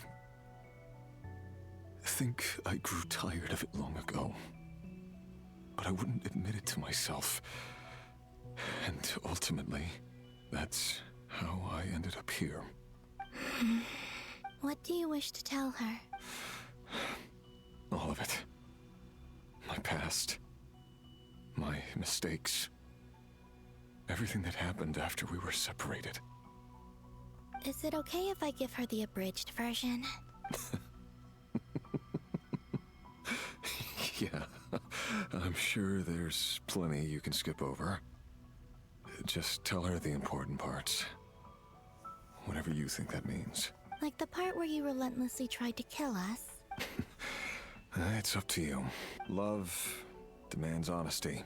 think I grew tired of it long ago. But I wouldn't admit it to myself. And ultimately, that's how I ended up here. What do you wish to tell her? All of it. My past. My mistakes. Everything that happened after we were separated. Is it okay if I give her the abridged version? Yeah, I'm sure there's plenty you can skip over. Just tell her the important parts. Whatever you think that means. Like the part where you relentlessly tried to kill us? It's up to you. Love demands honesty.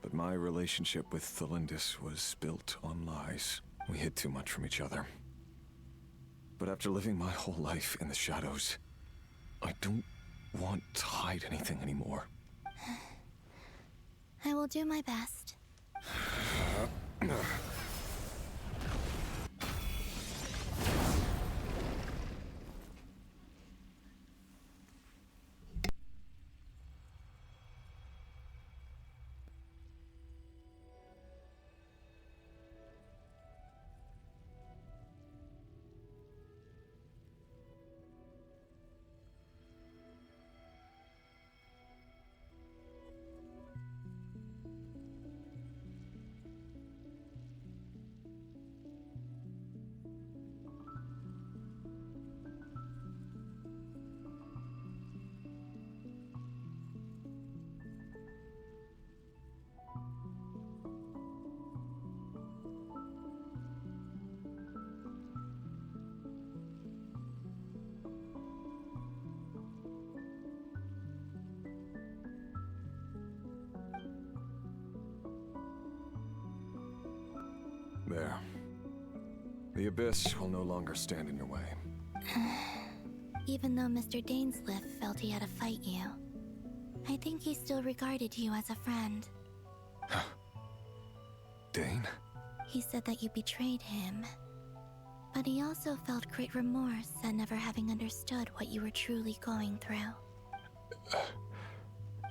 But my relationship with Thalindis was built on lies. We hid too much from each other. But after living my whole life in the shadows, I don't want to hide anything anymore. I will do my best. There. The Abyss will no longer stand in your way. Even though Mr. Dainsliff felt he had to fight you, I think he still regarded you as a friend. Dane? He said that you betrayed him, but he also felt great remorse at never having understood what you were truly going through.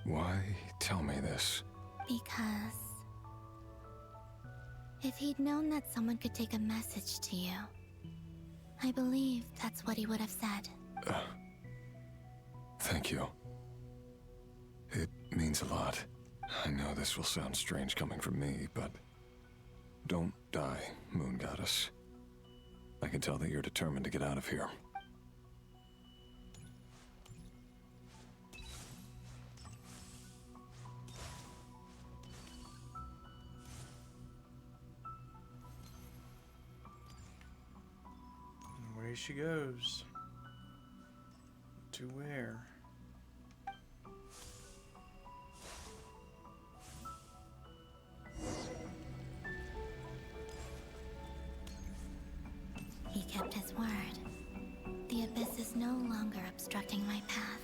Why tell me this? Because if he'd known that someone could take a message to you, I believe that's what he would have said. Thank you. It means a lot. I know this will sound strange coming from me, but don't die, Moon Goddess. I can tell that you're determined to get out of here. Away she goes. To where? He kept his word. The Abyss is no longer obstructing my path.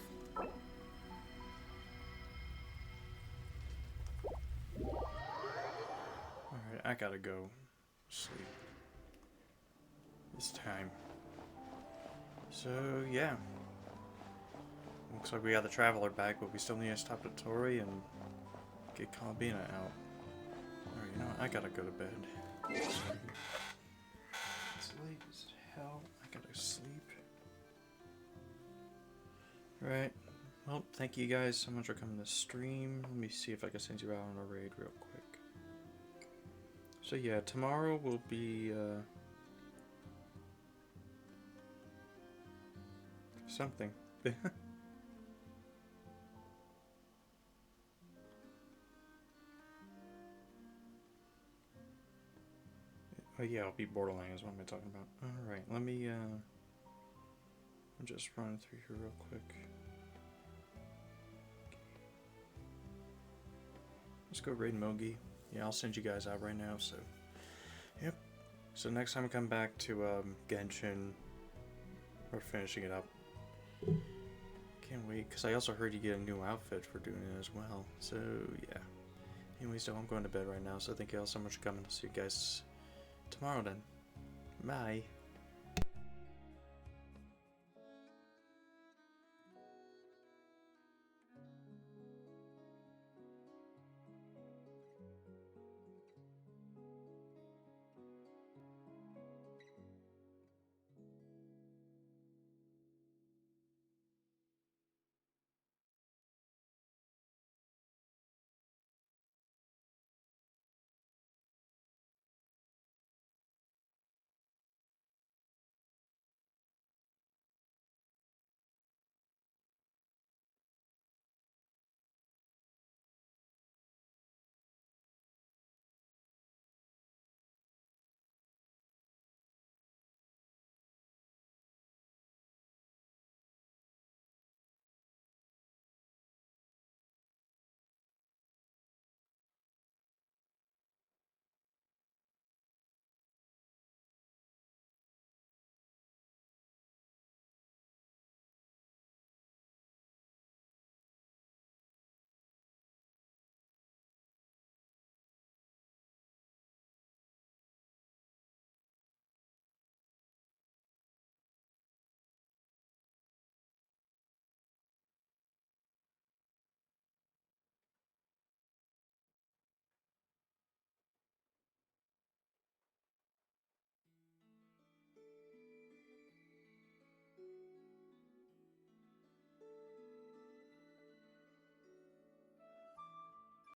Alright, I gotta go sleep. This time. So, yeah. Looks like we got the Traveler back, but we still need to stop at Tori and get Kalbina out. Alright, you know what? I gotta go to bed. It's late as hell. I gotta sleep. Right. Well, thank you guys so much for coming to stream. Let me see if I can send you out on a raid real quick. So yeah, tomorrow will be something. Oh yeah, I'll be Borderlands. What am I talking about? Alright, let me, I'm just running through here real quick. Let's go raid Mogi. Yeah, I'll send you guys out right now, so... Yep. So next time I come back to, Genshin, we're finishing it up. Can't wait, because I also heard you get a new outfit for doing it as well. So, yeah. Anyways, though, I'm going to bed right now, so thank you all so much for coming. I'll see you guys tomorrow then. Bye.